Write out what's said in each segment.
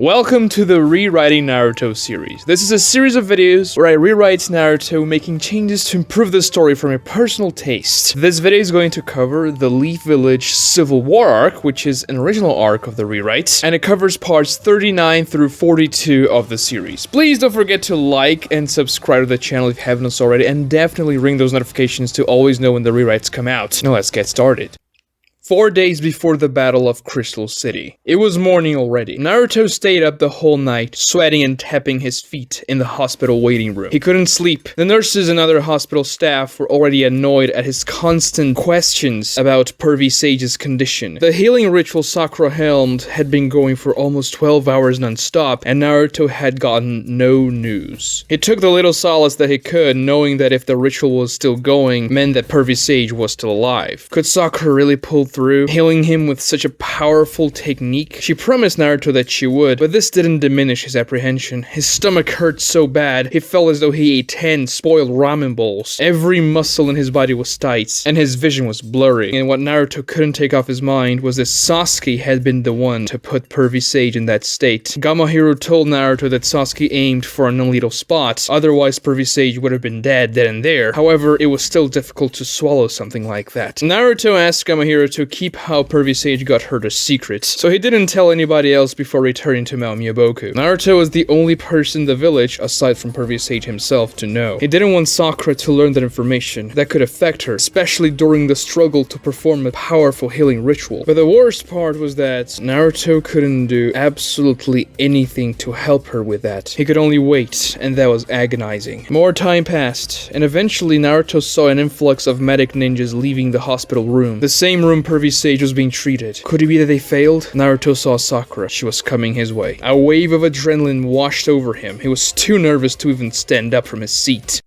Welcome to the Rewriting Naruto series. This is a series of videos where I rewrite Naruto, making changes to improve the story from a personal taste. This video is going to cover the Leaf Village Civil War arc, which is an original arc of the rewrite, and it covers parts 39 through 42 of the series. Please don't forget to like and subscribe to the channel if you haven't already, and definitely ring those notifications to always know when the rewrites come out. Now let's get started. 4 days before the Battle of Crystal City. It was morning already. Naruto stayed up the whole night, sweating and tapping his feet in the hospital waiting room. He couldn't sleep. The nurses and other hospital staff were already annoyed at his constant questions about Pervy Sage's condition. The healing ritual Sakura helmed had been going for almost 12 hours non-stop, and Naruto had gotten no news. He took the little solace that he could, knowing that if the ritual was still going, meant that Pervy Sage was still alive. Could Sakura really pull through, healing him with such a powerful technique? She promised Naruto that she would, but this didn't diminish his apprehension. His stomach hurt so bad, he felt as though he ate 10 spoiled ramen bowls. Every muscle in his body was tight, and his vision was blurry. And what Naruto couldn't take off his mind was that Sasuke had been the one to put Pervy Sage in that state. Gamahiro told Naruto that Sasuke aimed for a non-lethal spot, otherwise Pervy Sage would have been dead then and there. However, it was still difficult to swallow something like that. Naruto asked Gamahiro to keep how Pervy Sage got hurt a secret, so he didn't tell anybody else before returning to Mount Myoboku. Naruto was the only person in the village, aside from Pervy Sage himself, to know. He didn't want Sakura to learn that information. That could affect her, especially during the struggle to perform a powerful healing ritual. But the worst part was that Naruto couldn't do absolutely anything to help her with that. He could only wait, and that was agonizing. More time passed, and eventually Naruto saw an influx of medic ninjas leaving the hospital room. The same room Pervy Sage was being treated. Could it be that they failed? Naruto saw Sakura. She was coming his way. A wave of adrenaline washed over him. He was too nervous to even stand up from his seat.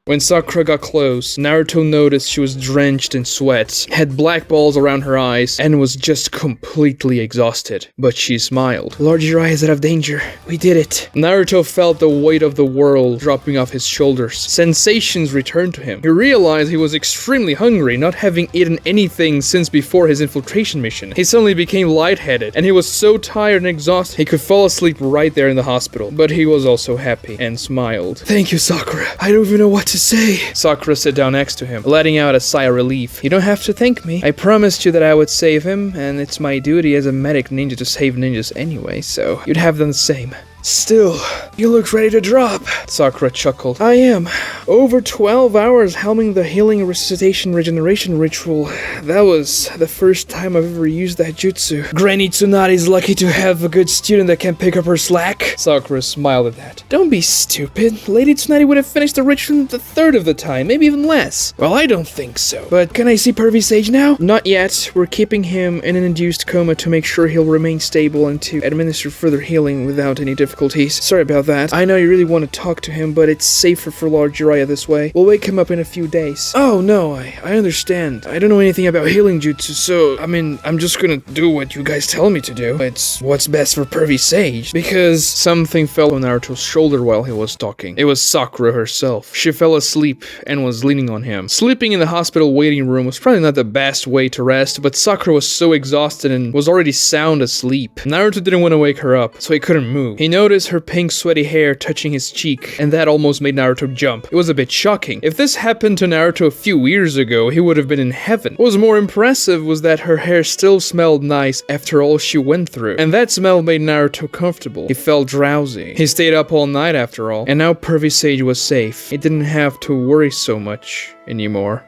When Sakura got close, Naruto noticed she was drenched in sweat, had black balls around her eyes, and was just completely exhausted. But she smiled. Lord Jiraiya is out of danger. We did it. Naruto felt the weight of the world dropping off his shoulders. Sensations returned to him. He realized he was extremely hungry, not having eaten anything since before his infiltration mission. He suddenly became lightheaded, and he was so tired and exhausted he could fall asleep right there in the hospital. But he was also happy and smiled. Thank you, Sakura. I don't even know what to say. Sakura sat down next to him, letting out a sigh of relief. You don't have to thank me. I promised you that I would save him, and it's my duty as a medic ninja to save ninjas anyway, so you'd have done the same. Still, you look ready to drop. Sakura chuckled. I am. Over 12 hours helming the healing resuscitation regeneration ritual. That was the first time I've ever used that jutsu. Granny Tsunadi's lucky to have a good student that can pick up her slack. Sakura smiled at that. Don't be stupid. Lady Tsunade would have finished the ritual in the third of the time, maybe even less. Well, I don't think so. But can I see Pervy Sage now? Not yet. We're keeping him in an induced coma to make sure he'll remain stable and to administer further healing without any difficulty. difficulties. Sorry about that. I know you really want to talk to him, but it's safer for Lord Jiraiya this way. We'll wake him up in a few days. Oh, no, I understand. I don't know anything about healing jutsu, so, I mean, I'm just gonna do what you guys tell me to do. It's what's best for pervy sage. Because something fell on Naruto's shoulder while he was talking. It was Sakura herself. She fell asleep and was leaning on him. Sleeping in the hospital waiting room was probably not the best way to rest, but Sakura was so exhausted and was already sound asleep. Naruto didn't want to wake her up, so he couldn't move. He noticed her pink sweaty hair touching his cheek, and that almost made Naruto jump. It was a bit shocking. If this happened to Naruto a few years ago, he would have been in heaven. What was more impressive was that her hair still smelled nice after all she went through, and that smell made Naruto comfortable. He felt drowsy. He stayed up all night after all, and now Pervy Sage was safe. He didn't have to worry so much anymore.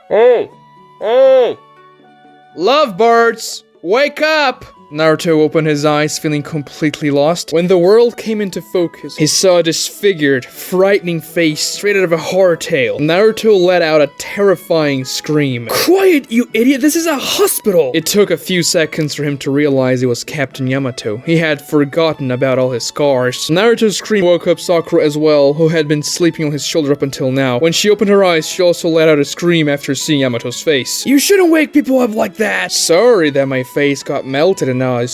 Hey! Hey! Lovebirds! Wake up! Naruto opened his eyes, feeling completely lost. When the world came into focus, he saw a disfigured, frightening face straight out of a horror tale. Naruto let out a terrifying scream. Quiet, you idiot! This is a hospital! It took a few seconds for him to realize it was Captain Yamato. He had forgotten about all his scars. Naruto's scream woke up Sakura as well, who had been sleeping on his shoulder up until now. When she opened her eyes, she also let out a scream after seeing Yamato's face. You shouldn't wake people up like that! Sorry that my face got melted and now it's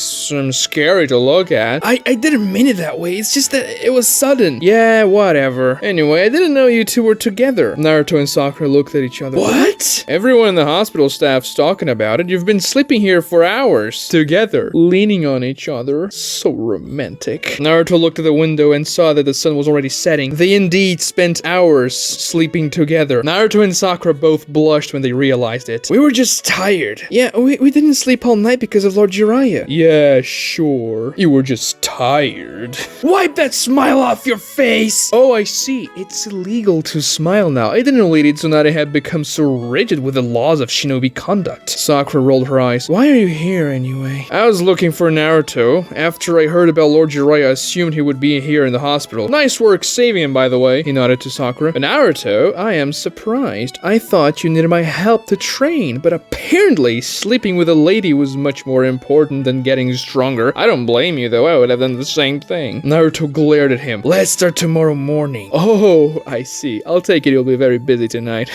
scary to look at. I didn't mean it that way, it's just that it was sudden. Yeah, whatever. Anyway, I didn't know you two were together. Naruto and Sakura looked at each other. What? Everyone in the hospital staff's talking about it. You've been sleeping here for hours. Together. Leaning on each other. So romantic. Naruto looked at the window and saw that the sun was already setting. They indeed spent hours sleeping together. Naruto and Sakura both blushed when they realized it. We were just tired. Yeah, we didn't sleep all night because of Lord Jiraiya. Yeah, sure. You were just tired. Wipe that smile off your face! Oh, I see. It's illegal to smile now. I didn't know Lady Tsunade had become so rigid with the laws of shinobi conduct. Sakura rolled her eyes. Why are you here anyway? I was looking for Naruto. After I heard about Lord Jiraiya, I assumed he would be here in the hospital. Nice work saving him, by the way. He nodded to Sakura. But Naruto, I am surprised. I thought you needed my help to train, but apparently sleeping with a lady was much more important than getting stronger. I don't blame you though, I would have done the same thing. Naruto glared at him. Let's start tomorrow morning. Oh, I see. I'll take it you'll be very busy tonight.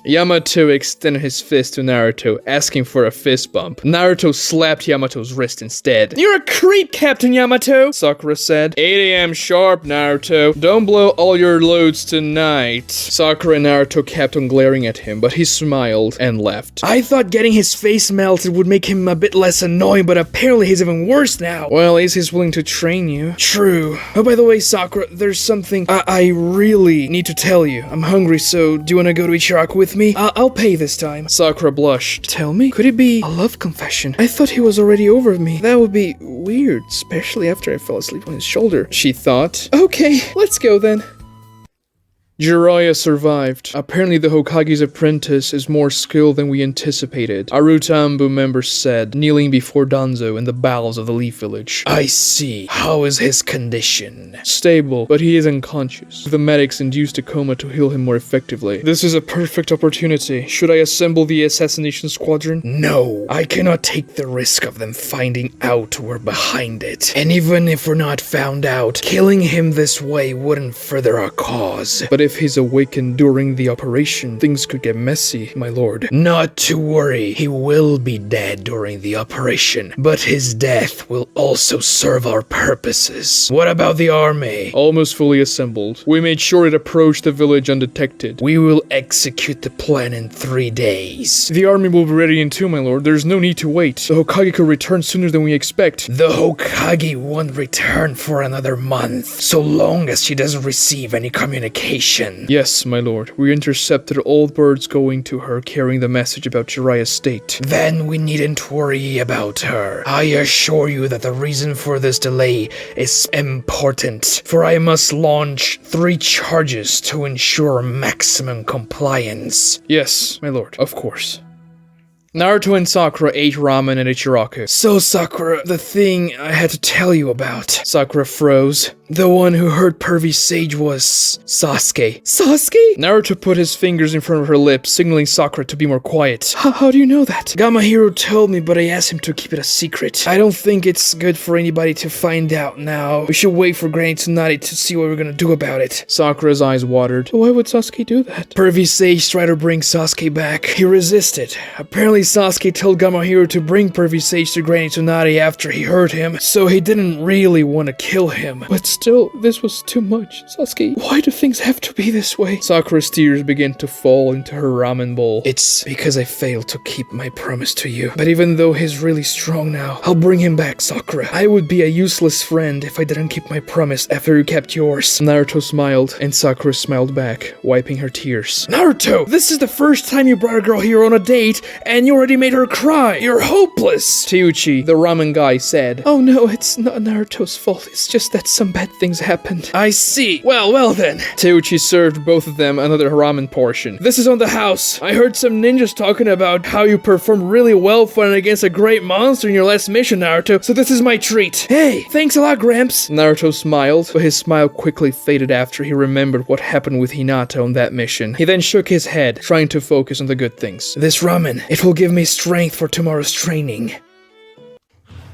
Yamato extended his fist to Naruto, asking for a fist bump. Naruto slapped Yamato's wrist instead. You're a creep, Captain Yamato, Sakura said. 8 a.m. sharp, Naruto. Don't blow all your loads tonight. Sakura and Naruto kept on glaring at him, but he smiled and left. I thought getting his face melted would make him a bit less annoying, but apparently he's even worse now. Well, at least he's willing to train you. True. Oh, by the way, Sakura, there's something I really need to tell you. I'm hungry, so do you want to go to Ichiraku with me? I'll pay this time. Sakura blushed. Tell me? Could it be a love confession? I thought he was already over me. That would be weird, especially after I fell asleep on his shoulder, she thought. Okay, let's go then. Jiraiya survived. Apparently the Hokage's apprentice is more skilled than we anticipated, a Rutambu member said, kneeling before Danzo in the bowels of the Leaf Village. I see. How is his condition? Stable, but he is unconscious. The medics induced a coma to heal him more effectively. This is a perfect opportunity. Should I assemble the assassination squadron? No, I cannot take the risk of them finding out we're behind it. And even if we're not found out, killing him this way wouldn't further our cause. But if he's awakened during the operation, things could get messy, my lord. Not to worry, he will be dead during the operation, but his death will also serve our purposes. What about the army? Almost fully assembled. We made sure it approached the village undetected. We will execute the plan in 3 days. The army will be ready in 2, my lord. There's no need to wait. The Hokage could return sooner than we expect. The Hokage won't return for another month, so long as she doesn't receive any communication. Yes, my lord. We intercepted all birds going to her carrying the message about Jiraiya's state. Then we needn't worry about her. I assure you that the reason for this delay is important, for I must launch 3 charges to ensure maximum compliance. Yes, my lord, of course. Naruto and Sakura ate ramen at Ichiraku. So Sakura, the thing I had to tell you about. Sakura froze. The one who hurt Pervy Sage was Sasuke. Sasuke? Naruto put his fingers in front of her lips, signaling Sakura to be more quiet. How do you know that? Gamahiro told me, but I asked him to keep it a secret. I don't think it's good for anybody to find out now. We should wait for Granny Tsunade to see what we're gonna do about it. Sakura's eyes watered. Why would Sasuke do that? Pervy Sage tried to bring Sasuke back. He resisted. Apparently Sasuke told Gamahiro to bring Pervy Sage to Granny Tsunade after he hurt him, so he didn't really want to kill him. But still, this was too much. Sasuke, why do things have to be this way? Sakura's tears began to fall into her ramen bowl. It's because I failed to keep my promise to you. But even though he's really strong now, I'll bring him back, Sakura. I would be a useless friend if I didn't keep my promise after you kept yours. Naruto smiled, and Sakura smiled back, wiping her tears. Naruto, this is the first time you brought a girl here on a date, and you already made her cry. You're hopeless. Teuchi, the ramen guy, said. Oh no, it's not Naruto's fault. It's just that some bad things happened. I see. Well then. Teuchi served both of them another ramen portion. This is on the house. I heard some ninjas talking about how you performed really well fighting against a great monster in your last mission, Naruto, so this is my treat. Hey, thanks a lot, Gramps. Naruto smiled, but his smile quickly faded after he remembered what happened with Hinata on that mission. He then shook his head, trying to focus on the good things. This ramen, it will give me strength for tomorrow's training.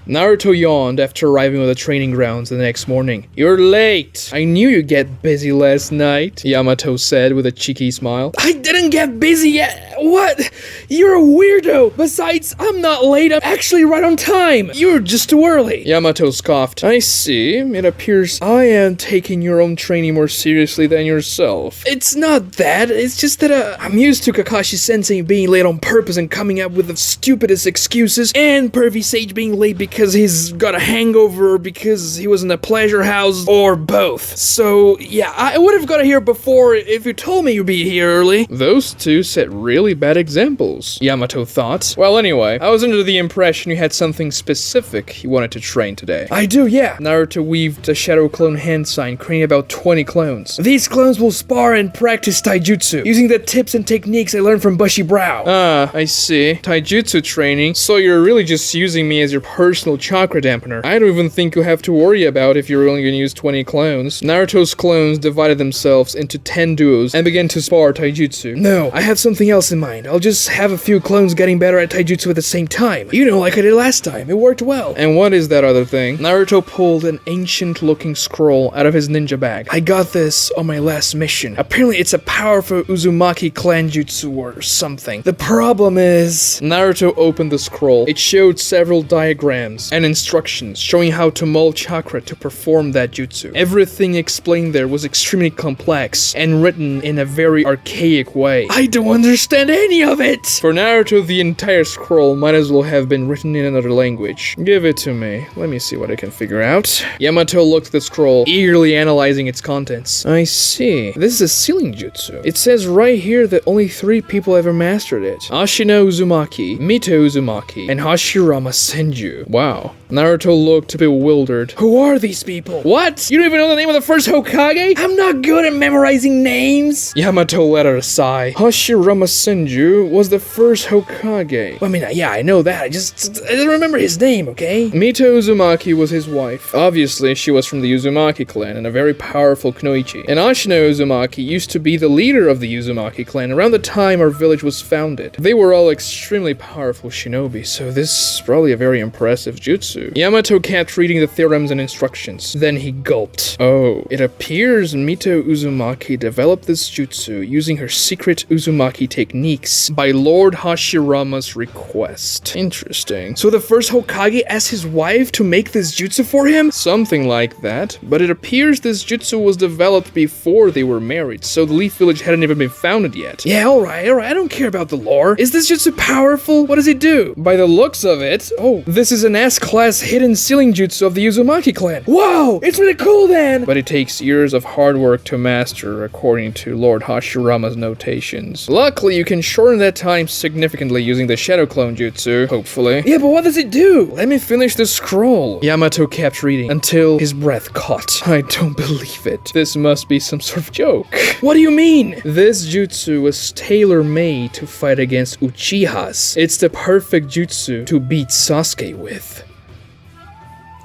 Naruto yawned after arriving at the training grounds the next morning. You're late. I knew you'd get busy last night, Yamato said with a cheeky smile. I didn't get busy yet. What? You're a weirdo. Besides, I'm not late. I'm actually right on time. You're just too early. Yamato scoffed. I see. It appears I am taking your own training more seriously than yourself. It's not that. It's just that I'm used to Kakashi Sensei being late on purpose and coming up with the stupidest excuses, and Pervy Sage being late because he's got a hangover, because he was in a pleasure house, or both. So, yeah, I would have got here before if you told me you'd be here early. Those two set really bad examples, Yamato thought. Well, anyway, I was under the impression you had something specific you wanted to train today. I do, yeah. Naruto weaved a shadow clone hand sign, creating about 20 clones. These clones will spar and practice taijutsu, using the tips and techniques I learned from Bushy Brow. Ah, I see. Taijutsu training? So you're really just using me as your personal chakra dampener. I don't even think you'll have to worry about if you're only gonna use 20 clones. Naruto's clones divided themselves into 10 duos and began to spar taijutsu. No, I have something else in mind. I'll just have a few clones getting better at taijutsu at the same time. You know, like I did last time. It worked well. And what is that other thing? Naruto pulled an ancient-looking scroll out of his ninja bag. I got this on my last mission. Apparently, it's a powerful Uzumaki clan jutsu or something. The problem is... Naruto opened the scroll. It showed several diagrams and instructions showing how to mold chakra to perform that jutsu. Everything explained there was extremely complex and written in a very archaic way. I don't understand any of it! For Naruto, the entire scroll might as well have been written in another language. Give it to me. Let me see what I can figure out. Yamato looked at the scroll, eagerly analyzing its contents. I see. This is a sealing jutsu. It says right here that only 3 people ever mastered it. Ashina Uzumaki, Mito Uzumaki, and Hashirama Senju. Wow. Naruto looked bewildered. Who are these people? What? You don't even know the name of the first Hokage? I'm not good at memorizing names. Yamato let out a sigh. Hashirama Senju was the first Hokage. I mean, yeah, I know that. I don't remember his name, okay? Mito Uzumaki was his wife. Obviously, she was from the Uzumaki clan and a very powerful kunoichi. And Ashina Uzumaki used to be the leader of the Uzumaki clan around the time our village was founded. They were all extremely powerful shinobi, so this is probably a very impressive jutsu. Yamato kept reading the theorems and instructions. Then he gulped. Oh, it appears Mito Uzumaki developed this jutsu using her secret Uzumaki techniques by Lord Hashirama's request. Interesting. So the first Hokage asked his wife to make this jutsu for him? Something like that. But it appears this jutsu was developed before they were married, so the Leaf Village hadn't even been founded yet. Yeah, alright, I don't care about the lore. Is this jutsu powerful? What does it do? By the looks of it, oh, this is an mass class hidden sealing jutsu of the Uzumaki clan. Wow, it's really cool then! But it takes years of hard work to master, according to Lord Hashirama's notations. Luckily, you can shorten that time significantly using the Shadow Clone Jutsu, hopefully. Yeah, but what does it do? Let me finish the scroll. Yamato kept reading until his breath caught. I don't believe it. This must be some sort of joke. What do you mean? This jutsu was tailor-made to fight against Uchihas. It's the perfect jutsu to beat Sasuke with.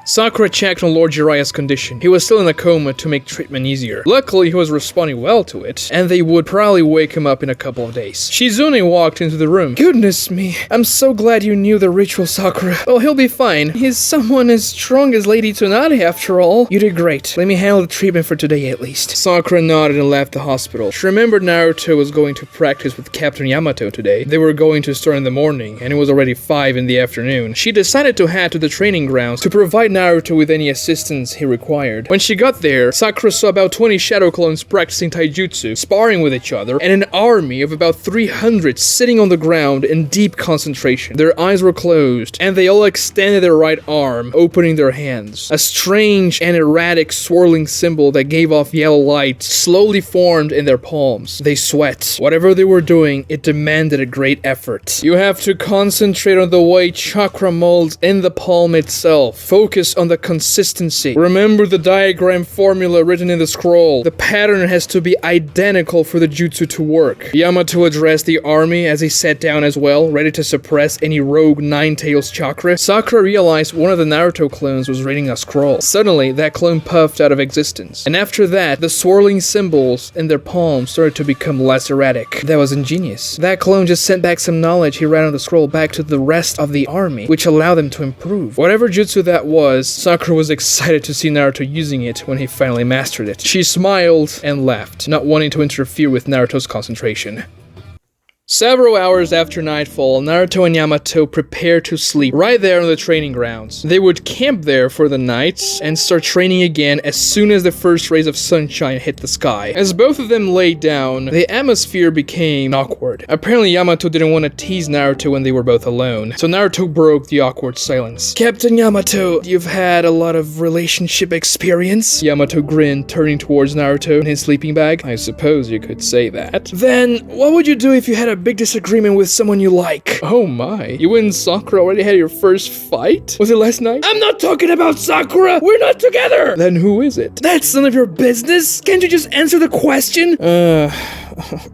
Sakura checked on Lord Jiraiya's condition. He was still in a coma to make treatment easier. Luckily, he was responding well to it, and they would probably wake him up in a couple of days. Shizune walked into the room. Goodness me, I'm so glad you knew the ritual, Sakura. Oh, he'll be fine. He's someone as strong as Lady Tsunade after all. You did great. Let me handle the treatment for today at least. Sakura nodded and left the hospital. She remembered Naruto was going to practice with Captain Yamato today. They were going to start in the morning, and it was already 5 in the afternoon. She decided to head to the training grounds to provide Naruto with any assistance he required. When she got there, Sakura saw about 20 shadow clones practicing taijutsu, sparring with each other, and an army of about 300 sitting on the ground in deep concentration. Their eyes were closed, and they all extended their right arm, opening their hands. A strange and erratic swirling symbol that gave off yellow light slowly formed in their palms. They sweat. Whatever they were doing, it demanded a great effort. You have to concentrate on the way chakra molds in the palm itself. Focus on the consistency. Remember the diagram formula written in the scroll. The pattern has to be identical for the jutsu to work. Yamato addressed the army as he sat down as well, ready to suppress any rogue Nine-Tails chakra. Sakura realized one of the Naruto clones was reading a scroll. Suddenly, that clone puffed out of existence. And after that, the swirling symbols in their palms started to become less erratic. That was ingenious. That clone just sent back some knowledge he read on the scroll back to the rest of the army, which allowed them to improve. Whatever jutsu that was, Sakura was excited to see Naruto using it when he finally mastered it. She smiled and laughed, not wanting to interfere with Naruto's concentration. Several hours after nightfall, Naruto and Yamato prepared to sleep right there on the training grounds. They would camp there for the night and start training again as soon as the first rays of sunshine hit the sky. As both of them laid down, the atmosphere became awkward. Apparently Yamato didn't want to tease Naruto when they were both alone, so Naruto broke the awkward silence. Captain Yamato, you've had a lot of relationship experience? Yamato grinned, turning towards Naruto in his sleeping bag. I suppose you could say that. Then, what would you do if you had a big disagreement with someone you like? Oh my, you and Sakura already had your first fight? Was it last night? I'm not talking about Sakura! We're not together! Then who is it? That's none of your business! Can't you just answer the question?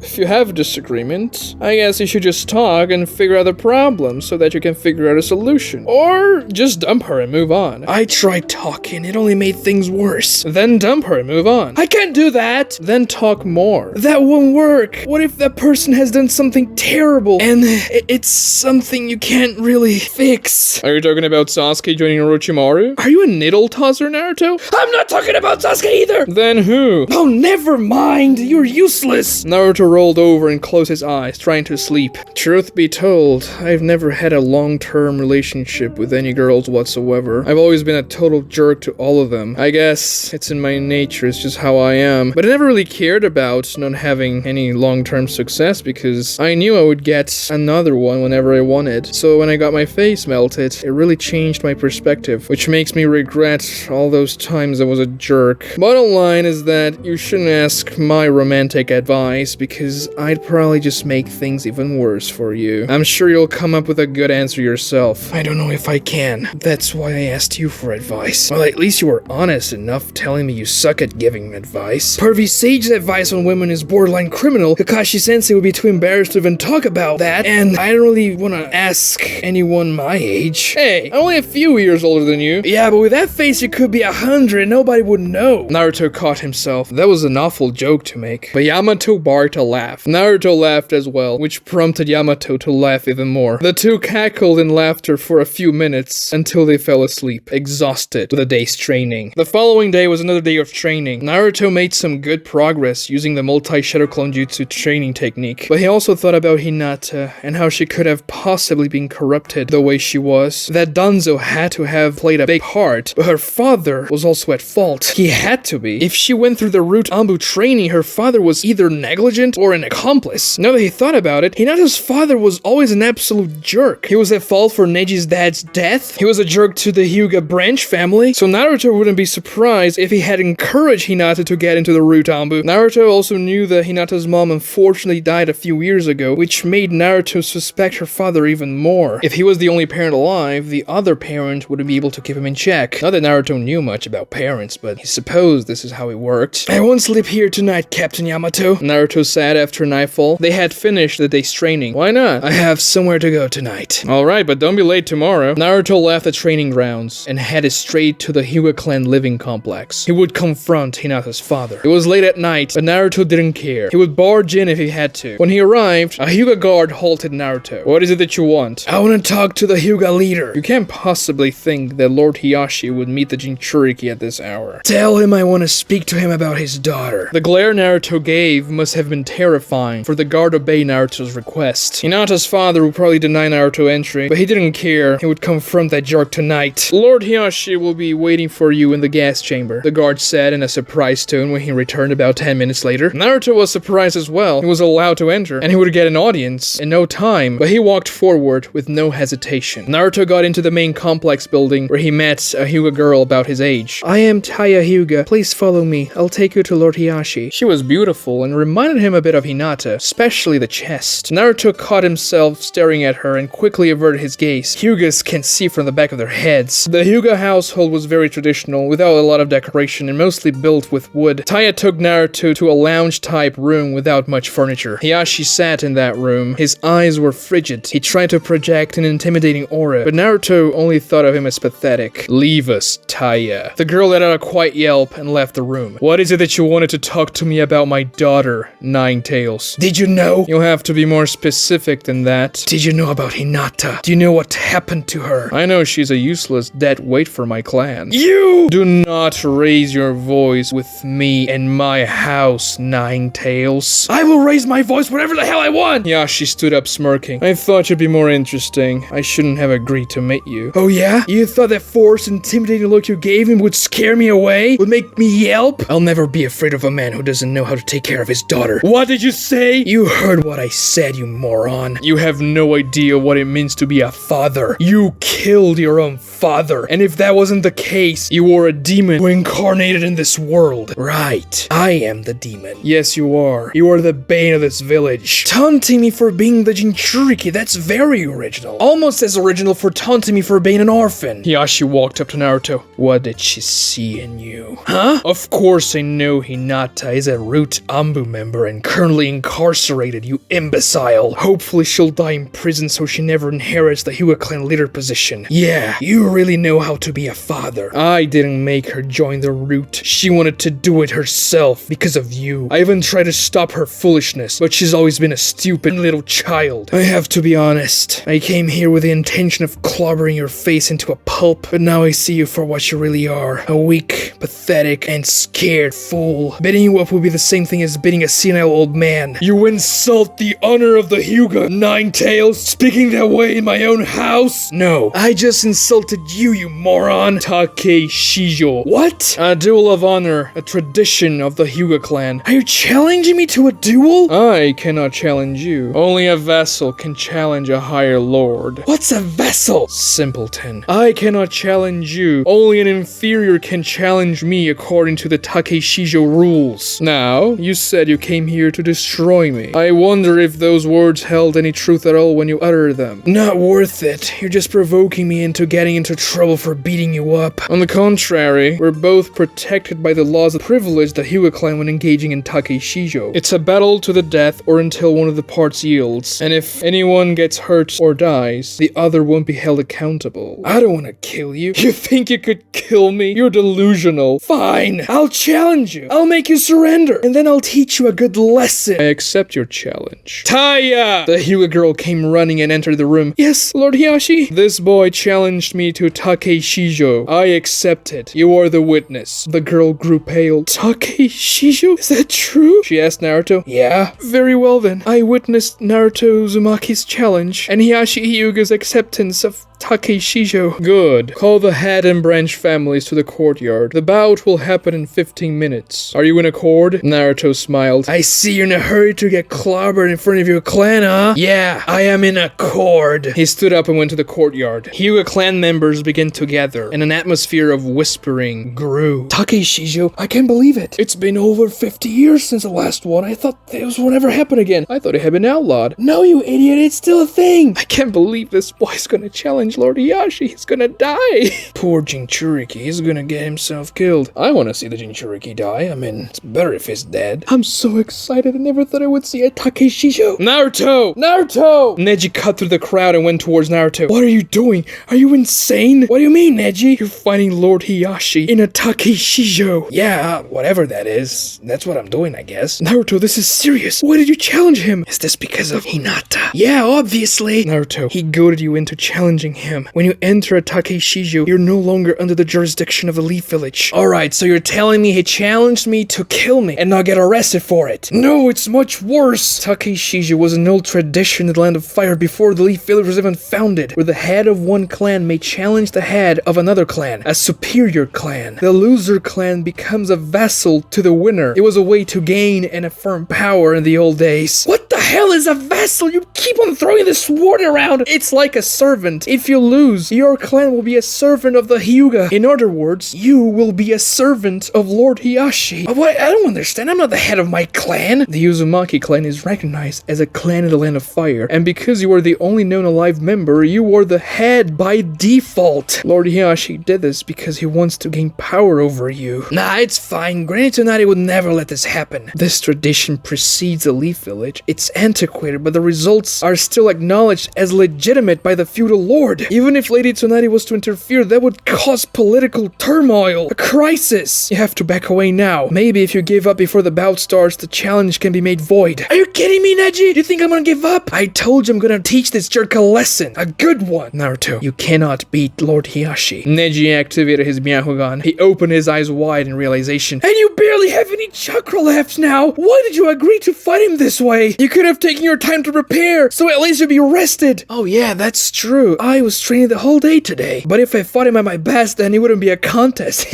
If you have a disagreement, I guess you should just talk and figure out the problem so that you can figure out a solution. Or just dump her and move on. I tried talking, it only made things worse. Then dump her and move on. I can't do that! Then talk more. That won't work. What if that person has done something terrible and it's something you can't really fix? Are you talking about Sasuke joining Orochimaru? Are you a needle tosser, Naruto? I'm not talking about Sasuke either! Then who? Oh, never mind! You're useless! Naruto rolled over and closed his eyes, trying to sleep. Truth be told, I've never had a long-term relationship with any girls whatsoever. I've always been a total jerk to all of them. I guess it's in my nature, it's just how I am. But I never really cared about not having any long-term success because I knew I would get another one whenever I wanted. So when I got my face melted, it really changed my perspective, which makes me regret all those times I was a jerk. Bottom line is that you shouldn't ask my romantic advice because I'd probably just make things even worse for you. I'm sure you'll come up with a good answer yourself. I don't know if I can. That's why I asked you for advice. Well, at least you were honest enough telling me you suck at giving advice. Pervy Sage's advice on women is borderline criminal. Kakashi-sensei would be too embarrassed to even talk about that, and I don't really want to ask anyone my age. Hey, I'm only a few years older than you. Yeah, but with that face you could be 100 and nobody would know. Naruto caught himself. That was an awful joke to make. But Yamato barked a laugh. Naruto laughed as well, which prompted Yamato to laugh even more. The two cackled in laughter for a few minutes until they fell asleep, exhausted with the day's training. The following day was another day of training. Naruto made some good progress using the multi-shadow clone jutsu training technique, but he also thought about Hinata and how she could have possibly been corrupted the way she was. That Danzo had to have played a big part, but her father was also at fault. He had to be. If she went through the root Anbu training, her father was either negligent negligent or an accomplice. Now that he thought about it, Hinata's father was always an absolute jerk. He was at fault for Neji's dad's death. He was a jerk to the Hyuga branch family. So Naruto wouldn't be surprised if he had encouraged Hinata to get into the root Anbu. Naruto also knew that Hinata's mom unfortunately died a few years ago, which made Naruto suspect her father even more. If he was the only parent alive, the other parent wouldn't be able to keep him in check. Not that Naruto knew much about parents, but he supposed this is how it worked. I won't sleep here tonight, Captain Yamato, Naruto said after nightfall. They had finished the day's training. Why not? I have somewhere to go tonight. Alright, but don't be late tomorrow. Naruto left the training grounds and headed straight to the Hyuga clan living complex. He would confront Hinata's father. It was late at night, but Naruto didn't care. He would barge in if he had to. When he arrived, a Hyuga guard halted Naruto. What is it that you want? I want to talk to the Hyuga leader. You can't possibly think that Lord Hiashi would meet the Jinchuriki at this hour. Tell him I want to speak to him about his daughter. The glare Naruto gave must have been terrifying, for the guard obeyed Naruto's request. Hinata's father would probably deny Naruto entry, but he didn't care. He would confront that jerk tonight. Lord Hiashi will be waiting for you in the gas chamber, the guard said in a surprised tone when he returned about 10 minutes later. Naruto was surprised as well. He was allowed to enter, and he would get an audience in no time, but he walked forward with no hesitation. Naruto got into the main complex building where he met a Hyuga girl about his age. I am Taya Hyuga. Please follow me. I'll take you to Lord Hiashi. She was beautiful and reminded him a bit of Hinata, especially the chest. Naruto caught himself staring at her and quickly averted his gaze. Hyugas can see from the back of their heads. The Hyuga household was very traditional, without a lot of decoration and mostly built with wood. Taya took Naruto to a lounge-type room without much furniture. Hiashi sat in that room. His eyes were frigid. He tried to project an intimidating aura, but Naruto only thought of him as pathetic. Leave us, Taya. The girl let out a quiet yelp and left the room. What is it that you wanted to talk to me about my daughter, Ninetales? Did you know? You'll have to be more specific than that. Did you know about Hinata? Do you know what happened to her? I know she's a useless dead weight for my clan. You! Do not raise your voice with me in my house, Ninetales. I will raise my voice whatever the hell I want! Hiashi stood up smirking. I thought you'd be more interesting. I shouldn't have agreed to meet you. Oh yeah? You thought that forced, intimidating look you gave him would scare me away? Would make me yelp? I'll never be afraid of a man who doesn't know how to take care of his daughter. What did you say? You heard what I said, you moron. You have no idea what it means to be a father. You killed your own father. And if that wasn't the case, you were a demon who incarnated in this world. Right. I am the demon. Yes, you are. You are the bane of this village. Taunting me for being the Jinchuriki, that's very original. Almost as original for taunting me for being an orphan. Hiashi walked up to Naruto. What did she see in you? Huh? Of course I know Hinata is a root Anbu member and currently incarcerated, you imbecile. Hopefully she'll die in prison so she never inherits the Hyuga clan leader position. Yeah, you really know how to be a father. I didn't make her join the root. She wanted to do it herself because of you. I even tried to stop her foolishness, but she's always been a stupid little child. I have to be honest. I came here with the intention of clobbering your face into a pulp, but now I see you for what you really are. A weak, pathetic, and scared fool. Beating you up would be the same thing as beating a senile old man. You insult the honor of the Hyuga, Ninetales, speaking that way in my own house? No, I just insulted you, you moron. Take Shijo. What? A duel of honor, a tradition of the Hyuga clan. Are you challenging me to a duel? I cannot challenge you. Only a vassal can challenge a higher lord. What's a vassal? Simpleton. I cannot challenge you. Only an inferior can challenge me according to the Take Shijo rules. Now, you said you came here to destroy me. I wonder if those words held any truth at all when you uttered them. Not worth it. You're just provoking me into getting into trouble for beating you up. On the contrary, we're both protected by the laws of privilege the Hyuga clan when engaging in Take Shijo. It's a battle to the death or until one of the parts yields, and if anyone gets hurt or dies, the other won't be held accountable. I don't want to kill you. You think you could kill me? You're delusional. Fine, I'll challenge you. I'll make you surrender, and then I'll teach you a good lesson. I accept your challenge. Taya! The Hyuga girl came running and entered the room. Yes, Lord Hiashi? This boy challenged me to Take Shijo. I accepted. You are the witness. The girl grew pale. Take Shijo? Is that true? She asked Naruto. Yeah. Very well then. I witnessed Naruto Uzumaki's challenge, and Hiashi Hyuga's acceptance of Take Shijo. Good. Call the head and branch families to the courtyard. The bout will happen in 15 minutes. Are you in accord? Naruto smiled. I I see you're in a hurry to get clobbered in front of your clan, huh? Yeah, I am in accord. He stood up and went to the courtyard. Hyuga clan members began to gather, and an atmosphere of whispering grew. Takeshijo, I can't believe it. It's been over 50 years since the last one. I thought this would never happen again. I thought it had been outlawed. No, you idiot, it's still a thing. I can't believe this boy's gonna challenge Lord Hiashi. He's gonna die. Poor Jinchuriki, he's gonna get himself killed. I wanna see the Jinchuriki die. I mean, it's better if he's dead. I'm so excited. I never thought I would see a Takeshijo. Naruto! Naruto! Neji cut through the crowd and went towards Naruto. What are you doing? Are you insane? What do you mean, Neji? You're fighting Lord Hiashi in a Takeshijo. Yeah, whatever that is. That's what I'm doing, I guess. Naruto, this is serious. Why did you challenge him? Is this because of Hinata? Yeah, obviously. Naruto, he goaded you into challenging him. When you enter a Takeshijo, you're no longer under the jurisdiction of the Leaf Village. Alright, so you're telling me he challenged me to kill me and not get arrested for it? No, it's much worse. Takeshijo was an old tradition in the Land of Fire before the Leaf Village was even founded, where the head of one clan may challenge the head of another clan, a superior clan. The loser clan becomes a vassal to the winner. It was a way to gain and affirm power in the old days. What the hell is a vassal? You keep on throwing this word around. It's like a servant. If you lose, your clan will be a servant of the Hyuga. In other words, you will be a servant of Lord Hiashi. What? I don't understand. I'm not the head of my clan. The Uzumaki clan is recognized as a clan in the Land of Fire, and because you are the only known alive member, you are the head by default. Lord Hiashi did this because he wants to gain power over you. Nah, it's fine. Granny Tsunade would never let this happen. This tradition precedes the Leaf Village. It's antiquated, but the results are still acknowledged as legitimate by the feudal lord. Even if Lady Tsunade was to interfere, that would cause political turmoil, a crisis. You have to back away now. Maybe if you give up before the bout starts, the challenge can be made void. Are you kidding me, Neji? Do you think I'm gonna give up? I told you I'm gonna teach this jerk a lesson, a good one. Naruto, you cannot beat Lord Hiashi. Neji activated his Byakugan. He opened his eyes wide in realization. And you barely have any chakra left now. Why did you agree to fight him this way? You could have taken your time to prepare, so at least you'd be rested. Oh yeah, that's true. I was training the whole day today. But if I fought him at my best, then it wouldn't be a contest.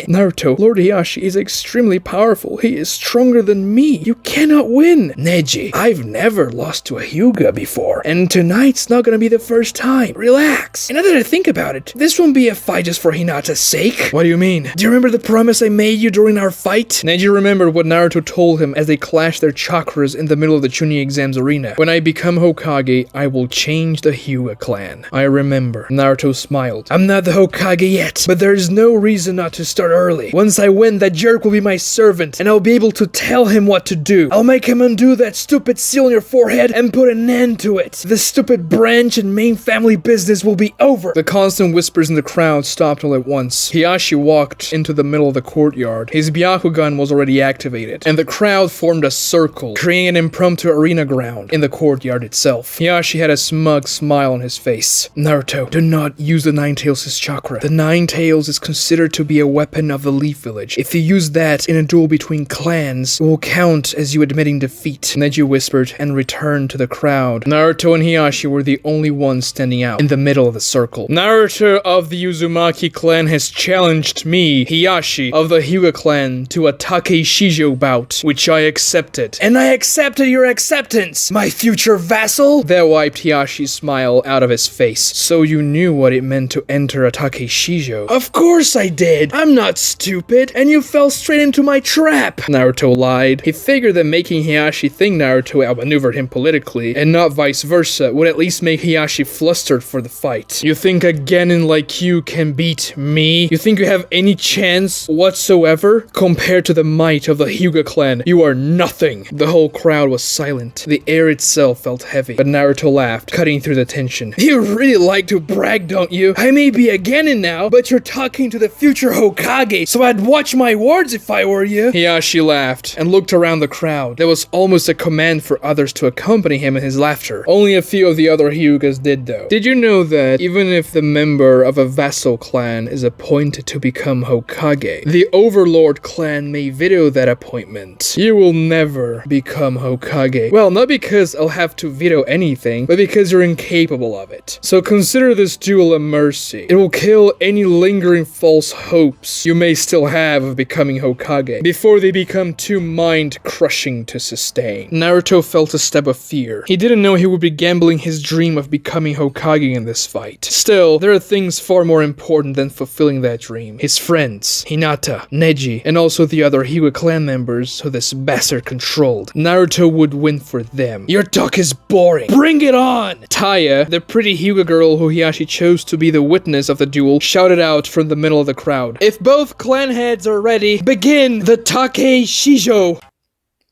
Naruto, Lord Hiashi is extremely powerful. He is stronger than me. You cannot win. Neji, I've never lost to a Hyuga before, and tonight's not gonna be the first time. Relax. And now that I think about it, this won't be a fight just for Hinata's sake. What do you mean? Do you remember the promise I made you during our fight? Neji remembered what Naruto told him as they clashed their chakras in the middle of the Chunin exams arena. When I become Hokage, I will change the Hyuga clan. I remember. Naruto smiled. I'm not the Hokage yet, but there's no reason not to start early. Once I win, that jerk will be my servant, and I'll be able to tell him what to do. I'll make him undo that stupid seal on your forehead and put an end to it. The stupid branch and main family business will be over. The constant whispers in the crowd stopped all at once. Hiashi walked into the middle of the courtyard. His Byakugan was already activated, and the crowd formed a circle, creating an impromptu arena ground in the courtyard itself. Hiashi had a smug smile on his face. Naruto, do not use the Nine Tails' chakra. The Nine Tails is considered to be a weapon of the Leaf Village. If you use that in a duel between clans, it will count as you admitting defeat. Neji whispered and returned to the crowd. Naruto and Hiashi were the only ones standing out in the middle of the circle. Naruto of the Uzumaki clan has challenged me, Hiashi of the Hyuga clan, to a Takeshijo bout, which I accepted. And I accepted your acceptance, my future vassal? That wiped Hiashi's smile out of his face. So you knew what it meant to enter a Takeshijo. Of course I did. I'm not stupid, and you fell straight into my trap. Naruto lied. He figured that making Hiashi think Naruto outmaneuvered him politically, and not vice versa, would at least make Hiashi flustered for the fight. You think a genin like you can beat me? You think you have any chance whatsoever? Compared to the might of the Hyuga clan, you are nothing. The whole crowd was silent. The air itself felt heavy, but Naruto laughed, cutting through the tension. You really like to brag, don't you? I may be a genin now, but you're talking to the future Hokage, so I'd watch my words if I were you. Hiashi laughed and looked around the crowd. There was almost a command for others to accompany him in his laughter. Only a few of the other Hyugas did, though. Did you know that even if the member of a vassal clan is appointed to become Hokage, the Overlord clan may veto that appointment? You will never become Hokage. Well, not because I'll have to veto anything, but because you're incapable of it. So consider this duel a mercy. It will kill any lingering false hopes you may still have of becoming Hokage, before they become too mind-crushing to sustain. Naruto felt a stab of fear. He didn't know he would be gambling his dream of becoming Hokage in this fight. Still, there are things far more important than fulfilling that dream. His friends, Hinata, Neji, and also the other Hyuga clan members who this bastard controlled. Naruto would win for them. Your talk is boring. Bring it on! Taya, the pretty Hyuga girl who Hiashi chose to be the witness of the duel, shouted out from the middle of the crowd. If both clan heads are ready, begin the Take Shijo!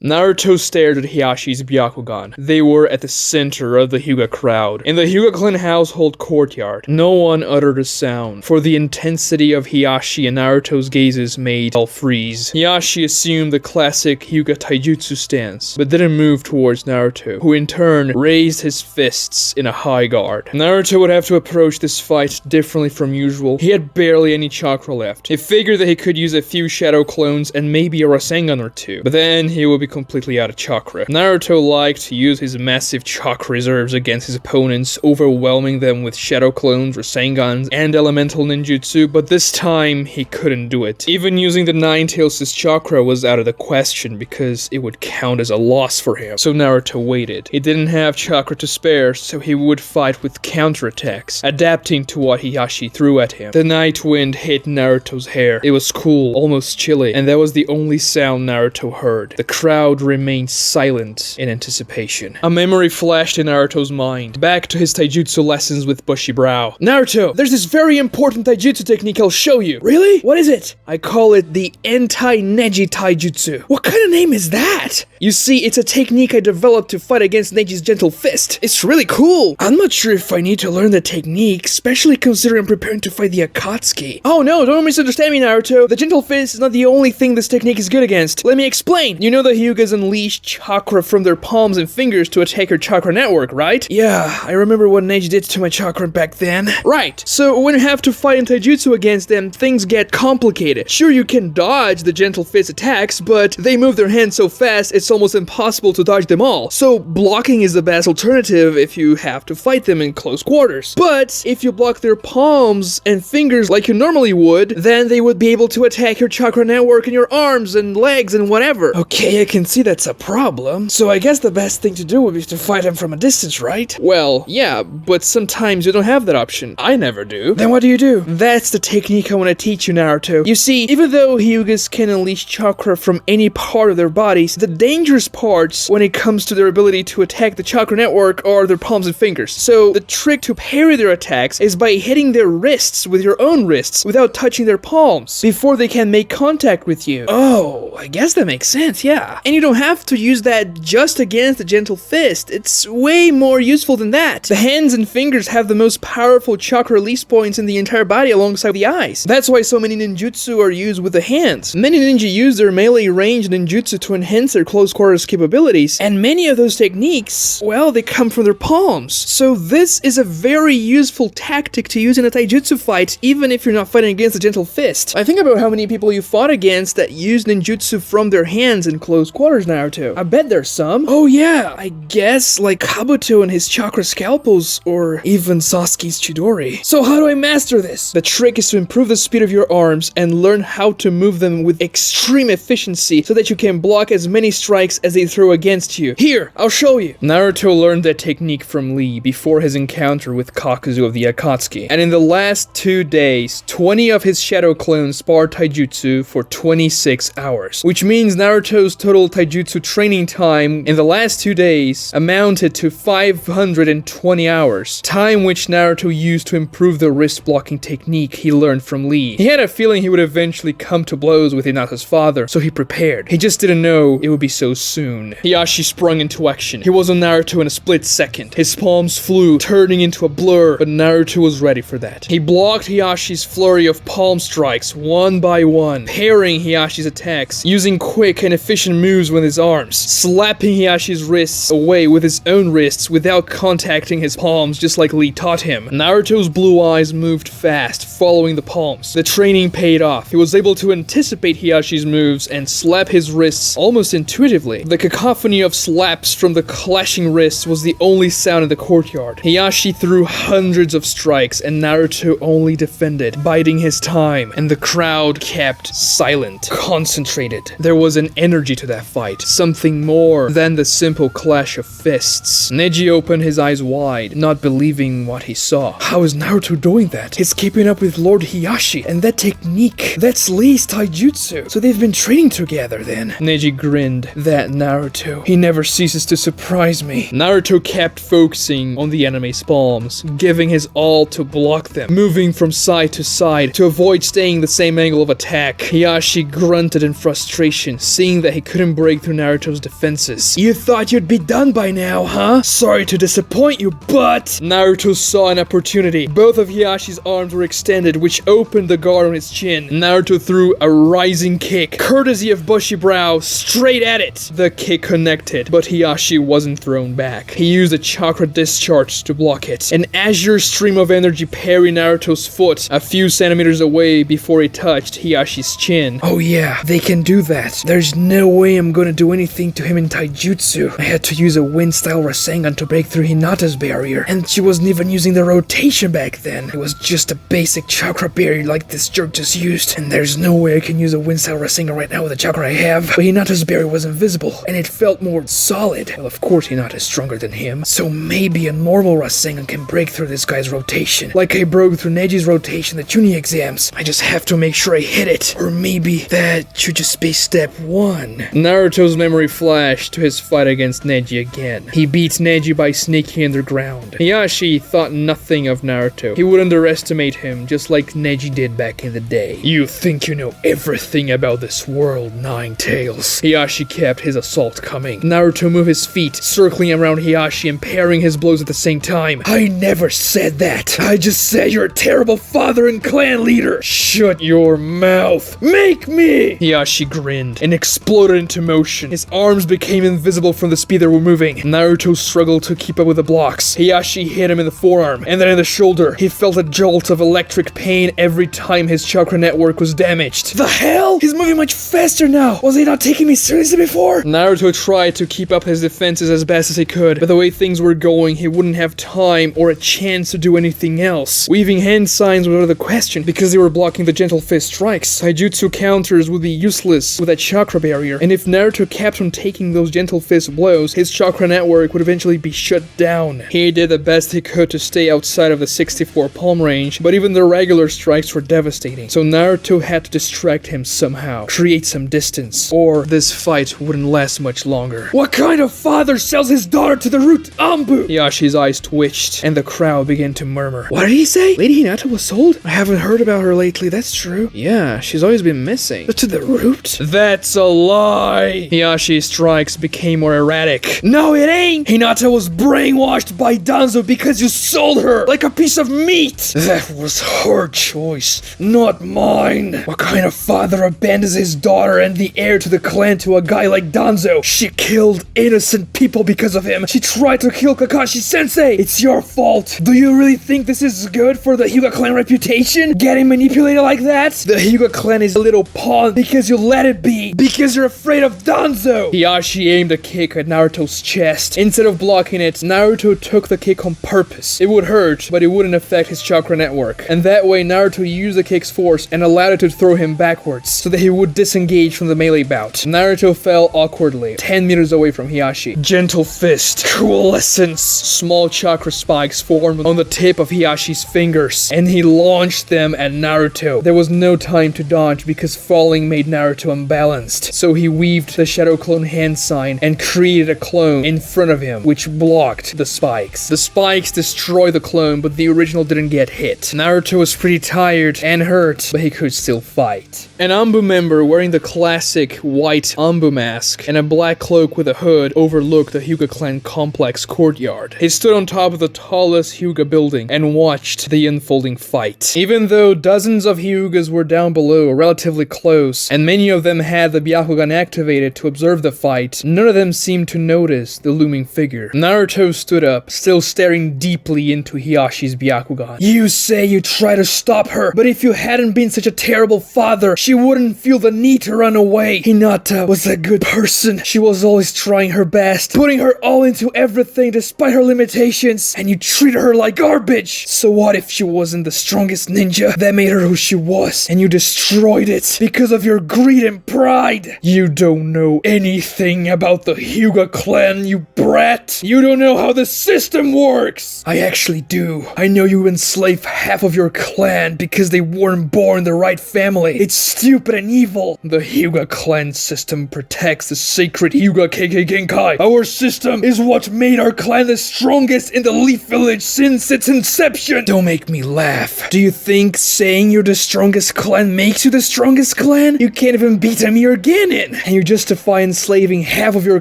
Naruto stared at Hiyashi's Byakugan. They were at the center of the Hyuga crowd. In the Hyuga clan household courtyard, no one uttered a sound, for the intensity of Hiashi and Naruto's gazes made all freeze. Hiashi assumed the classic Hyuga taijutsu stance, but didn't move towards Naruto, who in turn raised his fists in a high guard. Naruto would have to approach this fight differently from usual. He had barely any chakra left. He figured that he could use a few shadow clones and maybe a Rasengan or two, but then he would be completely out of chakra. Naruto liked to use his massive chakra reserves against his opponents, overwhelming them with shadow clones, Rasengans, and elemental ninjutsu, but this time he couldn't do it. Even using the Nine-Tails' chakra was out of the question because it would count as a loss for him. So Naruto waited. He didn't have chakra to spare, so he would fight with counterattacks, adapting to what Hiashi threw at him. The night wind hit Naruto's hair. It was cool, almost chilly, and that was the only sound Naruto heard. The crowd remained silent in anticipation. A memory flashed in Naruto's mind, back to his taijutsu lessons with bushy brow. Naruto, there's this very important taijutsu technique I'll show you. Really? What is it? I call it the anti-Neji taijutsu. What kind of name is that? You see, it's a technique I developed to fight against Neji's gentle fist. It's really cool. I'm not sure if I need to learn the technique, especially considering I'm preparing to fight the Akatsuki. Oh no, don't misunderstand me, Naruto. The gentle fist is not the only thing this technique is good against. Let me explain. You know the Hyugas unleash chakra from their palms and fingers to attack your chakra network, right? Yeah, I remember what Neji did to my chakra back then. Right, so when you have to fight in taijutsu against them, things get complicated. Sure, you can dodge the gentle fist attacks, but they move their hands so fast, it's almost impossible to dodge them all. So blocking is the best alternative if you have to fight them in close quarters. But if you block their palms and fingers like you normally would, then they would be able to attack your chakra network in your arms and legs and whatever. Okay, I can see that's a problem. So I guess the best thing to do would be to fight him from a distance, right? Well, yeah, but sometimes you don't have that option. I never do. Then what do you do? That's the technique I want to teach you, Naruto. You see, even though Hyugas can unleash chakra from any part of their bodies, the dangerous parts when it comes to their ability to attack the chakra network are their palms and fingers. So the trick to parry their attacks is by hitting their wrists with your own wrists without touching their palms before they can make contact with you. Oh, I guess that makes sense, yeah. And you don't have to use that just against the gentle fist. It's way more useful than that. The hands and fingers have the most powerful chakra release points in the entire body alongside the eyes. That's why so many ninjutsu are used with the hands. Many ninja use their melee range ninjutsu to enhance their close quarters capabilities, and many of those techniques, well, they come from their palms. So this is a very useful tactic to use in a taijutsu fight, even if you're not fighting against a gentle fist. I think about how many people you fought against that use ninjutsu from their hands in close quarters, Naruto. I bet there's some. Oh yeah, I guess like Kabuto and his chakra scalpels, or even Sasuke's Chidori. So how do I master this? The trick is to improve the speed of your arms and learn how to move them with extreme efficiency so that you can block as many strikes as they throw against you. Here, I'll show you. Naruto learned that technique from Lee before his encounter with Kakuzu of the Akatsuki, and in the last 2 days, 20 of his shadow clones sparred taijutsu for 26 hours, which means Naruto's total taijutsu training time in the last 2 days amounted to 520 hours, time which Naruto used to improve the wrist blocking technique he learned from Lee. He had a feeling he would eventually come to blows with Hinata's father, so he prepared. He just didn't know it would be so soon. Hiashi sprung into action. He was on Naruto in a split second. His palms flew, turning into a blur, but Naruto was ready for that. He blocked Hiyashi's flurry of palm strikes one by one, parrying Hiyashi's attacks, using quick and efficient moves with his arms, slapping Hiyashi's wrists away with his own wrists without contacting his palms just like Lee taught him. Naruto's blue eyes moved fast, following the palms. The training paid off. He was able to anticipate Hiashi's moves and slap his wrists almost intuitively. The cacophony of slaps from the clashing wrists was the only sound in the courtyard. Hiashi threw hundreds of strikes and Naruto only defended, biding his time, and the crowd kept silent, concentrated. There was an energy to that fight, something more than the simple clash of fists. Neji opened his eyes wide, not believing what he saw. How is Naruto doing that? He's keeping up with Lord Hiashi, and that technique, that's Lei's taijutsu. So they've been training together then. Neji grinned. That Naruto. He never ceases to surprise me. Naruto kept focusing on the enemy's palms, giving his all to block them, moving from side to side to avoid staying the same angle of attack. Hiashi grunted in frustration, seeing that he couldn't break through Naruto's defenses. You thought you'd be done by now, huh? Sorry to disappoint you, but... Naruto saw an opportunity. Both of Hiashi's arms were extended, which opened the guard on his chin. Naruto threw a rising kick, courtesy of Bushy Brow, straight at it. The kick connected, but Hiashi wasn't thrown back. He used a chakra discharge to block it. An azure stream of energy parried Naruto's foot a few centimeters away before it touched Hiashi's chin. Oh yeah, they can do that. There's no way I'm gonna do anything to him in taijutsu. I had to use a wind-style Rasengan to break through Hinata's barrier, and she wasn't even using the rotation back then. It was just a basic chakra barrier like this jerk just used, and there's no way I can use a wind-style Rasengan right now with the chakra I have. But Hinata's barrier was invisible, and it felt more solid. Well, of course Hinata is stronger than him, so maybe a normal Rasengan can break through this guy's rotation, like I broke through Neji's rotation in the Chunin exams. I just have to make sure I hit it, or maybe that should just be step 1. Naruto's memory flashed to his fight against Neji again. He beat Neji by sneaking underground. Hiashi thought nothing of Naruto. He would underestimate him, just like Neji did back in the day. You think you know everything about this world, Nine Tails. Hiashi kept his assault coming. Naruto moved his feet, circling around Hiashi and parrying his blows at the same time. I never said that. I just said you're a terrible father and clan leader. Shut your mouth. Make me! Hiashi grinned and exploded into motion. His arms became invisible from the speed they were moving. Naruto struggled to keep up with the blocks. Hiashi hit him in the forearm and then in the shoulder. He felt a jolt of electric pain every time his chakra network was damaged. The hell? He's moving much faster now. Was he not taking me seriously before? Naruto tried to keep up his defenses as best as he could, but the way things were going, he wouldn't have time or a chance to do anything else. Weaving hand signs was out of the question because they were blocking the gentle fist strikes. Taijutsu counters would be useless with a chakra barrier, and if Naruto kept on taking those gentle fist blows, his chakra network would eventually be shut down. He did the best he could to stay outside of the 64 palm range, but even the regular strikes were devastating, so Naruto had to distract him somehow, create some distance, or this fight wouldn't last much longer. What kind of father sells his daughter to the root Ambu? Yashi's eyes twitched, and the crowd began to murmur. What did he say? Lady Hinata was sold? I haven't heard about her lately, that's true. Yeah, she's always been missing. But to the root? That's a lie! Hiyashi's strikes became more erratic. No, it ain't! Hinata was brainwashed by Danzo because you sold her like a piece of meat! That was her choice, not mine. What kind of father abandons his daughter and the heir to the clan to a guy like Danzo? She killed innocent people because of him. She tried to kill Kakashi Sensei. It's your fault. Do you really think this is good for the Hyuga clan reputation? Getting manipulated like that? The Hyuga clan is a little pawn because you let it be. Because you're afraid of Danzo. Hiashi aimed a kick at Naruto's chest. Instead of blocking it, Naruto took the kick on purpose. It would hurt, but it wouldn't affect his chakra network. And that way Naruto used the kick's force and allowed it to throw him backwards so that he would disengage from the melee bout. Naruto fell awkwardly, 10 meters away from Hiashi. Gentle fist, coalescence. Small chakra spikes formed on the tip of Hiyashi's fingers, and he launched them at Naruto. There was no time to dodge because falling made Naruto unbalanced, so he weaved the shadow clone hand sign and created a clone in front of him, which blocked the spikes. The spikes destroyed the clone, but the original didn't get hit. Naruto was pretty tired and hurt, but he could still fight. An Anbu member wearing the classic white Anbu mask and a black cloak with a hood overlooked the Hyuga clan complex courtyard. He stood on top of the tallest Hyuga building and watched the unfolding fight. Even though dozens of Hyugas were down below, relatively close, and many of them had the Byakugan activated to observe the fight, none of them seemed to notice the looming figure. Naruto stood up, still staring deeply into Hiyashi's Byakugan. You say you try to stop her, but if you hadn't been such a terrible father, she wouldn't feel the need to run away. Hinata was a good person. She was always trying her best, putting her all into everything despite her limitations, and you treated her like garbage. So what if she wasn't the strongest ninja that made her who she was, and you destroyed it because of your greed and pride? You don't know anything about the Hyuga clan, you brat. You don't know how the system works. I actually do. I know you enslave half of your clan because they weren't born the right family. It's stupid and evil. The Hyuga clan system protects the sacred Hyuga KK Genkai. Our system is what made our clan the strongest in the Leaf Village since its inception. Don't make me laugh. Do you think saying you're the strongest clan makes you the strongest clan? You can't even beat a mere Genin, and you justify enslaving half of your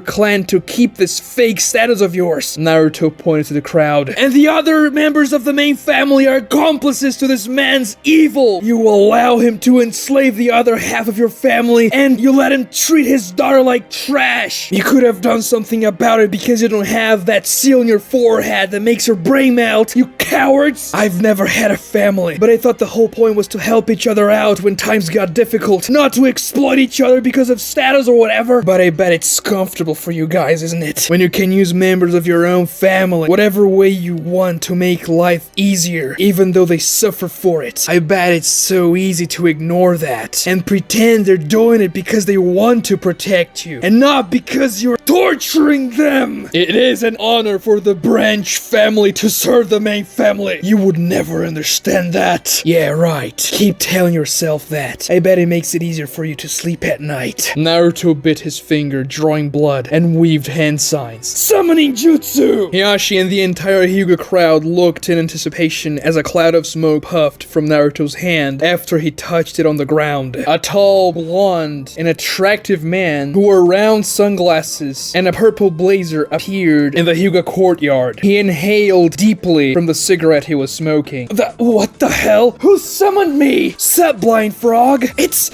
clan to keep this fake status of yours. Naruto pointed to the crowd. And the other members of the main family are accomplices to this man's evil. You allow him to enslave the other half of your family, and you let him treat his daughter like trash. You could have done something about it because you don't have that seal in your forehead that makes your brain melt, you cowards. I've never had a family, but I thought the whole point was to help each other out when times got difficult, not to exploit each other because of status or whatever. But I bet it's comfortable for you guys, isn't it? When you can use members of your own family whatever way you want to make life easier, even though they suffer for it. I bet it's so easy to ignore that and pretend they're doing it because they want to protect you and not because you're torturing them. It is an honor for the branch family to serve the main family. You would never understand that. Yeah, right. Keep telling yourself that. I bet it makes it easier for you to sleep at night. Naruto bit his finger, drawing blood, and weaved hand signs. Summoning jutsu! Hiashi and the entire Hyuga crowd looked in anticipation as a cloud of smoke puffed from Naruto's hand after he touched it on the ground. A tall, blonde, and attractive man who wore round sunglasses and a purple blazer appeared in the Hyuga courtyard. He inhaled deeply from the cigarette he was smoking. What the hell? Who summoned me? Sup, blind frog? It's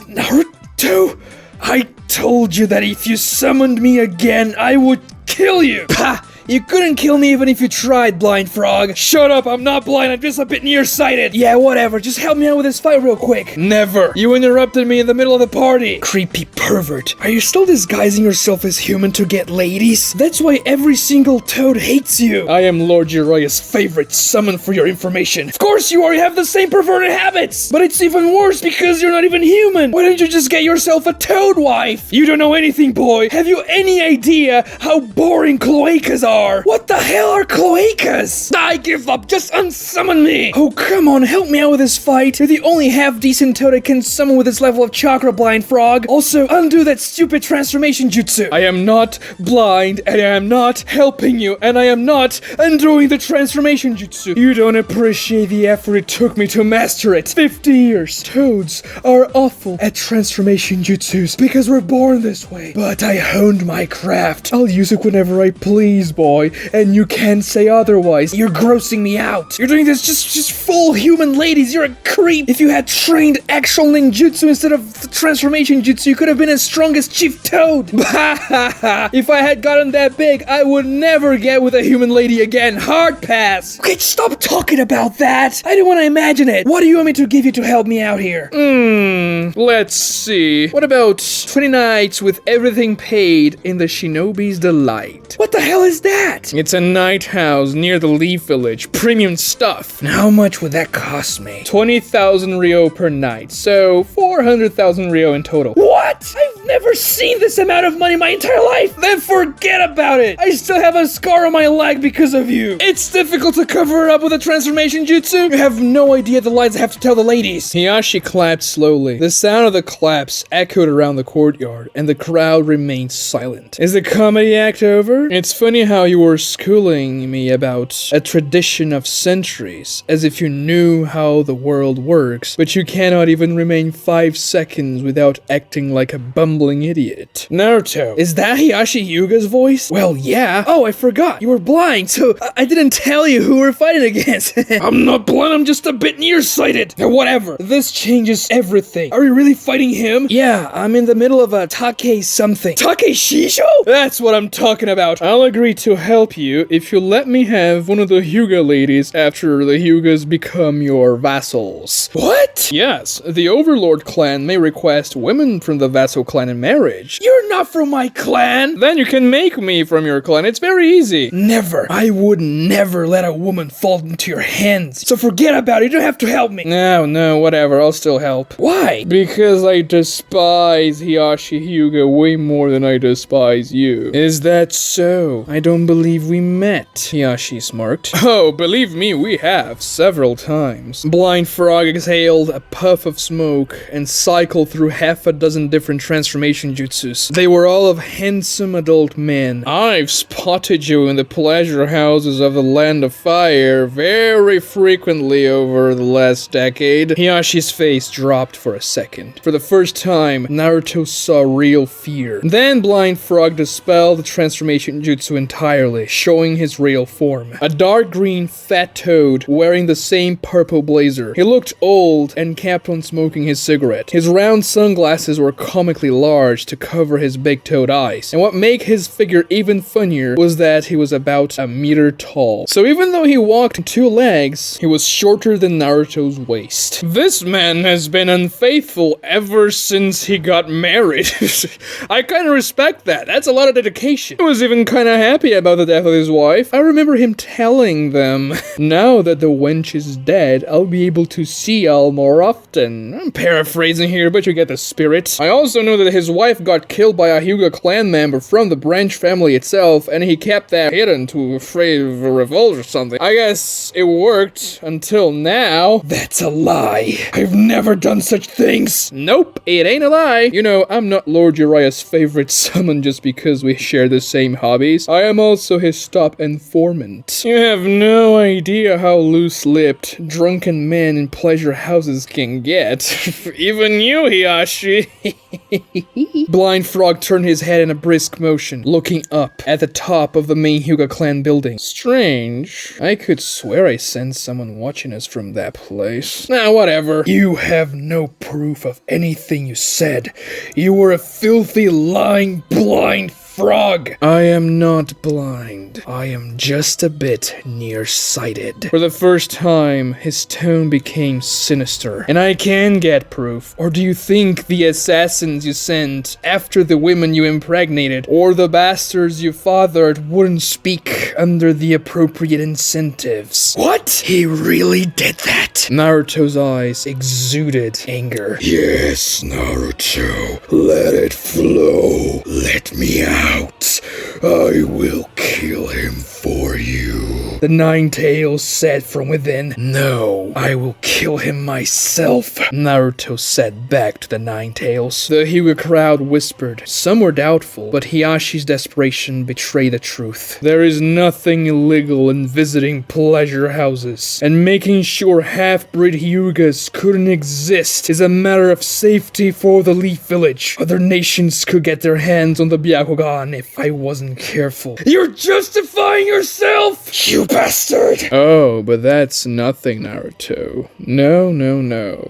Naruto. I told you that if you summoned me again, I would kill you. Ha! You couldn't kill me even if you tried, blind frog. Shut up, I'm not blind, I'm just a bit nearsighted. Yeah, whatever, just help me out with this fight real quick. Never. You interrupted me in the middle of the party. Creepy pervert. Are you still disguising yourself as human to get ladies? That's why every single toad hates you. I am Lord Jiraiya's favorite summon for your information. Of course you are, you have the same perverted habits. But it's even worse because you're not even human. Why don't you just get yourself a toad wife? You don't know anything, boy. Have you any idea how boring cloacas are? What the hell are cloacas? I give up, just unsummon me! Oh, come on, help me out with this fight. You're the only half-decent toad I can summon with this level of chakra, blind frog. Also, undo that stupid transformation jutsu. I am not blind, and I am not helping you, and I am not undoing the transformation jutsu. You don't appreciate the effort it took me to master it. 50 years. Toads are awful at transformation jutsus because we're born this way. But I honed my craft. I'll use it whenever I please, boy, and you can't say otherwise. You're grossing me out. You're doing this just full human ladies. You're a creep. If you had trained actual ninjutsu instead of the transformation jutsu, you could have been as strong as Chief Toad. If I had gotten that big, I would never get with a human lady again. Hard pass. Okay, stop talking about that. I don't want to imagine it. What do you want me to give you to help me out here? Let's see. What about 20 nights with everything paid in the Shinobi's Delight? What the hell is that? It's a night house near the Leaf Village. Premium stuff. How much would that cost me? 20,000 Ryo per night. So 400,000 Ryo in total. What? I've never seen this amount of money my entire life. Then forget about it. I still have a scar on my leg because of you. It's difficult to cover it up with a transformation jutsu. You have no idea the lies I have to tell the ladies. Hiashi clapped slowly. The sound of the claps echoed around the courtyard, and the crowd remained silent. Is the comedy act over? It's funny how you were schooling me about a tradition of centuries, as if you knew how the world works, but you cannot even remain 5 seconds without acting like a bum bumbling idiot. Naruto, is that Hiashi Hyuga's voice? Well, yeah. Oh, I forgot. You were blind, so I didn't tell you who we're fighting against. I'm not blind, I'm just a bit nearsighted. Whatever. This changes everything. Are you really fighting him? Yeah, I'm in the middle of a Take something. Take Shisho? That's what I'm talking about. I'll agree to help you if you let me have one of the Hyuga ladies after the Hyugas become your vassals. What? Yes, the Overlord clan may request women from the vassal clan in marriage. You're not from my clan. Then you can make me from your clan. It's very easy. Never. I would never let a woman fall into your hands. So forget about it. You don't have to help me. No, whatever. I'll still help. Why? Because I despise Hiashi Hyuga way more than I despise you. Is that so? I don't believe we met. Hiashi smirked. Oh, believe me, we have several times. Blind Frog exhaled a puff of smoke and cycled through half a dozen different transformation jutsus. They were all of handsome adult men. I've spotted you in the pleasure houses of the Land of Fire very frequently over the last decade. Hiyashi's face dropped for a second. For the first time, Naruto saw real fear. Then Blind Frog dispelled the transformation jutsu entirely, showing his real form. A dark green fat toad wearing the same purple blazer. He looked old and kept on smoking his cigarette. His round sunglasses were comically large to cover his big toad eyes. And what made his figure even funnier was that he was about a meter tall. So even though he walked on two legs, he was shorter than Naruto's waist. This man has been unfaithful ever since he got married. I kinda respect that. That's a lot of dedication. He was even kinda happy about the death of his wife. I remember him telling them, now that the wench is dead, I'll be able to see Al more often. I'm paraphrasing here, but you get the spirit. I also know that his wife got killed by a Hyuga clan member from the branch family itself, and he kept that hidden to afraid of a revolt or something. I guess it worked until now. That's a lie. I've never done such things. Nope, it ain't a lie. You know, I'm not Lord Jiraiya's favorite summon just because we share the same hobbies. I am also his top informant. You have no idea how loose-lipped, drunken men in pleasure houses can get. Even you, Hiashi. Blind Frog turned his head in a brisk motion, looking up at the top of the main Hyuga clan building. Strange. I could swear I sensed someone watching us from that place. Nah, whatever. You have no proof of anything you said. You were a filthy, lying, blind frog. I am not blind. I am just a bit nearsighted. For the first time, his tone became sinister. And I can get proof. Or do you think the assassins you sent after the women you impregnated, or the bastards you fathered, wouldn't speak under the appropriate incentives? What? He really did that? Naruto's eyes exuded anger. Yes, Naruto. Let it flow. Let me out. I will kill him for you. The Nine Tails said from within. No, I will kill him myself. Naruto said back to the Nine Tails. The Hyuga crowd whispered. Some were doubtful, but Hiyashi's desperation betrayed the truth. There is nothing illegal in visiting pleasure houses, and making sure half-breed Hyugas couldn't exist is a matter of safety for the Leaf Village. Other nations could get their hands on the Byakugan if I wasn't careful. You're justifying yourself, you bastard! Oh, but that's nothing, Naruto. No.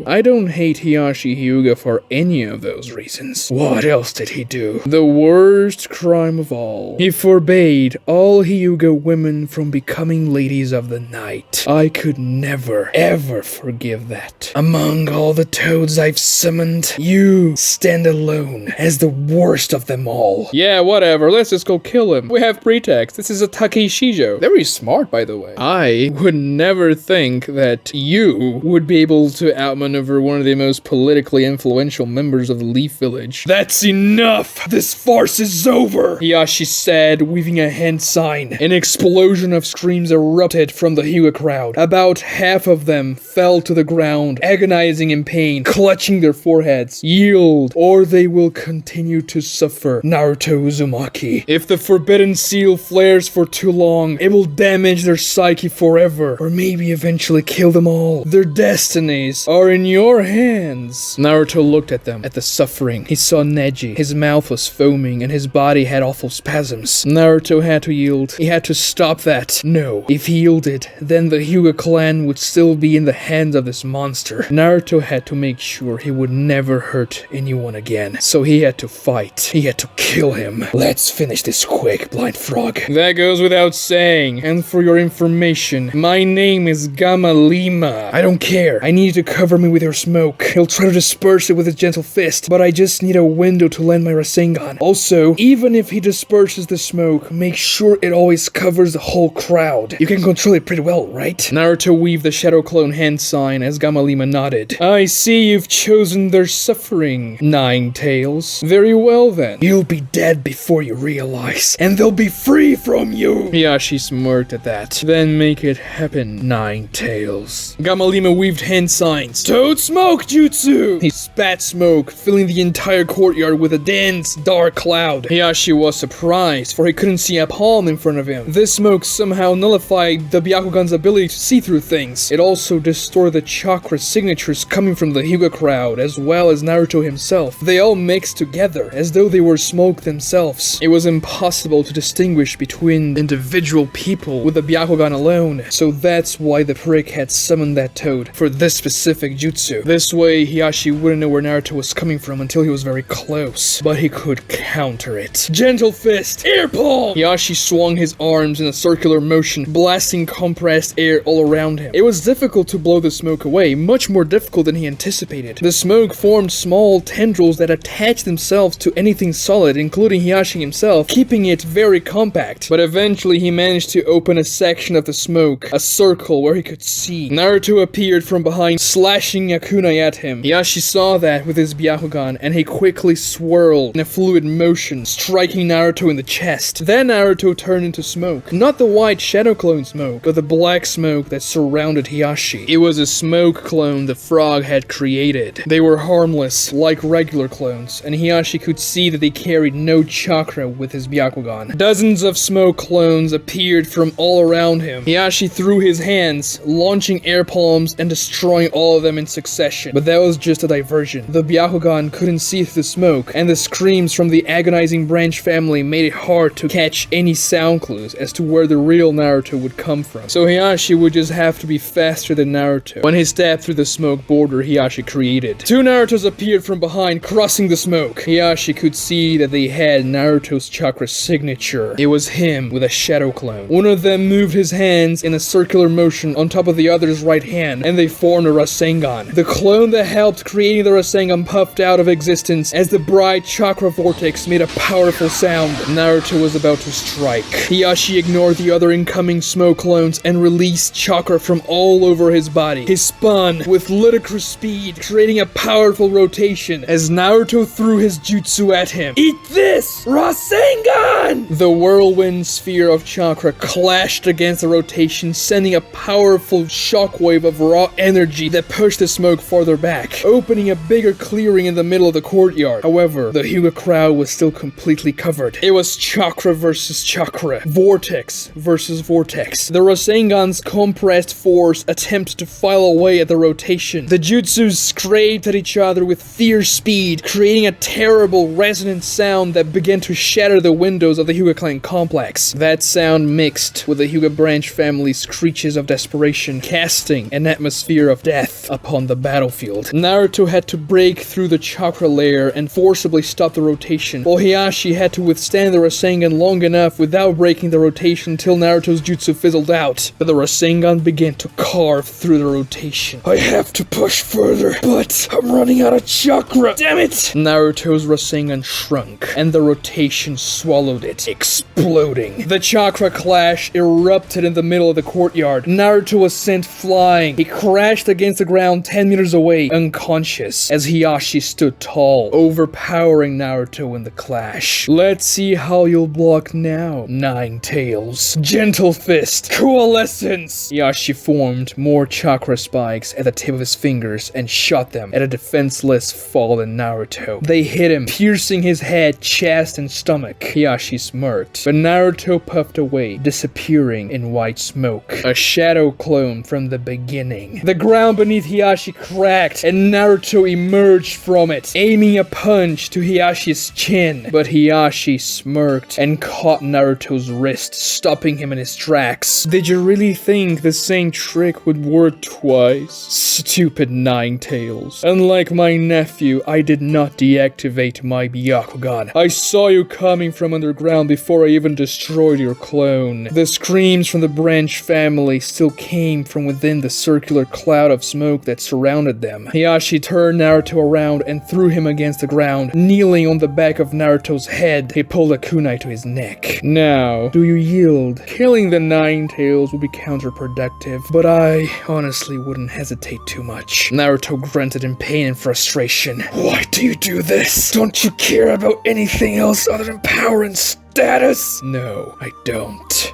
I don't hate Hiashi Hyuga for any of those reasons. What else did he do? The worst crime of all. He forbade all Hyuga women from becoming ladies of the night. I could never, ever forgive that. Among all the toads I've summoned, you stand alone as the worst of them all. Yeah, whatever. Let's just go kill him. We have pretext. This is a Takeshijo. Very smart, by the way. I would never think that you would be able to outmaneuver one of the most politically influential members of the Leaf Village. That's enough! This farce is over! Hiashi said, waving a hand sign. An explosion of screams erupted from the Hyuga crowd. About half of them fell to the ground, agonizing in pain, clutching their foreheads. Yield, or they will continue to suffer. Naruto Uzumaki. If the forbidden seal flares for too long, it will damage damage their psyche forever, or maybe eventually kill them all. Their destinies are in your hands. Naruto looked at them, at the suffering. He saw Neji. His mouth was foaming and his body had awful spasms. Naruto had to yield. He had to stop that. No, if he yielded, then the Hyuga clan would still be in the hands of this monster. Naruto had to make sure he would never hurt anyone again. So he had to fight. He had to kill him. Let's finish this quick, Blind Frog. That goes without saying. And for your information, my name is Gamma Lima. I don't care. I need you to cover me with your smoke. He'll try to disperse it with his gentle fist, but I just need a window to land my Rasengan. Also, even if he disperses the smoke, make sure it always covers the whole crowd. You can control it pretty well, right? Naruto weaved the Shadow Clone hand sign as Gamma Lima nodded. I see you've chosen their suffering, Nine Tails. Very well then. You'll be dead before you realize, and they'll be free from you. Hiashi smirked at that. Then make it happen, Nine Tails. Gamma Lima weaved hand signs. Toad Smoke Jutsu! He spat smoke, filling the entire courtyard with a dense, dark cloud. Hiashi was surprised, for he couldn't see a palm in front of him. This smoke somehow nullified the Byakugan's ability to see through things. It also distorted the chakra signatures coming from the Hyuga crowd, as well as Naruto himself. They all mixed together, as though they were smoke themselves. It was impossible to distinguish between individual people with the Byakugan alone, so that's why the prick had summoned that toad for this specific jutsu. This way, Hiashi wouldn't know where Naruto was coming from until he was very close, but he could counter it. Gentle Fist! Air Palm! Hiashi swung his arms in a circular motion, blasting compressed air all around him. It was difficult to blow the smoke away, much more difficult than he anticipated. The smoke formed small tendrils that attached themselves to anything solid, including Hiashi himself, keeping it very compact. But eventually he managed to open a section of the smoke, a circle where he could see. Naruto appeared from behind, slashing a kunai at him. Hiashi saw that with his Byakugan, and he quickly swirled in a fluid motion, striking Naruto in the chest. Then Naruto turned into smoke. Not the white Shadow Clone smoke, but the black smoke that surrounded Hiashi. It was a smoke clone the frog had created. They were harmless, like regular clones, and Hiashi could see that they carried no chakra with his Byakugan. Dozens of smoke clones appeared from all around him. Hiashi threw his hands, launching air palms and destroying all of them in succession. But that was just a diversion. The Byakugan couldn't see through the smoke, and the screams from the agonizing branch family made it hard to catch any sound clues as to where the real Naruto would come from. So Hiashi would just have to be faster than Naruto when he stepped through the smoke border Hiashi created. Two Narutos appeared from behind, crossing the smoke. Hiashi could see that they had Naruto's chakra signature. It was him with a shadow clone. One of them moved his hands in a circular motion on top of the other's right hand, and they formed a Rasengan. The clone that helped creating the Rasengan puffed out of existence as the bright chakra vortex made a powerful sound. Naruto was about to strike. Hiashi ignored the other incoming smoke clones and released chakra from all over his body. He spun with ludicrous speed, creating a powerful rotation as Naruto threw his jutsu at him. Eat this! Rasengan! The whirlwind sphere of chakra clashed against the rotation, sending a powerful shockwave of raw energy that pushed the smoke farther back, opening a bigger clearing in the middle of the courtyard. However, the Hyuga crowd was still completely covered. It was chakra versus chakra, vortex versus vortex. The Rasengan's compressed force attempted to file away at the rotation. The jutsus scraped at each other with fierce speed, creating a terrible resonant sound that began to shatter the windows of the Hyuga clan complex. That sound mixed with the Hyuga branch family's screeches of desperation, casting an atmosphere of death upon the battlefield. Naruto had to break through the chakra layer and forcibly stop the rotation, while Hiashi had to withstand the Rasengan long enough without breaking the rotation until Naruto's jutsu fizzled out. But the Rasengan began to carve through the rotation. I have to push further, but I'm running out of chakra. Damn it! Naruto's Rasengan shrunk, and the rotation swallowed it, exploding. The chakra clash erupted in the middle of the courtyard. Naruto was sent flying. He crashed against the ground 10 meters away, unconscious, as Hiashi stood tall, overpowering Naruto in the clash. Let's see how you'll block now, Nine Tails. Gentle Fist. Coalescence! Hiashi formed more chakra spikes at the tip of his fingers and shot them at a defenseless fallen Naruto. They hit him, piercing his head, chest, and stomach. Hiashi smirked, but Naruto puffed away, disappearing disappearing in white smoke. A shadow clone from the beginning. The ground beneath Hiashi cracked, and Naruto emerged from it, aiming a punch to Hiyashi's chin. But Hiashi smirked and caught Naruto's wrist, stopping him in his tracks. Did you really think the same trick would work twice? Stupid Ninetales. Unlike my nephew, I did not deactivate my Byakugan. I saw you coming from underground before I even destroyed your clone. The screams from the branch family still came from within the circular cloud of smoke that surrounded them. Hiashi turned Naruto around and threw him against the ground. Kneeling on the back of Naruto's head, he pulled a kunai to his neck. Now, do you yield? Killing the Ninetales would be counterproductive, but I honestly wouldn't hesitate too much. Naruto grunted in pain and frustration. Why do you do this? Don't you care about anything else other than power and status? No, I don't.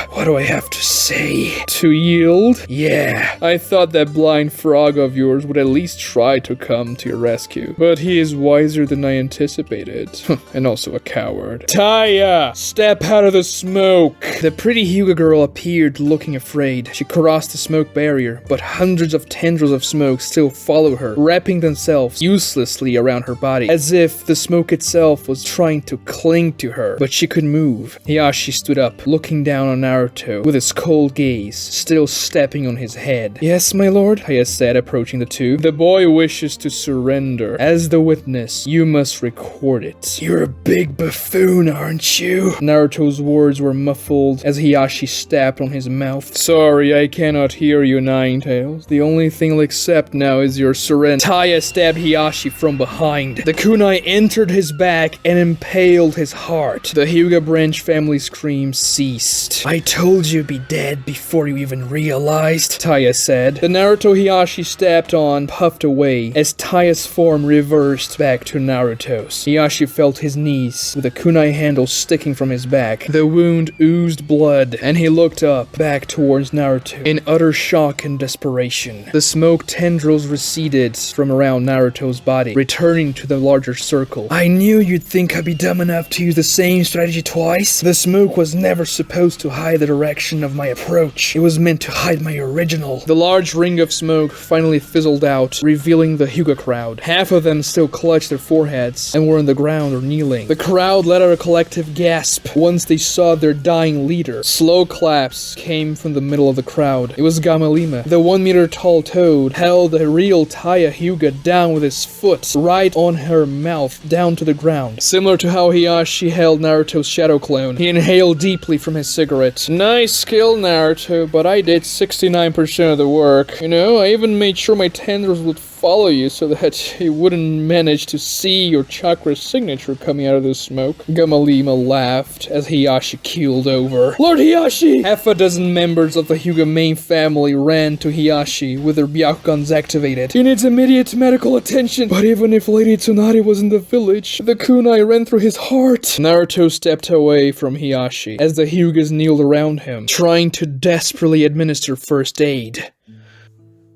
What do I have to say? To yield? Yeah, I thought that blind frog of yours would at least try to come to your rescue. But he is wiser than I anticipated. And also a coward. Taya! Step out of the smoke! The pretty Hyuga girl appeared looking afraid. She crossed the smoke barrier, but hundreds of tendrils of smoke still follow her, wrapping themselves uselessly around her body, as if the smoke itself was trying to cling to her. But she could move. Hiashi stood up, looking down on Naruto with his cold gaze, still stepping on his head. Yes, my lord, Haya said, approaching the two. The boy wishes to surrender. As the witness, you must record it. You're a big buffoon, aren't you? Naruto's words were muffled as Hiashi stabbed on his mouth. Sorry, I cannot hear you, Ninetales. The only thing I'll accept now is your surrender. Taya stabbed Hiashi from behind. The kunai entered his back and impaled his heart. The Hyuga branch family scream ceased. I told you to be dead before you even realized, Taya said. The Naruto Hiashi stepped on puffed away as Taya's form reversed back to Naruto's. Hiashi felt his knees with a kunai handle sticking from his back. The wound oozed blood and he looked up back towards Naruto in utter shock and desperation. The smoke tendrils receded from around Naruto's body, returning to the larger circle. I knew you'd think I'd be dumb enough to use the same strategy twice. The smoke was never supposed to hide the direction of my approach. It was meant to hide my original. The large ring of smoke finally fizzled out, revealing the Hyuga crowd. Half of them still clutched their foreheads and were on the ground or kneeling. The crowd let out a collective gasp once they saw their dying leader. Slow claps came from the middle of the crowd. It was Gamelima. The 1 meter tall toad held the real Taya Hyuga down with his foot right on her mouth down to the ground. Similar to how Hiashi held Naruto's shadow clone. He inhaled deeply from his cigarette. Nice skill, Naruto, but I did 69% of the work. You know, I even made sure my tendrils would follow you so that you wouldn't manage to see your chakra signature coming out of the smoke. Gamelima laughed as Hiashi keeled over. Lord Hiashi! Half a dozen members of the Hyuga main family ran to Hiashi with their Byakugans activated. He needs immediate medical attention. But even if Lady Tsunade was in the village, the kunai ran through his heart. Naruto stepped away from Hiashi as the Hyugas kneeled around him, trying to desperately administer first aid.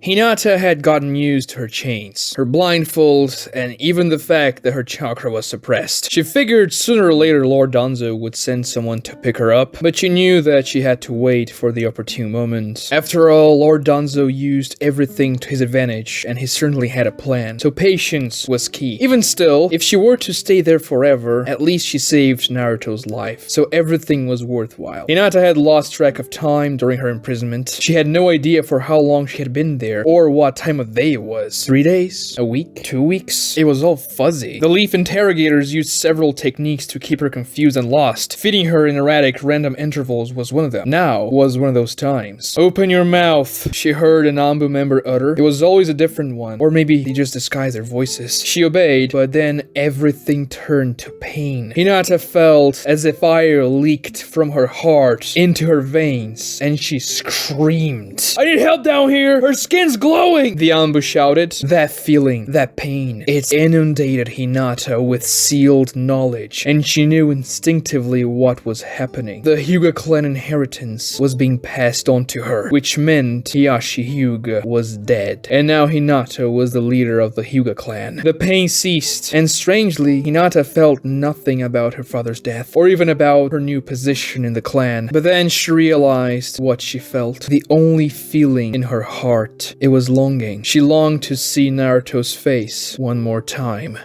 Hinata had gotten used to her chains, her blindfolds, and even the fact that her chakra was suppressed. She figured sooner or later Lord Danzo would send someone to pick her up, but she knew that she had to wait for the opportune moment. After all, Lord Danzo used everything to his advantage, and he certainly had a plan, so patience was key. Even still, if she were to stay there forever, at least she saved Naruto's life, so everything was worthwhile. Hinata had lost track of time during her imprisonment. She had no idea for how long she had been there, or what time of day it was. 3 days? A week? 2 weeks? It was all fuzzy. The Leaf interrogators used several techniques to keep her confused and lost. Feeding her in erratic, random intervals was one of them. Now was one of those times. Open your mouth, she heard an Anbu member utter. It was always a different one, or maybe they just disguised their voices. She obeyed, but then everything turned to pain. Hinata felt as if fire leaked from her heart into her veins, and she screamed. I need help down here! Her skin hand's glowing! The Anbu shouted. That feeling, that pain, it inundated Hinata with sealed knowledge, and she knew instinctively what was happening. The Hyuga clan inheritance was being passed on to her, which meant Hiashi Hyuga was dead, and now Hinata was the leader of the Hyuga clan. The pain ceased, and strangely, Hinata felt nothing about her father's death, or even about her new position in the clan. But then she realized what she felt. The only feeling in her heart, it was longing. She longed to see Naruto's face one more time.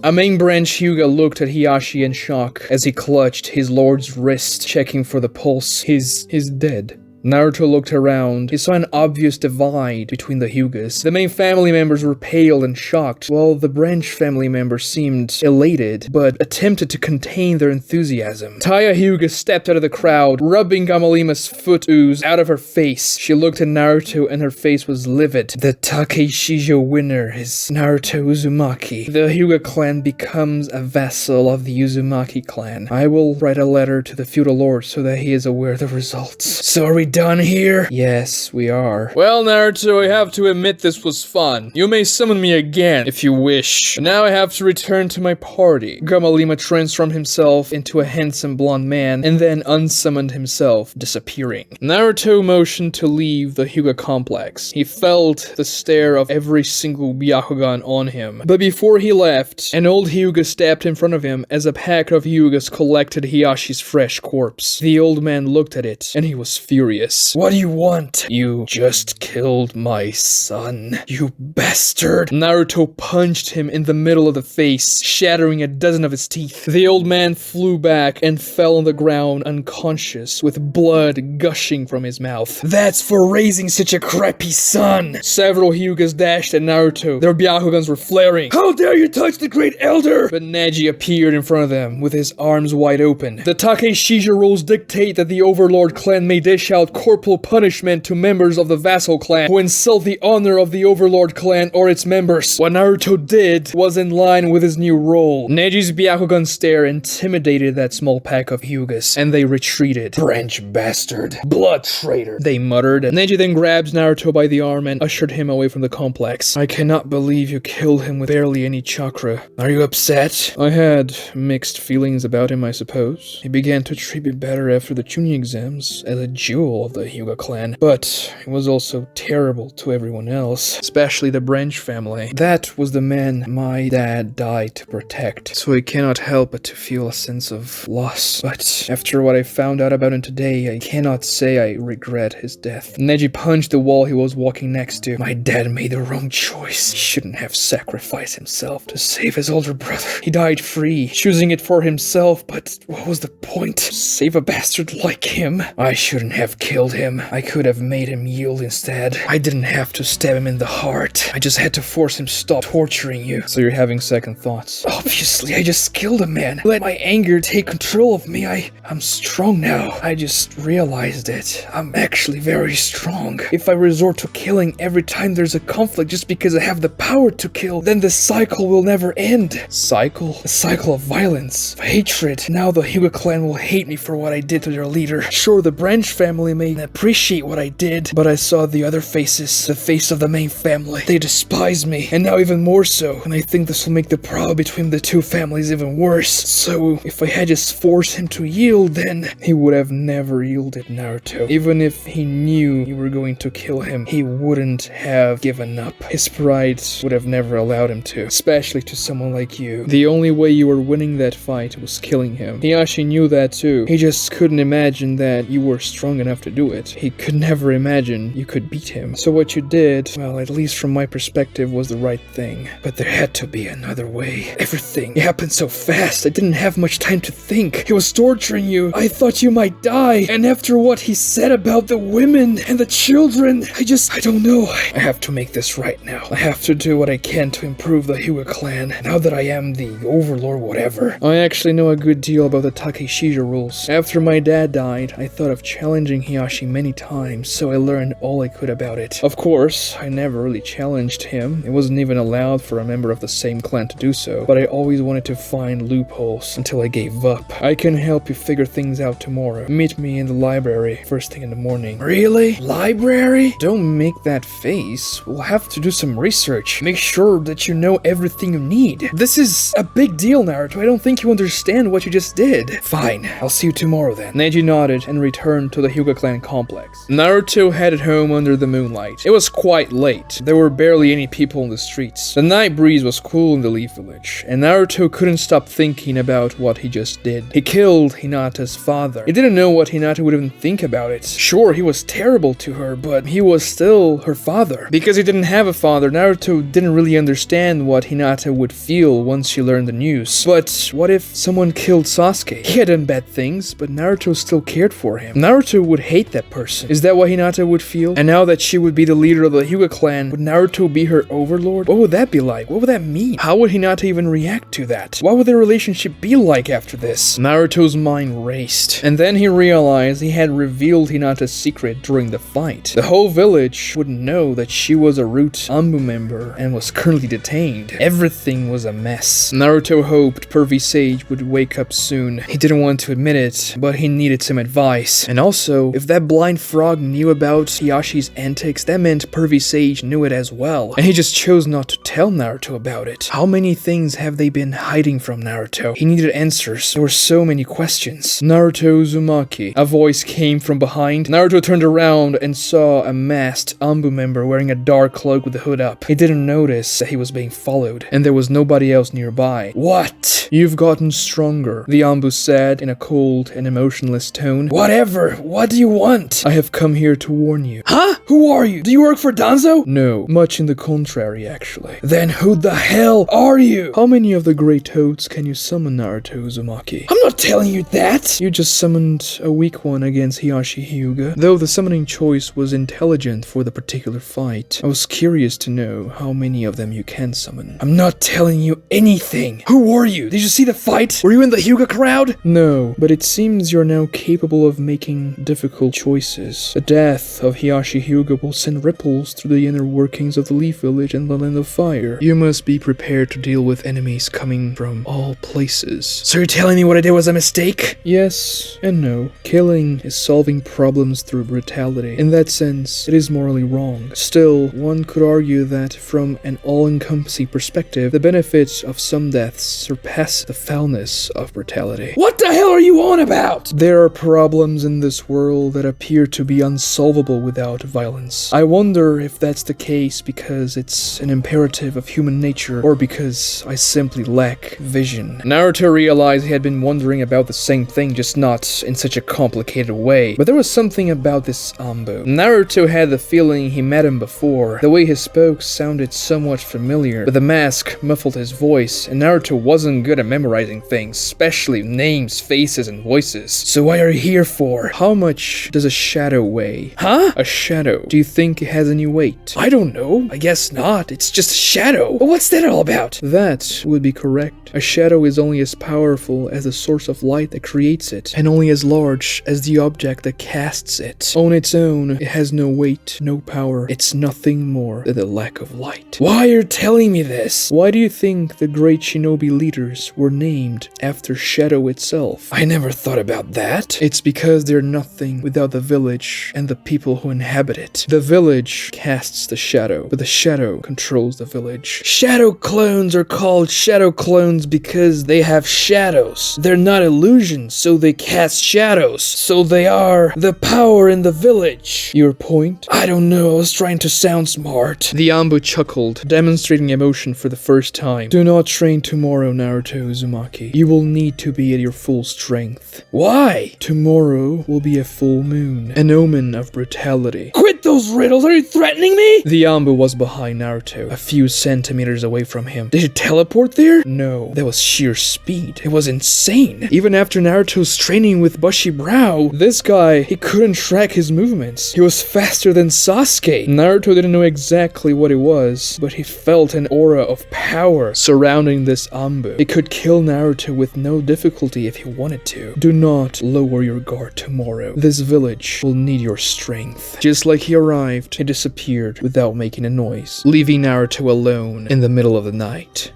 A main branch Hyuga looked at Hiashi in shock as he clutched his lord's wrist, checking for the pulse. He's dead. Naruto looked around. He saw an obvious divide between the Hyugas. The main family members were pale and shocked, while the branch family members seemed elated, but attempted to contain their enthusiasm. Taya Hyuga stepped out of the crowd, rubbing Gamalima's foot ooze out of her face. She looked at Naruto and her face was livid. The Takeshijo winner is Naruto Uzumaki. The Hyuga clan becomes a vassal of the Uzumaki clan. I will write a letter to the feudal lord so that he is aware of the results. So are we done here? Yes, we are. Well, Naruto, I have to admit this was fun. You may summon me again if you wish. But now I have to return to my party. Gamalima transformed himself into a handsome blonde man and then unsummoned himself, disappearing. Naruto motioned to leave the Hyuga complex. He felt the stare of every single Byakugan on him. But before he left, an old Hyuga stepped in front of him as a pack of Hyugas collected Hiyashi's fresh corpse. The old man looked at it and he was furious. What do you want? You just killed my son, you bastard. Naruto punched him in the middle of the face, shattering a dozen of his teeth. The old man flew back and fell on the ground unconscious, with blood gushing from his mouth. That's for raising such a crappy son. Several Hyugas dashed at Naruto. Their Byakugans were flaring. How dare you touch the great elder? But Neji appeared in front of them, with his arms wide open. The Takeshijo rules dictate that the Overlord clan may dish out corporal punishment to members of the vassal clan who insult the honor of the Overlord clan or its members. What Naruto did was in line with his new role. Neji's Byakugan stare intimidated that small pack of Hyugas, and they retreated. Branch bastard. Blood traitor, they muttered. Neji then grabbed Naruto by the arm and ushered him away from the complex. I cannot believe you killed him with barely any chakra. Are you upset? I had mixed feelings about him, I suppose. He began to treat me better after the Chunin exams, as a jewel of the Hyuga clan, but it was also terrible to everyone else, especially the branch family. That was the man my dad died to protect, so I cannot help but to feel a sense of loss. But after what I found out about him today, I cannot say I regret his death. Neji punched the wall he was walking next to. My dad made the wrong choice. He shouldn't have sacrificed himself to save his older brother. He died free, choosing it for himself, but what was the point? Save a bastard like him? I shouldn't have killed him. I could have made him yield instead. I didn't have to stab him in the heart. I just had to force him to stop torturing you. So you're having second thoughts? Obviously, I just killed a man. Let my anger take control of me. I'm strong now. I just realized it. I'm actually very strong. If I resort to killing every time there's a conflict just because I have the power to kill, then the cycle will never end. Cycle? A cycle of violence, of hatred. Now the Hyuga clan will hate me for what I did to their leader. Sure, the branch family may appreciate what I did, but I saw the other faces, the face of the main family. They despise me, and now even more so, and I think this will make the problem between the two families even worse. So, if I had just forced him to yield, then he would have never yielded, Naruto. Even if he knew you were going to kill him, he wouldn't have given up. His pride would have never allowed him to, especially to someone like you. The only way you were winning that fight was killing him. Hiashi knew that too. He just couldn't imagine that you were strong enough to do it. He could never imagine you could beat him. So what you did, well, at least from my perspective, was the right thing. But there had to be another way. Everything happened so fast, I didn't have much time to think. He was torturing you. I thought you might die. And after what he said about the women and the children, I don't know. I have to make this right now. I have to do what I can to improve the Hyuga clan, now that I am the overlord whatever. I actually know a good deal about the Takeshijo rules. After my dad died, I thought of challenging Hiashi many times, so I learned all I could about it. Of course, I never really challenged him. It wasn't even allowed for a member of the same clan to do so, but I always wanted to find loopholes until I gave up. I can help you figure things out tomorrow. Meet me in the library first thing in the morning. Really? Library? Don't make that face. We'll have to do some research. Make sure that you know everything you need. This is a big deal, Naruto. I don't think you understand what you just did. Fine, I'll see you tomorrow then. Neji nodded and returned to the Hyuga clan complex. Naruto headed home under the moonlight. It was quite late. There were barely any people in the streets. The night breeze was cool in the Leaf Village, and Naruto couldn't stop thinking about what he just did. He killed Hinata's father. He didn't know what Hinata would even think about it. Sure, he was terrible to her, but he was still her father. Because he didn't have a father, Naruto didn't really understand what Hinata would feel once she learned the news. But what if someone killed Sasuke? He had done bad things, but Naruto still cared for him. Naruto would hate that person. Is that what Hinata would feel? And now that she would be the leader of the Hyuga clan, would Naruto be her overlord? What would that be like? What would that mean? How would Hinata even react to that? What would their relationship be like after this? Naruto's mind raced. And then he realized he had revealed Hinata's secret during the fight. The whole village would know that she was a Root Anbu member and was currently detained. Everything was a mess. Naruto hoped Pervy Sage would wake up soon. He didn't want to admit it, but he needed some advice. And also, if that blind frog knew about Hiyashi's antics, that meant Pervy Sage knew it as well. And he just chose not to tell Naruto about it. How many things have they been hiding from Naruto? He needed answers. There were so many questions. Naruto Uzumaki. A voice came from behind. Naruto turned around and saw a masked Anbu member wearing a dark cloak with the hood up. He didn't notice that he was being followed, and there was nobody else nearby. What? You've gotten stronger, the Anbu said in a cold and emotionless tone. Whatever. What do you want? I have come here to warn you. Huh? Who are you? Do you work for Danzo? No, much in the contrary, actually. Then who the hell are you? How many of the great toads can you summon, Naruto Uzumaki? I'm not telling you that! You just summoned a weak one against Hiashi Hyuga. Though the summoning choice was intelligent for the particular fight, I was curious to know how many of them you can summon. I'm not telling you anything! Who were you? Did you see the fight? Were you in the Hyuga crowd? No, but it seems you're now capable of making difficult choices. The death of Hiashi Hyuga will send ripples through the inner workings of the Leaf Village and the Land of Fire. You must be prepared to deal with enemies coming from all places. So you're telling me what I did was a mistake? Yes and no. Killing is solving problems through brutality. In that sense, it is morally wrong. Still, one could argue that from an all-encompassing perspective, the benefits of some deaths surpass the foulness of brutality. What the hell are you on about? There are problems in this world that appear to be unsolvable without violence. I wonder if that's the case because it's an imperative of human nature or because I simply lack vision. Naruto realized he had been wondering about the same thing, just not in such a complicated way. But there was something about this Anbu. Naruto had the feeling he met him before. The way he spoke sounded somewhat familiar, but the mask muffled his voice, and Naruto wasn't good at memorizing things, especially names, faces, and voices. So what are you here for? How much does a shadow weigh? Huh? A shadow. Do you think it has any weight? I don't know. I guess not. It's just a shadow. But what's that all about? That would be correct. A shadow is only as powerful as the source of light that creates it, and only as large as the object that casts it. On its own, it has no weight, no power. It's nothing more than the lack of light. Why are you telling me this? Why do you think the great shinobi leaders were named after shadow itself? I never thought about that. It's because they're nothing without the village and the people who inhabit it. The village casts the shadow, but the shadow controls the village. Shadow clones are called shadow clones because they have shadows. They're not illusions, so they cast shadows. So they are the power in the village. Your point? I don't know, I was trying to sound smart. The Anbu chuckled, demonstrating emotion for the first time. Do not train tomorrow, Naruto Uzumaki. You will need to be at your full strength. Why? Tomorrow will be a full moon, an omen of brutality. Quit those riddles! Are you threatening me? The Anbu was behind Naruto, a few centimeters away from him. Did you teleport there? No, that was sheer speed. It was insane. Even after Naruto's training with Bushy Brow, this guy, he couldn't track his movements. He was faster than Sasuke. Naruto didn't know exactly what it was, but he felt an aura of power surrounding this Anbu. It could kill Naruto with no difficulty if he wanted to. Do not lower your guard tomorrow. This village will need your strength. Just like he arrived, he disappeared without making a noise, leaving Naruto alone in the middle of the night.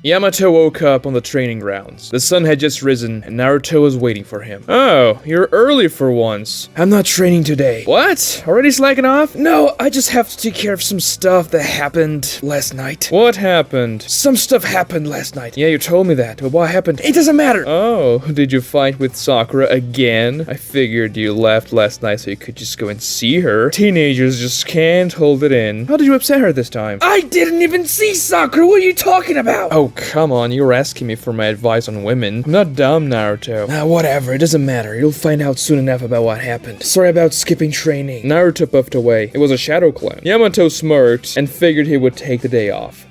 Yamato woke up on the training grounds. The sun had just risen, and Naruto was waiting for him. Oh, you're early for once. I'm not training today. What? Already slacking off? No, I just have to take care of some stuff that happened last night. What happened? Some stuff happened last night. Yeah, you told me that, but what happened? It doesn't matter. Oh, did you fight with Sakura again? I figured you left last night so you could just go and see her. Teenagers just can't hold it in. How did you upset her this time? I didn't even see Sakura. What are you talking about? Oh, come on, you were asking me for my advice on women. I'm not dumb, Naruto. Whatever, it doesn't matter. You'll find out soon enough about what happened. Sorry about skipping training. Naruto puffed away. It was a shadow clone. Yamato smirked and figured he would take the day off.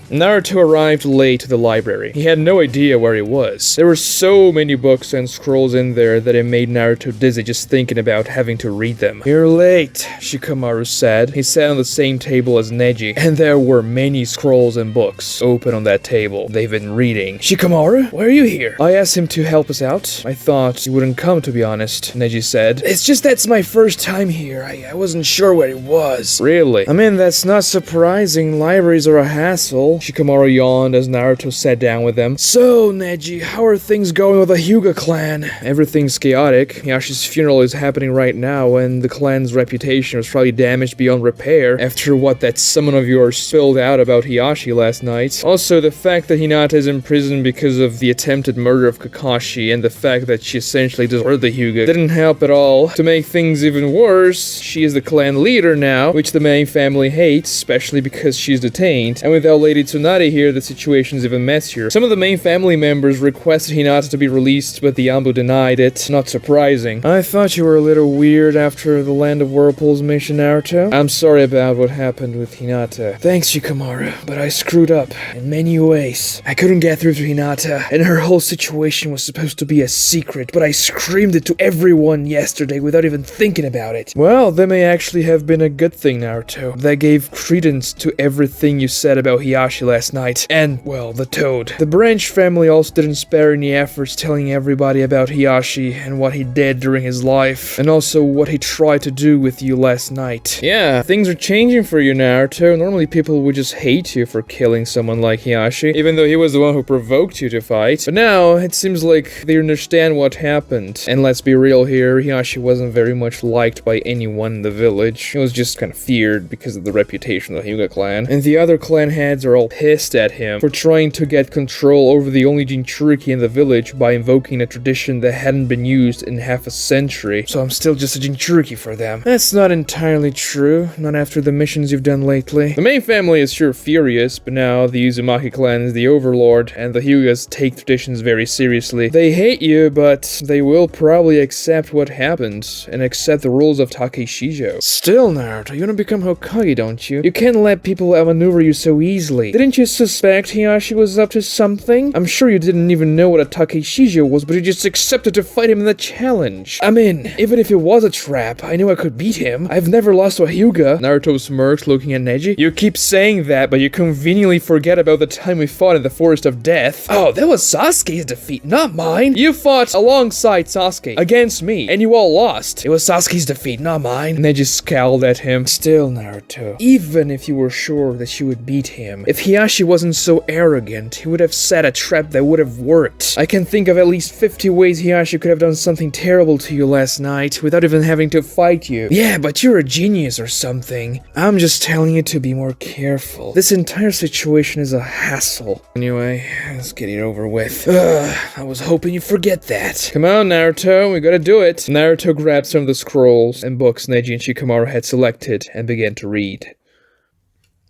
Naruto arrived late to the library. He had no idea where he was. There were so many books and scrolls in there that it made Naruto dizzy just thinking about having to read them. You're late, Shikamaru said. He sat on the same table as Neji, and there were many scrolls and books open on that table. They've been reading. Shikamaru, why are you here? I asked him to help us out. I thought you wouldn't come, to be honest, Neji said. It's just that's my first time here. I wasn't sure where he was. Really? I mean, that's not surprising. Libraries are a hassle. Shikamaru yawned as Naruto sat down with them. So, Neji, how are things going with the Hyuga clan? Everything's chaotic. Hiashi's funeral is happening right now, and the clan's reputation was probably damaged beyond repair after what that summon of yours spilled out about Hiashi last night. Also, the fact that Hinata is in prison because of the attempted murder of Kakashi, and the fact that she essentially deserted the Hyuga didn't help at all. To make things even worse, she is the clan leader now, which the main family hates, especially because she's detained, and without Lady Tsunade here, the situation's even messier. Some of the main family members requested Hinata to be released, but the Anbu denied it. Not surprising. I thought you were a little weird after the Land of Whirlpools mission, Naruto. I'm sorry about what happened with Hinata. Thanks, Shikamaru, but I screwed up in many ways. I couldn't get through to Hinata, and her whole situation was supposed to be a secret, but I screamed it to everyone yesterday without even thinking about it. Well, that may actually have been a good thing, Naruto. That gave credence to everything you said about Hiashi last night, and, well, the Toad. The Branch family also didn't spare any efforts telling everybody about Hiashi and what he did during his life, and also what he tried to do with you last night. Yeah, things are changing for you, Naruto. Normally people would just hate you for killing someone like Hiashi, even though he was the one who provoked you to fight. But now, it seems like they understand what happened. And let's be real here, Hiashi wasn't very much liked by anyone in the village. He was just kind of feared because of the reputation of the Hyuga clan. And the other clan heads are all pissed at him for trying to get control over the only Jinchuriki in the village by invoking a tradition that hadn't been used in half a century. So I'm still just a Jinchuriki for them. That's not entirely true, not after the missions you've done lately. The main family is sure furious, but now the Uzumaki clan is the overlord, and the Hyugas take traditions very seriously. They hate you, but they will probably accept what happened, and accept the rules of Takeshijo. Still, Naruto, you wanna become Hokage, don't you? You can't let people outmaneuver you so easily. Didn't you suspect Hiashi was up to something? I'm sure you didn't even know what a Takeshijo was, but you just accepted to fight him in the challenge. I mean, even if it was a trap, I knew I could beat him. I've never lost to a Hyuga. Naruto smirked, looking at Neji. You keep saying that, but you conveniently forget about the time we fought in the Forest of Death. Oh, that was Sasuke's defeat, not mine. You fought alongside Sasuke, against me, and you all lost. It was Sasuke's defeat, not mine. Neji scowled at him. Still, Naruto, even if you were sure that you would beat him, if Hiashi wasn't so arrogant, he would have set a trap that would have worked. I can think of at least 50 ways Hiashi could have done something terrible to you last night without even having to fight you. Yeah, but you're a genius or something. I'm just telling you to be more careful. This entire situation is a hassle. Anyway, let's get it over with. I was hoping you'd forget that. Come on, Naruto, we gotta do it. Naruto grabbed some of the scrolls and books Neji and Shikamaru had selected and began to read.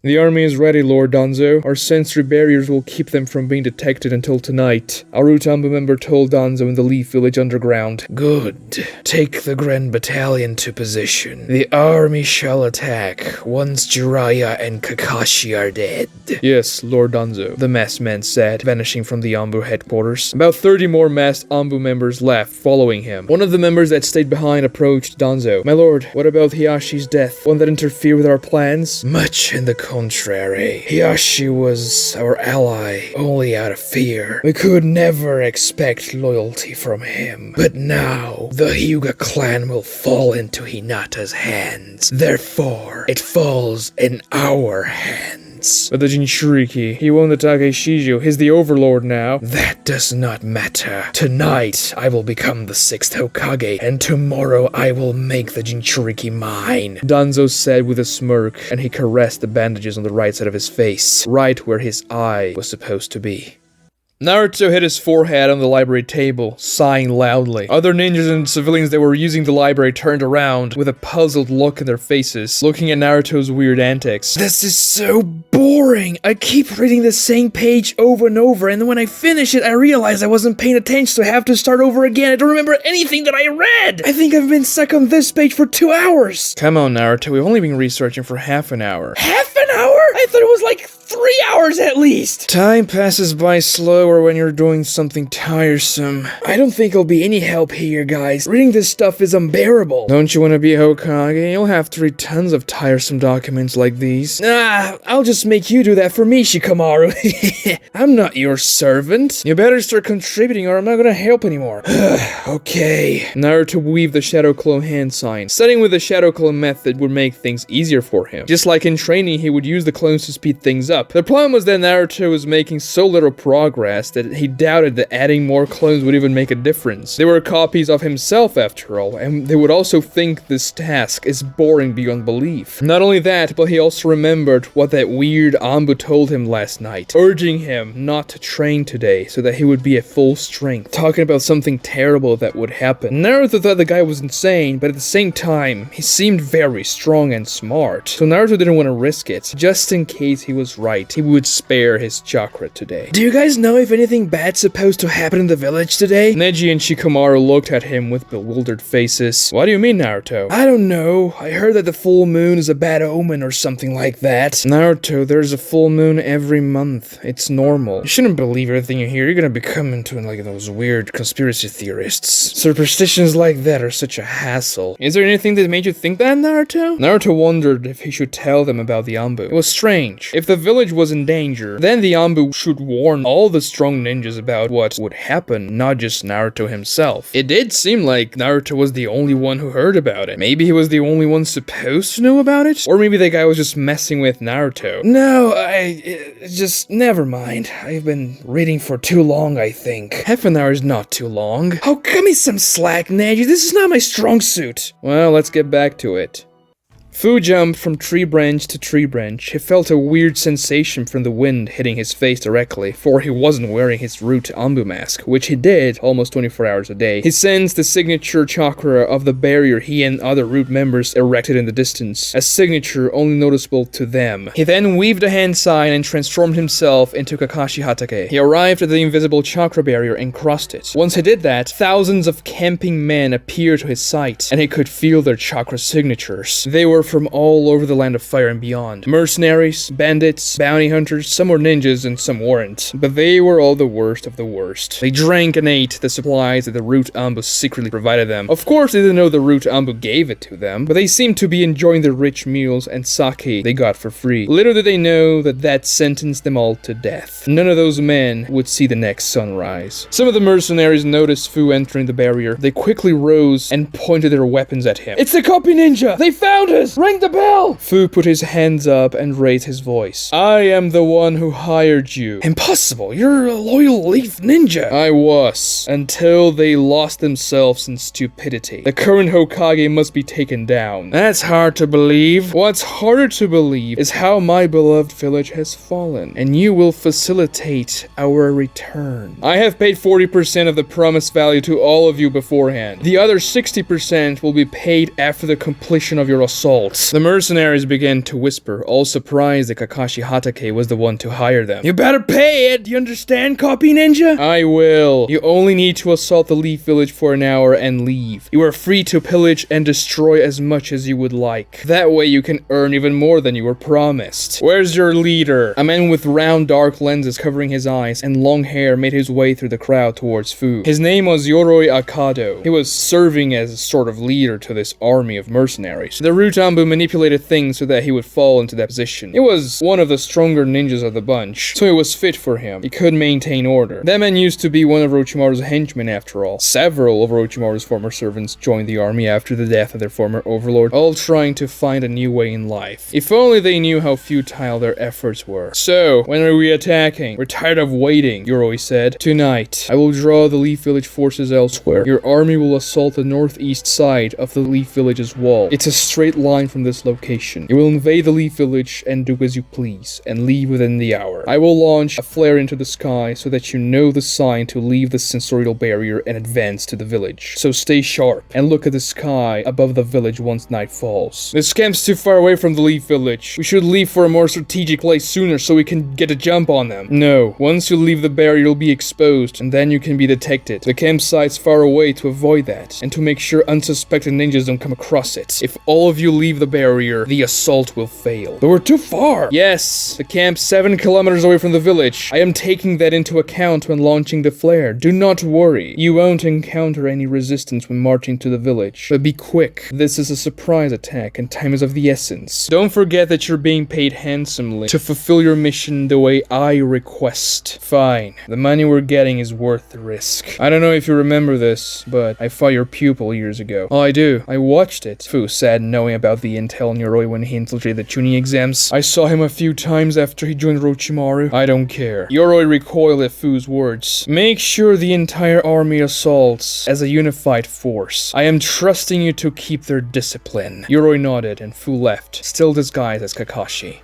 The army is ready, Lord Danzo. Our sensory barriers will keep them from being detected until tonight. A Anbu member told Danzo in the Leaf Village underground. Good. Take the Grand Battalion to position. The army shall attack once Jiraiya and Kakashi are dead. Yes, Lord Danzo, the masked man said, vanishing from the Anbu headquarters. About 30 more masked Anbu members left, following him. One of the members that stayed behind approached Danzo. My lord, what about Hiashi's death? Won't that interfere with our plans? Much in the contrary. Hiashi was our ally only out of fear. We could never expect loyalty from him. But now, the Hyuga clan will fall into Hinata's hands. Therefore, it falls in our hands. But the Jinchuriki, he won the Takeshijo, he's the overlord now. That does not matter. Tonight, I will become the 6th Hokage, and tomorrow I will make the Jinchuriki mine. Danzo said with a smirk, and he caressed the bandages on the right side of his face, right where his eye was supposed to be. Naruto hit his forehead on the library table, sighing loudly. Other ninjas and civilians that were using the library turned around with a puzzled look in their faces, looking at Naruto's weird antics. This is so boring. I keep reading the same page over and over, and when I finish it, I realize I wasn't paying attention, so I have to start over again. I don't remember anything that I read. I think I've been stuck on this page for 2 hours. Come on, Naruto, we've only been researching for half an hour. Half an hour? I thought it was like 3 hours at least. Time passes by slower when you're doing something tiresome. I don't think I'll be any help here, guys. Reading this stuff is unbearable. Don't you want to be Hokage? You'll have to read tons of tiresome documents like these. Nah, I'll just make you do that for me, Shikamaru. I'm not your servant. You better start contributing or I'm not gonna help anymore. Okay. Naruto weaved the Shadow Clone hand sign. Studying with the Shadow Clone method would make things easier for him. Just like in training, he would use the clones to speed things up. The problem was that Naruto was making so little progress that he doubted that adding more clones would even make a difference. They were copies of himself after all, and they would also think this task is boring beyond belief. Not only that, but he also remembered what that weird Anbu told him last night, urging him not to train today so that he would be at full strength, talking about something terrible that would happen. Naruto thought the guy was insane, but at the same time, he seemed very strong and smart, so Naruto didn't want to risk it, just in case he was right. He would spare his chakra today. Do you guys know if anything bad's supposed to happen in the village today? Neji and Shikamaru looked at him with bewildered faces. What do you mean, Naruto? I don't know. I heard that the full moon is a bad omen or something like that. Naruto, there's a full moon every month. It's normal. You shouldn't believe everything you hear. You're gonna become into like those weird conspiracy theorists. Superstitions like that are such a hassle. Is there anything that made you think that, Naruto? Naruto wondered if he should tell them about the Anbu. It was strange. If the village was in danger, then the Anbu should warn all the strong ninjas about what would happen, not just Naruto himself. It did seem like Naruto was the only one who heard about it. Maybe he was the only one supposed to know about it? Or maybe that guy was just messing with Naruto. No, just never mind. I've been reading for too long, I think. Half an hour is not too long. Oh, cut me some slack, Neji. This is not my strong suit. Well, let's get back to it. Fu jumped from tree branch to tree branch. He felt a weird sensation from the wind hitting his face directly, for he wasn't wearing his root Anbu mask, which he did almost 24 hours a day. He sensed the signature chakra of the barrier he and other root members erected in the distance, a signature only noticeable to them. He then weaved a hand sign and transformed himself into Kakashi Hatake. He arrived at the invisible chakra barrier and crossed it. Once he did that, thousands of camping men appeared to his sight, and he could feel their chakra signatures. They were from all over the land of fire and beyond. Mercenaries, bandits, bounty hunters, some were ninjas and some weren't. But they were all the worst of the worst. They drank and ate the supplies that the root Anbu secretly provided them. Of course they didn't know the root Anbu gave it to them, but they seemed to be enjoying the rich meals and sake they got for free. Little did they know that sentenced them all to death. None of those men would see the next sunrise. Some of the mercenaries noticed Fu entering the barrier. They quickly rose and pointed their weapons at him. It's the copy ninja! They found us! Ring the bell! Fu put his hands up and raised his voice. I am the one who hired you. Impossible! You're a loyal leaf ninja! I was, until they lost themselves in stupidity. The current Hokage must be taken down. That's hard to believe. What's harder to believe is how my beloved village has fallen, and you will facilitate our return. I have paid 40% of the promised value to all of you beforehand. The other 60% will be paid after the completion of your assault. The mercenaries began to whisper, all surprised that Kakashi Hatake was the one to hire them. You better pay it! Do you understand, copy ninja? I will. You only need to assault the Leaf Village for an hour and leave. You are free to pillage and destroy as much as you would like. That way you can earn even more than you were promised. Where's your leader? A man with round dark lenses covering his eyes and long hair made his way through the crowd towards Fu. His name was Yoroi Akado. He was serving as a sort of leader to this army of mercenaries. The root Anbu manipulated things so that he would fall into that position. He was one of the stronger ninjas of the bunch, so it was fit for him. He could maintain order. That man used to be one of Orochimaru's henchmen after all. Several of Orochimaru's former servants joined the army after the death of their former overlord, all trying to find a new way in life. If only they knew how futile their efforts were. So, when are we attacking? We're tired of waiting, Yoroi said. Tonight, I will draw the Leaf Village forces elsewhere. Your army will assault the northeast side of the Leaf Village's wall. It's a straight line from this location. You will invade the Leaf Village and do as you please, and leave within the hour. I will launch a flare into the sky so that you know the sign to leave the sensorial barrier and advance to the village. So stay sharp, and look at the sky above the village once night falls. This camp's too far away from the Leaf Village. We should leave for a more strategic place sooner so we can get a jump on them. No, once you leave the barrier you'll be exposed, and then you can be detected. The campsite's far away to avoid that, and to make sure unsuspected ninjas don't come across it. If all of you leave the barrier, the assault will fail. But we're too far! Yes, the camp's 7 kilometers away from the village. I am taking that into account when launching the flare. Do not worry. You won't encounter any resistance when marching to the village. But be quick. This is a surprise attack, and time is of the essence. Don't forget that you're being paid handsomely to fulfill your mission the way I request. Fine. The money we're getting is worth the risk. I don't know if you remember this, but I fought your pupil years ago. Oh, I do. I watched it. Fu said, knowing about the intel on Yoroi when he infiltrated the Chunin exams. I saw him a few times after he joined Orochimaru. I don't care. Yoroi recoiled at Fu's words. Make sure the entire army assaults as a unified force. I am trusting you to keep their discipline. Yoroi nodded and Fu left, still disguised as Kakashi.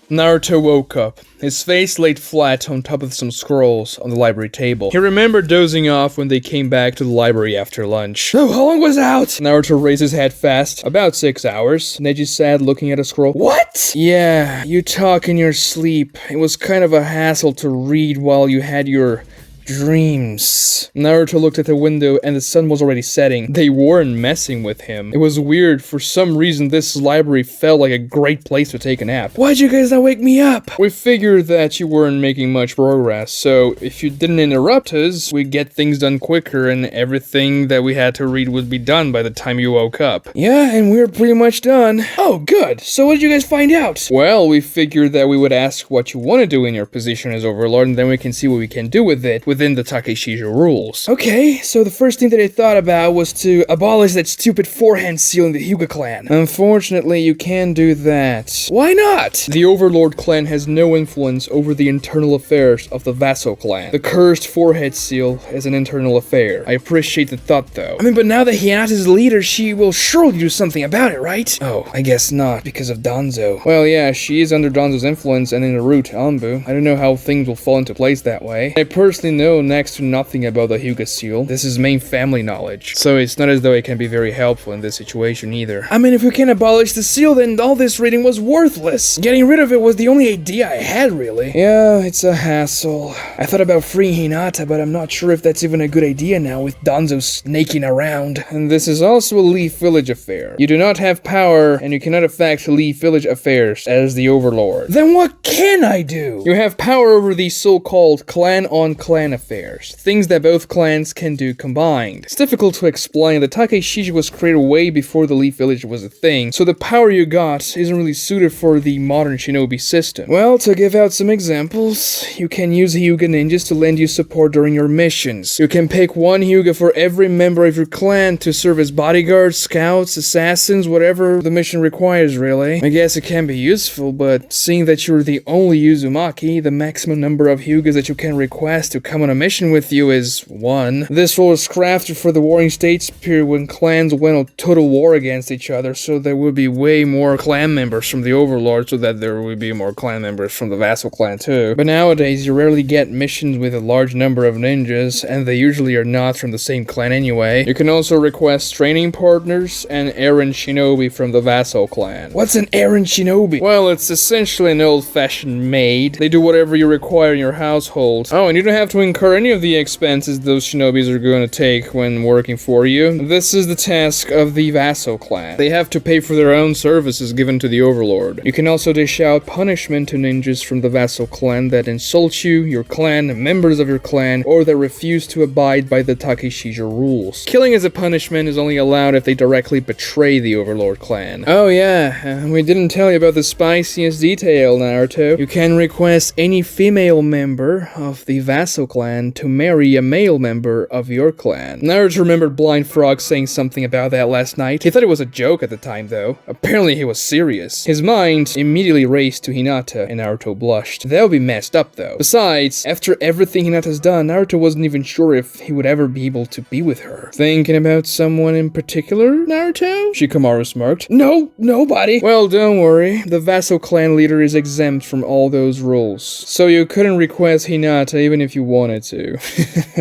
Naruto woke up. His face laid flat on top of some scrolls on the library table. He remembered dozing off when they came back to the library after lunch. Oh, how long was out? Naruto raised his head fast. About 6 hours, Neji said, looking at a scroll. What? Yeah, you talk in your sleep. It was kind of a hassle to read while you had your dreams. Naruto looked at the window and the sun was already setting. They weren't messing with him. It was weird. For some reason, this library felt like a great place to take a nap. Why'd you guys not wake me up? We figured that you weren't making much progress, so if you didn't interrupt us, we'd get things done quicker and everything that we had to read would be done by the time you woke up. Yeah, and we're pretty much done. Oh, good. So what did you guys find out? Well, we figured that we would ask what you want to do in your position as Overlord, and then we can see what we can do with it within the Takeshija rules. Okay, so the first thing that I thought about was to abolish that stupid forehand seal in the Hyuga clan. Unfortunately, you can't do that. Why not? The Overlord clan has no influence over the internal affairs of the Vassal clan. The cursed forehead seal is an internal affair. I appreciate the thought, though. I mean, but now that Hiashi is leader, she will surely do something about it, right? Oh, I guess not, because of Danzo. Well, yeah, she is under Danzo's influence and in the root, Anbu. I don't know how things will fall into place that way. I personally know next to nothing about the Hyuga seal. This is main family knowledge, so it's not as though it can be very helpful in this situation either. I mean, if we can abolish the seal, then all this reading was worthless. Getting rid of it was the only idea I had, really. Yeah, it's a hassle. I thought about freeing Hinata, but I'm not sure if that's even a good idea now with Danzo snaking around. And this is also a Leaf Village affair. You do not have power, and you cannot affect Leaf Village affairs as the Overlord. Then what can I do? You have power over these so-called clan-on-clan affairs. Things that both clans can do combined. It's difficult to explain. The Takeshija was created way before the Leaf Village was a thing, so the power you got isn't really suited for the modern shinobi system. Well, to give out some examples, you can use Hyuga ninjas to lend you support during your missions. You can pick one Hyuga for every member of your clan to serve as bodyguards, scouts, assassins, whatever the mission requires, really. I guess it can be useful, but seeing that you're the only Uzumaki, the maximum number of Hyugas that you can request to come on a mission with you is 1. This role is crafted for the Warring States period when clans went on total war against each other, so there would be way more clan members from the Overlord, so that there would be more clan members from the Vassal clan too. But nowadays, you rarely get missions with a large number of ninjas, and they usually are not from the same clan anyway. You can also request training partners and errand shinobi from the Vassal clan. What's an errand shinobi? Well, it's essentially an old-fashioned maid. They do whatever you require in your household. Oh, and you don't have to incur any of the expenses those shinobis are going to take when working for you. This is the task of the vassal clan. They have to pay for their own services given to the overlord. You can also dish out punishment to ninjas from the vassal clan that insult you, your clan, members of your clan, or that refuse to abide by the Takeshijo rules. Killing as a punishment is only allowed if they directly betray the overlord clan. Oh yeah, we didn't tell you about the spiciest detail, Naruto. You can request any female member of the vassal clan to marry a male member of your clan. Naruto remembered Blind Frog saying something about that last night. He thought it was a joke at the time though. Apparently he was serious. His mind immediately raced to Hinata, and Naruto blushed. That would be messed up though. Besides, after everything Hinata's done, Naruto wasn't even sure if he would ever be able to be with her. Thinking about someone in particular, Naruto? Shikamaru smirked. No, nobody. Well, don't worry. The vassal clan leader is exempt from all those rules. So you couldn't request Hinata even if you wanted to.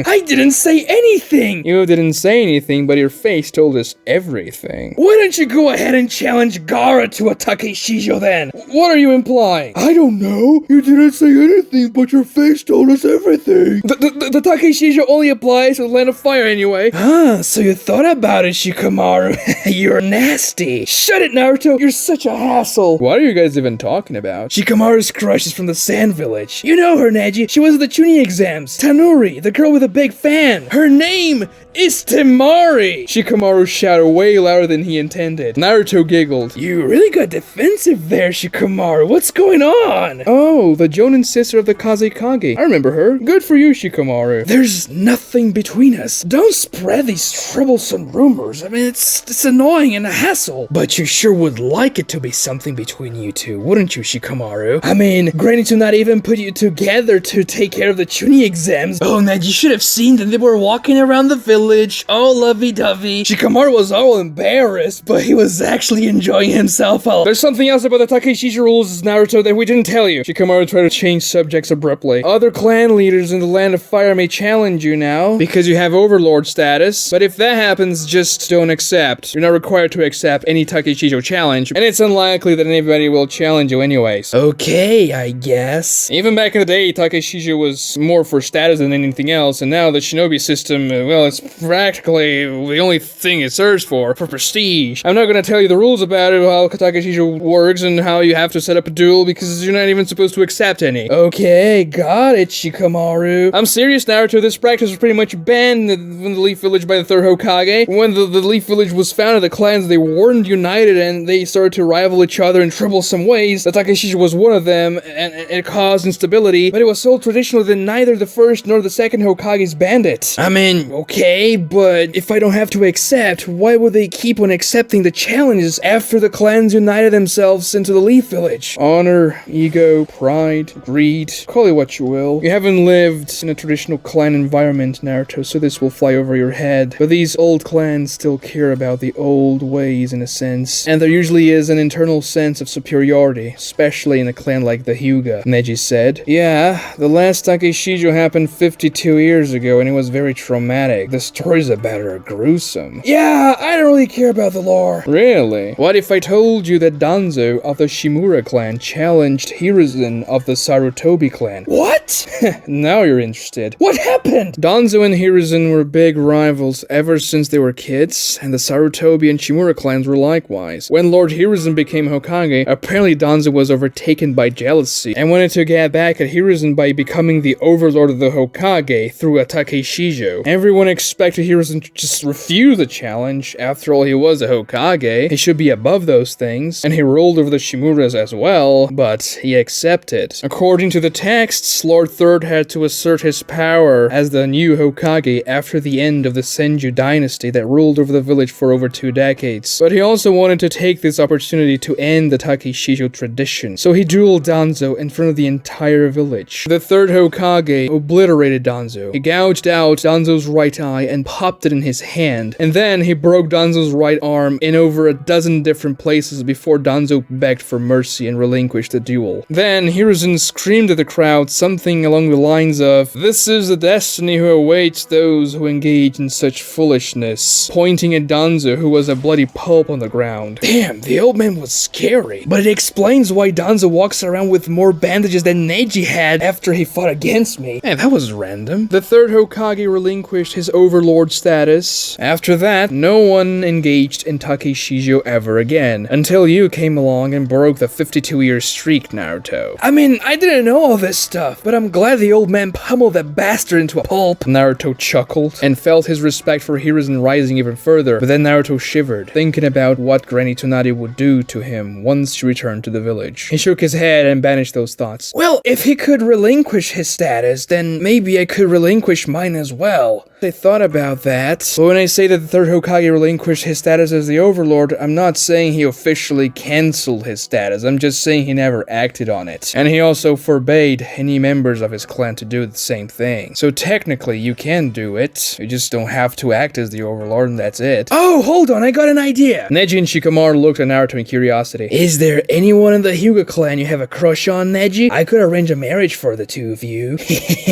I didn't say anything! You didn't say anything, but your face told us everything. Why don't you go ahead and challenge Gaara to a Takeshijo then? What are you implying? I don't know. You didn't say anything, but your face told us everything. The Takeshijo only applies to the Land of Fire anyway. Ah, so you thought about it, Shikamaru. You're nasty. Shut it, Naruto. You're such a hassle. What are you guys even talking about? Shikamaru's crush is from the Sand Village. You know her, Neji. She was at the Chunin exams. Tanuri, the girl with a big fan. Her name is Temari. Shikamaru shouted way louder than he intended. Naruto giggled. You really got defensive there, Shikamaru. What's going on? Oh, the Jonin sister of the Kazekage. I remember her. Good for you, Shikamaru. There's nothing between us. Don't spread these troublesome rumors. I mean, it's annoying and a hassle. But you sure would like it to be something between you two, wouldn't you, Shikamaru? I mean, granny to not even put you together to take care of the Chunin exams. Oh man, you should have seen that they were walking around the village, all lovey-dovey. Shikamaru was all embarrassed, but he was actually enjoying himself. There's something else about the Takeshijo rules, Naruto, that we didn't tell you. Shikamaru tried to change subjects abruptly. Other clan leaders in the Land of Fire may challenge you now, because you have overlord status, but if that happens, just don't accept. You're not required to accept any Takeshijo challenge, and it's unlikely that anybody will challenge you anyways. Okay, I guess. Even back in the day, Takeshijo was more for status than anything else, and now the shinobi system, well, it's practically the only thing it serves for prestige. I'm not gonna tell you the rules about it, how Takeshijo works, and how you have to set up a duel, because you're not even supposed to accept any. Okay, got it, Shikamaru. I'm serious, Naruto, this practice was pretty much banned in the Leaf Village by the third Hokage. When the Leaf Village was founded, the clans, they weren't united, and they started to rival each other in troublesome ways. The Takeshijo was one of them, and it caused instability, but it was so traditional that neither the first nor the second Hokages banned it. I mean, okay, but if I don't have to accept, why would they keep on accepting the challenges after the clans united themselves into the Leaf Village? Honor, ego, pride, greed, call it what you will. You haven't lived in a traditional clan environment, Naruto, so this will fly over your head. But these old clans still care about the old ways in a sense, and there usually is an internal sense of superiority, especially in a clan like the Hyuga, Neji said. Yeah, the last Takeshijo happened 52 years ago, and it was very traumatic. The stories about it are gruesome. Yeah, I don't really care about the lore. Really? What if I told you that Danzo of the Shimura clan challenged Hiruzen of the Sarutobi clan? What? Now you're interested. What happened? Danzo and Hiruzen were big rivals ever since they were kids, and the Sarutobi and Shimura clans were likewise. When Lord Hiruzen became Hokage, apparently Danzo was overtaken by jealousy, and wanted to get back at Hiruzen by becoming the overlord of the Hokage through a Takeshijo. Everyone expected Hiruzen to just refuse the challenge. After all, he was a Hokage. He should be above those things, and he ruled over the Shimuras as well, but he accepted. According to the texts, Lord Third had to assert his power as the new Hokage after the end of the Senju dynasty that ruled over the village for over 2 decades. But he also wanted to take this opportunity to end the Takeshijo tradition, so he dueled Danzo in front of the entire village. The third Hokage obliterated Danzo. He gouged out Danzo's right eye kunai and popped it in his hand. And then he broke Danzo's right arm in over a dozen different places before Danzo begged for mercy and relinquished the duel. Then Hiruzen screamed at the crowd something along the lines of, "This is the destiny who awaits those who engage in such foolishness," pointing at Danzo, who was a bloody pulp on the ground. Damn, the old man was scary. But it explains why Danzo walks around with more bandages than Neji had after he fought against me. Man, that was random. The third Hokage relinquished his overlord status. After that, no one engaged in Takeshijo ever again, until you came along and broke the 52-year streak, Naruto. I mean, I didn't know all this stuff, but I'm glad the old man pummeled that bastard into a pulp. Naruto chuckled and felt his respect for Hiruzen rising even further, but then Naruto shivered, thinking about what Granny Tsunade would do to him once she returned to the village. He shook his head and banished those thoughts. Well, if he could relinquish his status, then maybe I could relinquish mine as well. I thought about that, but when I say that the third Hokage relinquished his status as the Overlord, I'm not saying he officially cancelled his status, I'm just saying he never acted on it. And he also forbade any members of his clan to do the same thing. So technically, you can do it, you just don't have to act as the Overlord and that's it. Oh, hold on, I got an idea! Neji and Shikamaru looked at Naruto in curiosity. Is there anyone in the Hyuga clan you have a crush on, Neji? I could arrange a marriage for the two of you.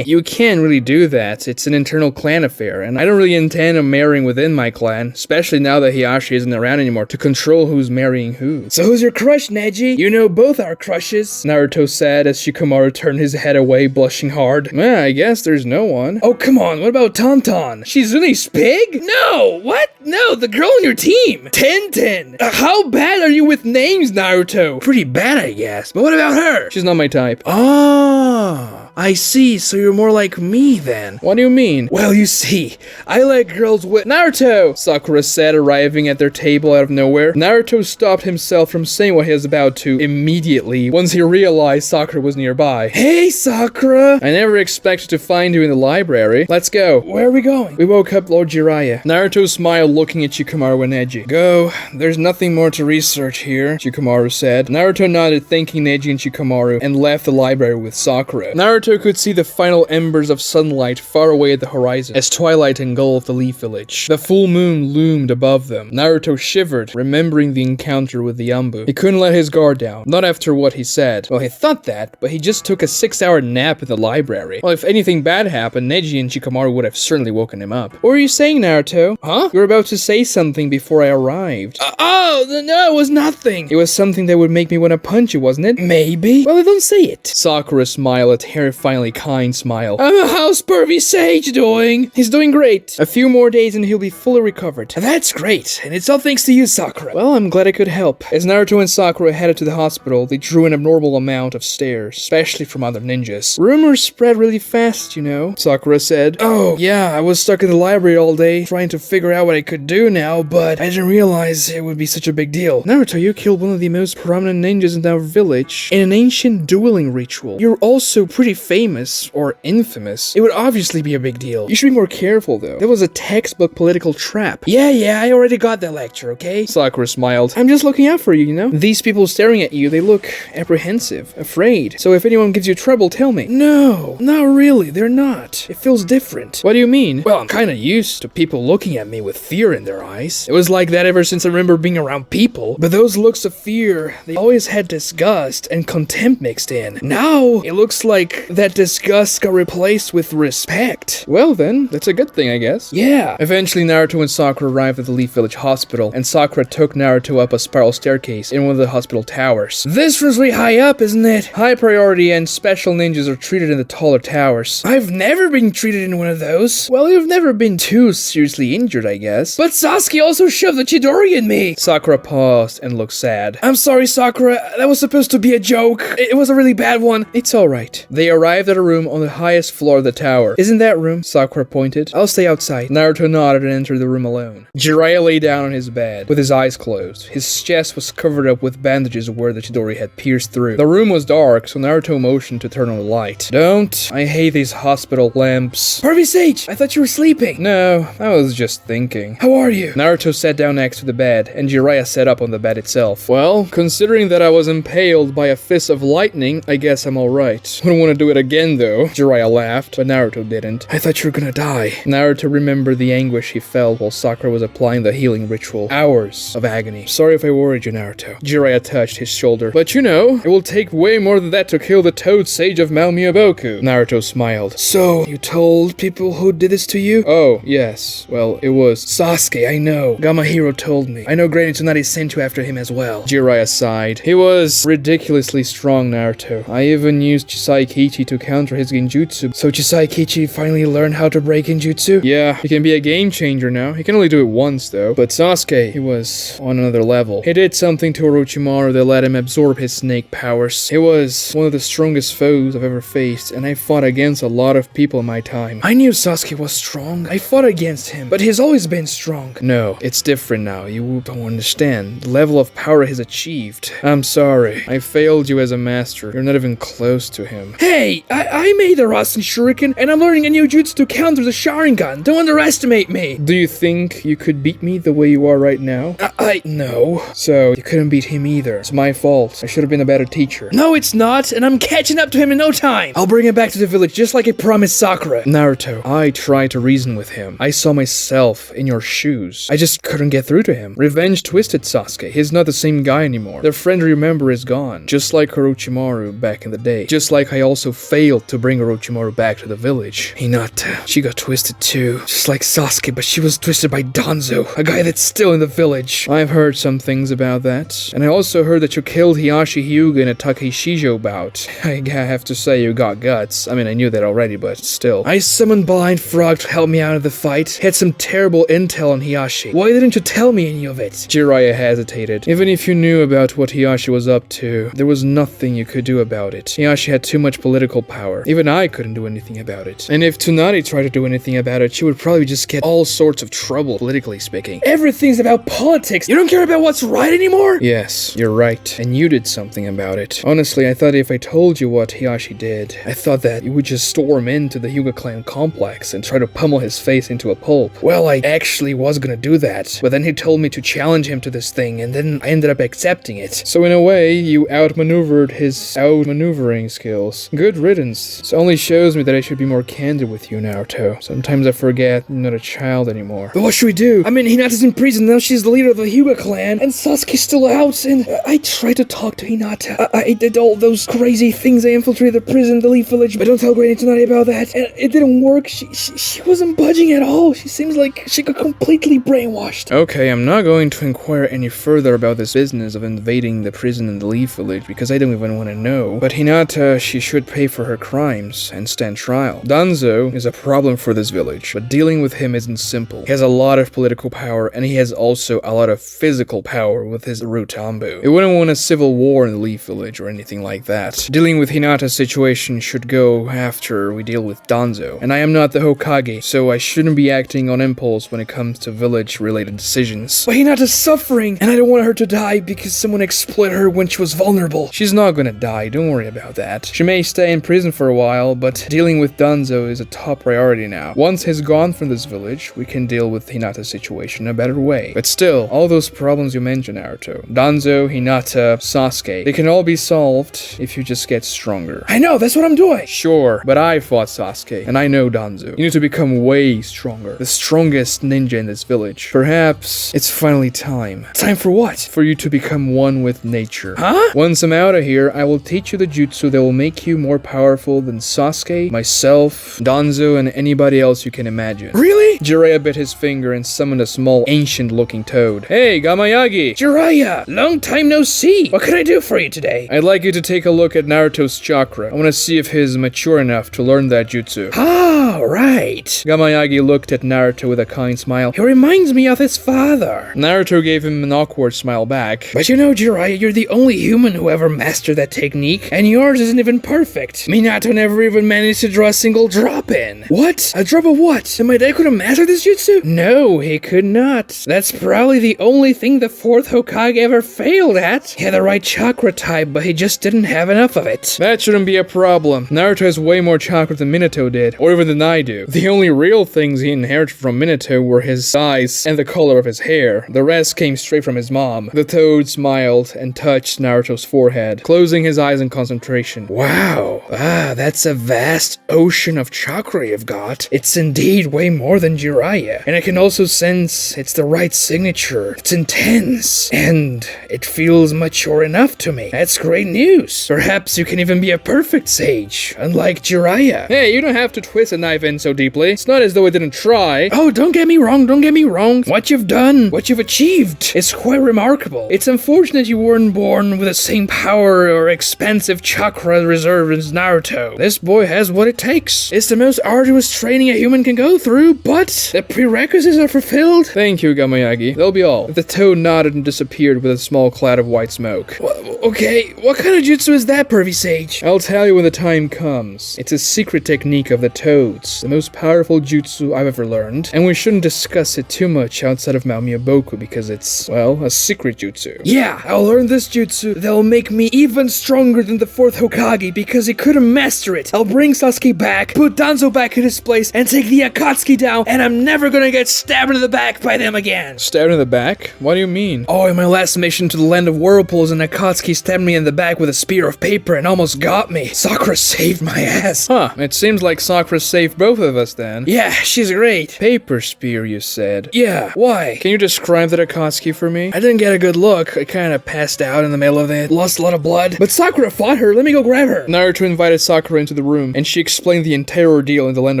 You can't really do that, it's an internal clan affair, and I don't really intend on marrying within my clan, especially now that Hiashi isn't around anymore to control who's marrying who. So who's your crush, Neji? You know both our crushes, Naruto said as Shikamaru turned his head away, blushing hard. Well, I guess there's no one. Oh, come on, what about Tauntaun? She's really big? No, what? No, the girl on your team. Tenten. How bad are you with names, Naruto? Pretty bad, I guess, but what about her? She's not my type. Ah. I see, so you're more like me then. What do you mean? Well, you see, I like girls with— Naruto! Sakura said, arriving at their table out of nowhere. Naruto stopped himself from saying what he was about to immediately once he realized Sakura was nearby. Hey, Sakura! I never expected to find you in the library. Let's go. Where are we going? We woke up Lord Jiraiya. Naruto smiled, looking at Shikamaru and Neji. Go. There's nothing more to research here, Shikamaru said. Naruto nodded, thanking Neji and Shikamaru, and left the library with Sakura. Naruto could see the final embers of sunlight far away at the horizon as twilight engulfed the Leaf Village. The full moon loomed above them. Naruto shivered, remembering the encounter with the Yambu. He couldn't let his guard down, not after what he said. Well, he thought that, but he just took a 6-hour nap in the library. Well, if anything bad happened, Neji and Shikamaru would have certainly woken him up. What were you saying, Naruto? Huh? You were about to say something before I arrived. Oh, no, it was nothing. It was something that would make me want to punch you, wasn't it? Maybe. Well, don't say it. Sakura smiled, a terrifyingly kind smile. How's Pervy Sage doing? He's doing great. A few more days and he'll be fully recovered. That's great, and it's all thanks to you, Sakura. Well, I'm glad I could help. As Naruto and Sakura headed to the hospital, they drew an abnormal amount of stares, especially from other ninjas. Rumors spread really fast, you know, Sakura said. Oh, yeah, I was stuck in the library all day, trying to figure out what I could do now, but I didn't realize it would be such a big deal. Naruto, you killed one of the most prominent ninjas in our village in an ancient dueling ritual. You're also pretty famous, or infamous. It would obviously be a big deal. You should be more careful, though. That was a textbook political trap. Yeah, I already got that lecture, okay? Sakura smiled. I'm just looking out for you, you know? These people staring at you, they look apprehensive, afraid. So if anyone gives you trouble, tell me. No, not really, they're not. It feels different. What do you mean? Well, I'm kinda used to people looking at me with fear in their eyes. It was like that ever since I remember being around people. But those looks of fear, they always had disgust and contempt mixed in. Now, it looks like that disgust got replaced with respect. Well then, that's a good thing, I guess. Yeah. Eventually, Naruto and Sakura arrived at the Leaf Village Hospital, and Sakura took Naruto up a spiral staircase in one of the hospital towers. This was really high up, isn't it? High priority and special ninjas are treated in the taller towers. I've never been treated in one of those. Well, you've never been too seriously injured, I guess. But Sasuke also shoved the Chidori in me. Sakura paused and looked sad. I'm sorry, Sakura. That was supposed to be a joke. It was a really bad one. It's alright. They arrived at a room on the highest floor of the tower. Isn't that room? Sakura pointed. I'll stay outside. Naruto nodded and entered the room alone. Jiraiya lay down on his bed, with his eyes closed. His chest was covered up with bandages where the Chidori had pierced through. The room was dark, so Naruto motioned to turn on the light. Don't. I hate these hospital lamps. Pervy Sage! I thought you were sleeping. No, I was just thinking. How are you? Naruto sat down next to the bed, and Jiraiya sat up on the bed itself. Well, considering that I was impaled by a fist of lightning, I guess I'm alright. Wouldn't want to do do it again though. Jiraiya laughed, but Naruto didn't. I thought you were gonna die. Naruto remembered the anguish he felt while Sakura was applying the healing ritual. Hours of agony. Sorry if I worried you, Naruto. Jiraiya touched his shoulder. But you know, it will take way more than that to kill the Toad Sage of Mount Miyaboku. Naruto smiled. So, you told people who did this to you? Oh, yes. Well, it was Sasuke, I know. Gamahiro told me. I know Granny Tsunade sent you after him as well. Jiraiya sighed. He was ridiculously strong, Naruto. I even used Chisaikichi to counter his genjutsu. So Chisaikichi finally learned how to break genjutsu? Yeah, he can be a game changer now. He can only do it once, though. But Sasuke, he was on another level. He did something to Orochimaru that let him absorb his snake powers. He was one of the strongest foes I've ever faced, and I fought against a lot of people in my time. I knew Sasuke was strong. I fought against him, but he's always been strong. No, it's different now. You don't understand the level of power he's achieved. I'm sorry. I failed you as a master. You're not even close to him. Hey, I made the Rasen Shuriken, and I'm learning a new jutsu to counter the Sharingan. Don't underestimate me. Do you think you could beat me the way you are right now? I know. So, you couldn't beat him either. It's my fault. I should have been a better teacher. No, it's not, and I'm catching up to him in no time. I'll bring him back to the village just like I promised Sakura. Naruto, I tried to reason with him. I saw myself in your shoes. I just couldn't get through to him. Revenge twisted Sasuke. He's not the same guy anymore. The friend you remember is gone. Just like Orochimaru back in the day. Just like I also failed to bring Orochimaru back to the village. Hinata, she got twisted too. Just like Sasuke, but she was twisted by Danzo, a guy that's still in the village. I've heard some things about that. And I also heard that you killed Hiashi Hyuga in a Takeshijo bout. I have to say you got guts. I mean, I knew that already, but still. I summoned Blind Frog to help me out of the fight. Had some terrible intel on Hiashi. Why didn't you tell me any of it? Jiraiya hesitated. Even if you knew about what Hiashi was up to, there was nothing you could do about it. Hiashi had too much political power. Even I couldn't do anything about it. And if Tsunade tried to do anything about it, she would probably just get all sorts of trouble, politically speaking. Everything's about politics. You don't care about what's right anymore? Yes, you're right. And you did something about it. Honestly, I thought if I told you what Hiashi did, I thought that you would just storm into the Hyuga clan complex and try to pummel his face into a pulp. Well, I actually was gonna do that, but then he told me to challenge him to this thing, and then I ended up accepting it. So in a way, you outmaneuvered his outmaneuvering skills. Good riddance. This only shows me that I should be more candid with you, Naruto. Sometimes I forget you're not a child anymore. But what should we do? I mean, Hinata's in prison, now she's the leader of the Hyuga clan, and Sasuke's still out, and I tried to talk to Hinata. I did all those crazy things. I infiltrated the prison, the Leaf Village, but don't tell Granny Tsunade about that. And it didn't work. She wasn't budging at all. She seems like she got completely brainwashed. Okay, I'm not going to inquire any further about this business of invading the prison in the Leaf Village because I don't even want to know. But Hinata, she should pay for her crimes and stand trial. Danzo is a problem for this village, but dealing with him isn't simple. He has a lot of political power, and he has also a lot of physical power with his Rutambu. It wouldn't want a civil war in the Leaf Village or anything like that. Dealing with Hinata's situation should go after we deal with Danzo. And I am not the Hokage, so I shouldn't be acting on impulse when it comes to village-related decisions. But Hinata's suffering, and I don't want her to die because someone exploited her when she was vulnerable. She's not gonna die, don't worry about that. She may stay in prison for a while, but dealing with Danzo is a top priority now. Once he's gone from this village, we can deal with Hinata's situation in a better way. But still, all those problems you mentioned, Naruto, Danzo, Hinata, Sasuke, they can all be solved if you just get stronger. I know, that's what I'm doing. Sure, but I fought Sasuke, and I know Danzo. You need to become way stronger. The strongest ninja in this village. Perhaps it's finally time. Time for what? For you to become one with nature. Huh? Once I'm out of here, I will teach you the jutsu that will make you more powerful than Sasuke, myself, Danzo, and anybody else you can imagine. Really? Jiraiya bit his finger and summoned a small, ancient-looking toad. Hey, Gamayagi! Jiraiya! Long time no see! What can I do for you today? I'd like you to take a look at Naruto's chakra. I want to see if he's mature enough to learn that jutsu. Ah, right. Gamayagi looked at Naruto with a kind smile. He reminds me of his father. Naruto gave him an awkward smile back. But you know, Jiraiya, you're the only human who ever mastered that technique, and yours isn't even perfect. Minato never even managed to draw a single drop in. What? A drop of what? And my dad couldn't master this jutsu? No, he could not. That's probably the only thing the fourth Hokage ever failed at. He had the right chakra type, but he just didn't have enough of it. That shouldn't be a problem. Naruto has way more chakra than Minato did, or even than I do. The only real things he inherited from Minato were his size and the color of his hair. The rest came straight from his mom. The toad smiled and touched Naruto's forehead, closing his eyes in concentration. Wow. Wow. Ah, that's a vast ocean of chakra you've got. It's indeed way more than Jiraiya. And I can also sense it's the right signature. It's intense. And it feels mature enough to me. That's great news. Perhaps you can even be a perfect sage, unlike Jiraiya. Hey, you don't have to twist a knife in so deeply. It's not as though I didn't try. Oh, don't get me wrong, don't get me wrong. What you've done, what you've achieved, is quite remarkable. It's unfortunate you weren't born with the same power or expansive chakra reserve as Naruto. This boy has what it takes. It's the most arduous training a human can go through, but the prerequisites are fulfilled. Thank you, Gamayagi. That'll be all. The toad nodded and disappeared with a small cloud of white smoke. Okay, what kind of jutsu is that, Pervy Sage? I'll tell you when the time comes. It's a secret technique of the toads, the most powerful jutsu I've ever learned, and we shouldn't discuss it too much outside of Maomiyaboku because it's, well, a secret jutsu. Yeah, I'll learn this jutsu that'll make me even stronger than the 4th Hokage because he couldn't master it. I'll bring Sasuke back, put Danzo back in his place, and take the Akatsuki down, and I'm never gonna get stabbed in the back by them again. Stabbed in the back? What do you mean? Oh, in my last mission to the land of whirlpools, an Akatsuki stabbed me in the back with a spear of paper and almost got me. Sakura saved my ass. Huh, it seems like Sakura saved both of us then. Yeah, she's great. Paper spear, you said. Yeah, why? Can you describe that Akatsuki for me? I didn't get a good look. I kinda passed out in the middle of it, lost a lot of blood. But Sakura fought her, let me go grab her. Naruto invited Sakura into the room, and she explained the entire ordeal in the land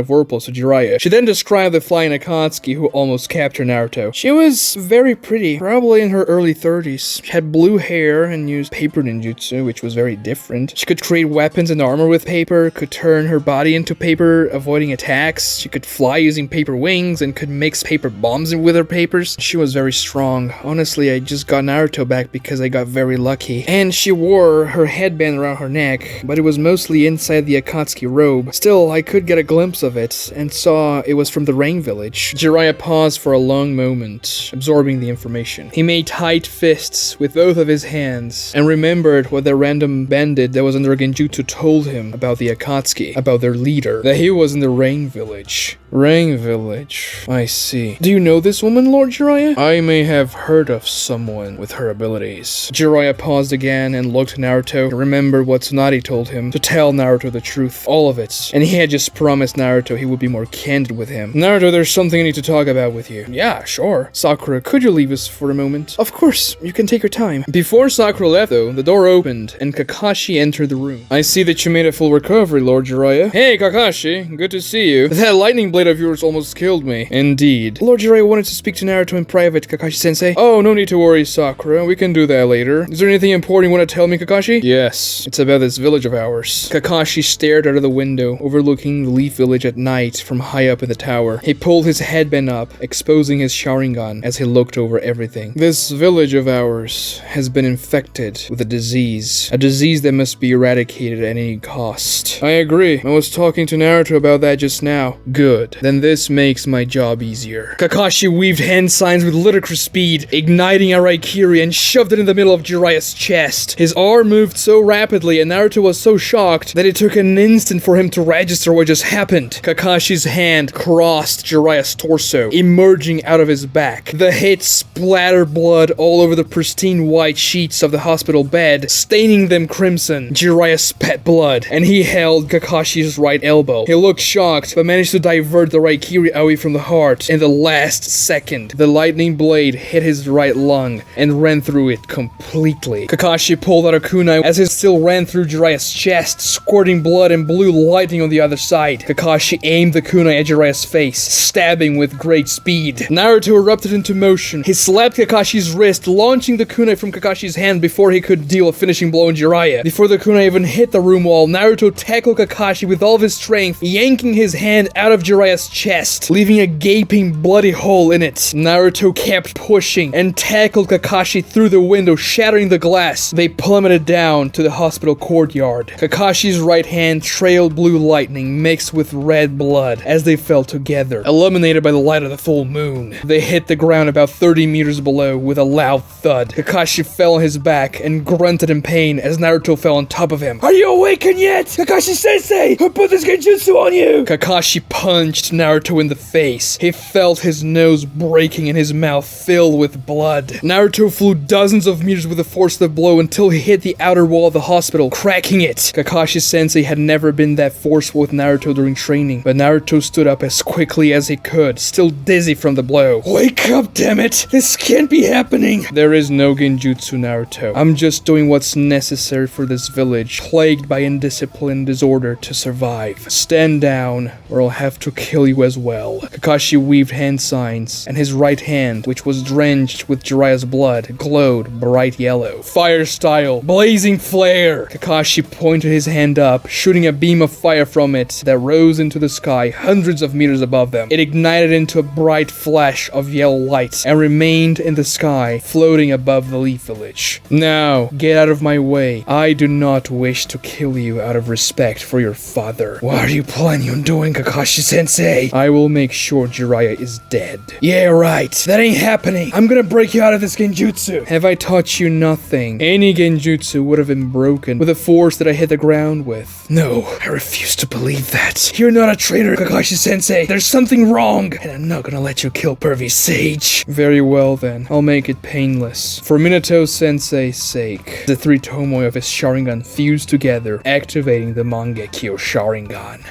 of whirlpools to Jiraiya. She then described the flying Akatsuki who almost captured Naruto. She was very pretty, probably in her early 30s. She had blue hair and used paper ninjutsu, which was very different. She could create weapons and armor with paper, could turn her body into paper, avoiding attacks. She could fly using paper wings and could mix paper bombs with her papers. She was very strong. Honestly, I just got Naruto back because I got very lucky. And she wore her headband around her neck, but it was mostly inside the Akatsuki robe. Still, I could get a glimpse of it and saw it was from the Rain Village. Jiraiya paused for a long moment, absorbing the information. He made tight fists with both of his hands and remembered what the random bandit that was under Genjutsu told him about the Akatsuki, about their leader, that he was in the Rain Village. Rain Village. I see. Do you know this woman, Lord Jiraiya? I may have heard of someone with her abilities. Jiraiya paused again and looked at Naruto to remember what Tsunade told him, to tell Naruto the truth, all of it. And he had just promised Naruto he would be more candid with him. Naruto, there's something I need to talk about with you. Yeah, sure. Sakura, could you leave us for a moment? Of course, you can take your time. Before Sakura left though, the door opened and Kakashi entered the room. I see that you made a full recovery, Lord Jiraiya. Hey, Kakashi, good to see you. That lightning blade of yours almost killed me. Indeed. Lord Jiraiya wanted to speak to Naruto in private, Kakashi-sensei. Oh, no need to worry, Sakura. We can do that later. Is there anything important you want to tell me, Kakashi? Yes, it's about this village of ours. Kakashi stared out of the window, overlooking the Leaf Village at night from high up in the tower. He pulled his headband up, exposing his Sharingan as he looked over everything. This village of ours has been infected with a disease that must be eradicated at any cost. I agree. I was talking to Naruto about that just now. Good. Then this makes my job easier. Kakashi weaved hand signs with ludicrous speed, igniting a Raikiri and shoved it in the middle of Jiraiya's chest. His arm moved so rapidly and Naruto was so shocked that it took an instant for him to register what just happened. Kakashi's hand crossed Jiraiya's torso, emerging out of his back. The hit splattered blood all over the pristine white sheets of the hospital bed, staining them crimson. Jiraiya spat blood, and he held Kakashi's right elbow. He looked shocked, but managed to divert the Raikiri away from the heart. In the last second, the lightning blade hit his right lung and ran through it completely. Kakashi pulled out a kunai as it still ran through Jiraiya's chest, squirting blood and blue lightning on the other side. Kakashi aimed the kunai at Jiraiya's face, stabbing with great speed. Naruto erupted into motion. He slapped Kakashi's wrist, launching the kunai from Kakashi's hand before he could deal a finishing blow on Jiraiya. Before the kunai even hit the room wall, Naruto tackled Kakashi with all of his strength, yanking his hand out of Jiraiya's chest, leaving a gaping bloody hole in it. Naruto kept pushing and tackled Kakashi through the window, shattering the glass. They plummeted down to the hospital courtyard. Kakashi's right hand trailed blue lightning mixed with red blood as they fell together, illuminated by the light of the full moon. They hit the ground about 30 meters below with a loud thud. Kakashi fell on his back and grunted in pain as Naruto fell on top of him. Are you awakened yet? Kakashi-sensei! Who put this genjutsu on you? Kakashi punched punched Naruto in the face. He felt his nose breaking and his mouth filled with blood. Naruto flew dozens of meters with the force of the blow until he hit the outer wall of the hospital, cracking it. Kakashi-sensei had never been that forceful with Naruto during training, but Naruto stood up as quickly as he could, still dizzy from the blow. Wake up, damn it! This can't be happening! There is no genjutsu, Naruto. I'm just doing what's necessary for this village, plagued by indiscipline and disorder, to survive. Stand down, or I'll have to kill you as well. Kakashi weaved hand signs, and his right hand, which was drenched with Jiraiya's blood, glowed bright yellow. Fire style, blazing flare! Kakashi pointed his hand up, shooting a beam of fire from it that rose into the sky hundreds of meters above them. It ignited into a bright flash of yellow light and remained in the sky, floating above the Leaf Village. Now, get out of my way. I do not wish to kill you out of respect for your father. What are you planning on doing, Kakashi-sensei? I will make sure Jiraiya is dead. Yeah, right. That ain't happening. I'm gonna break you out of this genjutsu. Have I taught you nothing? Any genjutsu would have been broken with the force that I hit the ground with. No, I refuse to believe that. You're not a traitor, Kakashi-sensei. There's something wrong, and I'm not gonna let you kill Pervy Sage. Very well then, I'll make it painless. For Minato-sensei's sake. The three Tomoe of his Sharingan fused together, activating the Mangekyo Sharingan.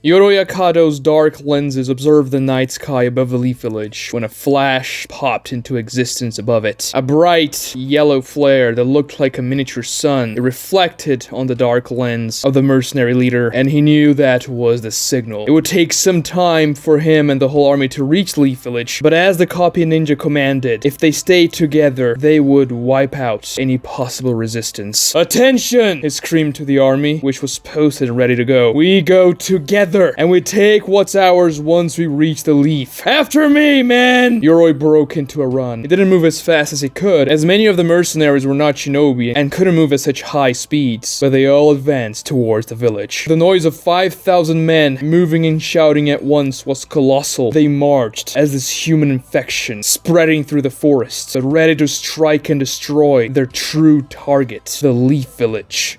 Yoroya Kado's dark lenses observed the night sky above the Leaf Village when a flash popped into existence above it. A bright yellow flare that looked like a miniature sun. It reflected on the dark lens of the mercenary leader, and he knew that was the signal. It would take some time for him and the whole army to reach Leaf Village, but as the copy ninja commanded, if they stayed together, they would wipe out any possible resistance. "Attention!" he screamed to the army, which was posted and ready to go. "We go together! And we take what's ours once we reach the Leaf. After me, man!" Yoroi broke into a run. He didn't move as fast as he could, as many of the mercenaries were not shinobi and couldn't move at such high speeds, but they all advanced towards the village. The noise of 5,000 men moving and shouting at once was colossal. They marched as this human infection, spreading through the forests, but ready to strike and destroy their true target, the Leaf Village.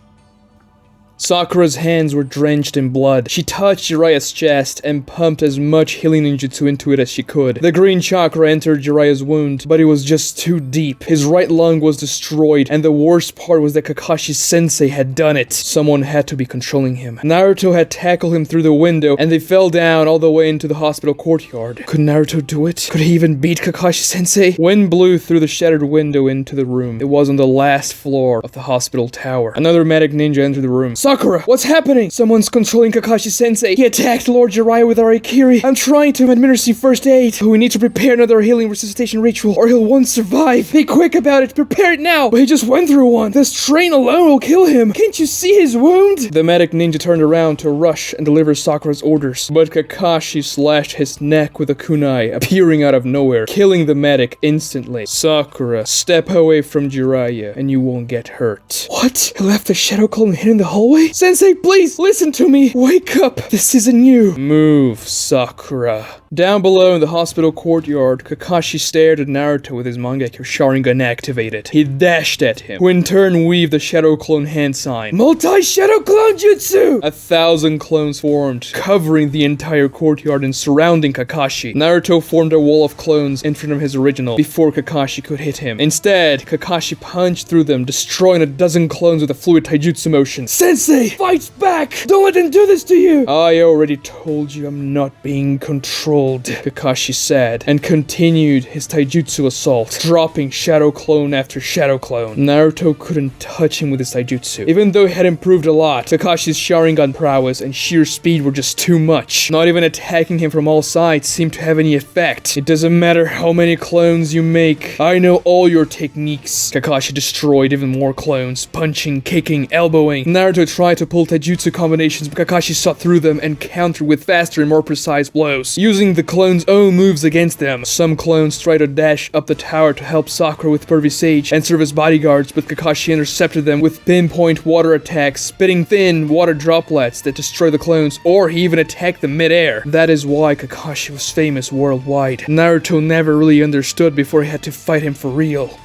Sakura's hands were drenched in blood. She touched Jiraiya's chest and pumped as much healing ninjutsu into it as she could. The green chakra entered Jiraiya's wound, but it was just too deep. His right lung was destroyed, and the worst part was that Kakashi-sensei had done it. Someone had to be controlling him. Naruto had tackled him through the window, and they fell down all the way into the hospital courtyard. Could Naruto do it? Could he even beat Kakashi-sensei? Wind blew through the shattered window into the room. It was on the last floor of the hospital tower. Another medic ninja entered the room. "Sakura, what's happening?" "Someone's controlling Kakashi-sensei. He attacked Lord Jiraiya with our Ikiri. I'm trying to administer first aid, but we need to prepare another healing resuscitation ritual, or he won't survive. Be quick about it. Prepare it now." "But he just went through one. The strain alone will kill him. Can't you see his wound?" The medic ninja turned around to rush and deliver Sakura's orders, but Kakashi slashed his neck with a kunai, appearing out of nowhere, killing the medic instantly. "Sakura, step away from Jiraiya, and you won't get hurt." "What? He left the shadow clone hidden in the hallway? Sensei, please, listen to me. Wake up. This isn't you." "Move, Sakura." Down below in the hospital courtyard, Kakashi stared at Naruto with his Mangekyo Sharingan activated. He dashed at him, who in turn weaved the Shadow Clone hand sign. Multi-Shadow Clone Jutsu! 1,000 clones formed, covering the entire courtyard and surrounding Kakashi. Naruto formed a wall of clones in front of his original, before Kakashi could hit him. Instead, Kakashi punched through them, destroying a dozen clones with a fluid taijutsu motion. "Sensei, fight back! Don't let them do this to you!" "I already told you I'm not being controlled," Kakashi said, and continued his taijutsu assault, dropping shadow clone after shadow clone. Naruto couldn't touch him with his taijutsu. Even though he had improved a lot, Kakashi's Sharingan prowess and sheer speed were just too much. Not even attacking him from all sides seemed to have any effect. "It doesn't matter how many clones you make. I know all your techniques." Kakashi destroyed even more clones, punching, kicking, elbowing. Naruto tried to pull taijutsu combinations, but Kakashi saw through them and countered with faster and more precise blows, using the clones' own moves against them. Some clones tried to dash up the tower to help Sakura with Pervy Sage and serve as bodyguards, but Kakashi intercepted them with pinpoint water attacks, spitting thin water droplets that destroy the clones, or he even attacked them mid-air. That is why Kakashi was famous worldwide. Naruto never really understood before he had to fight him for real.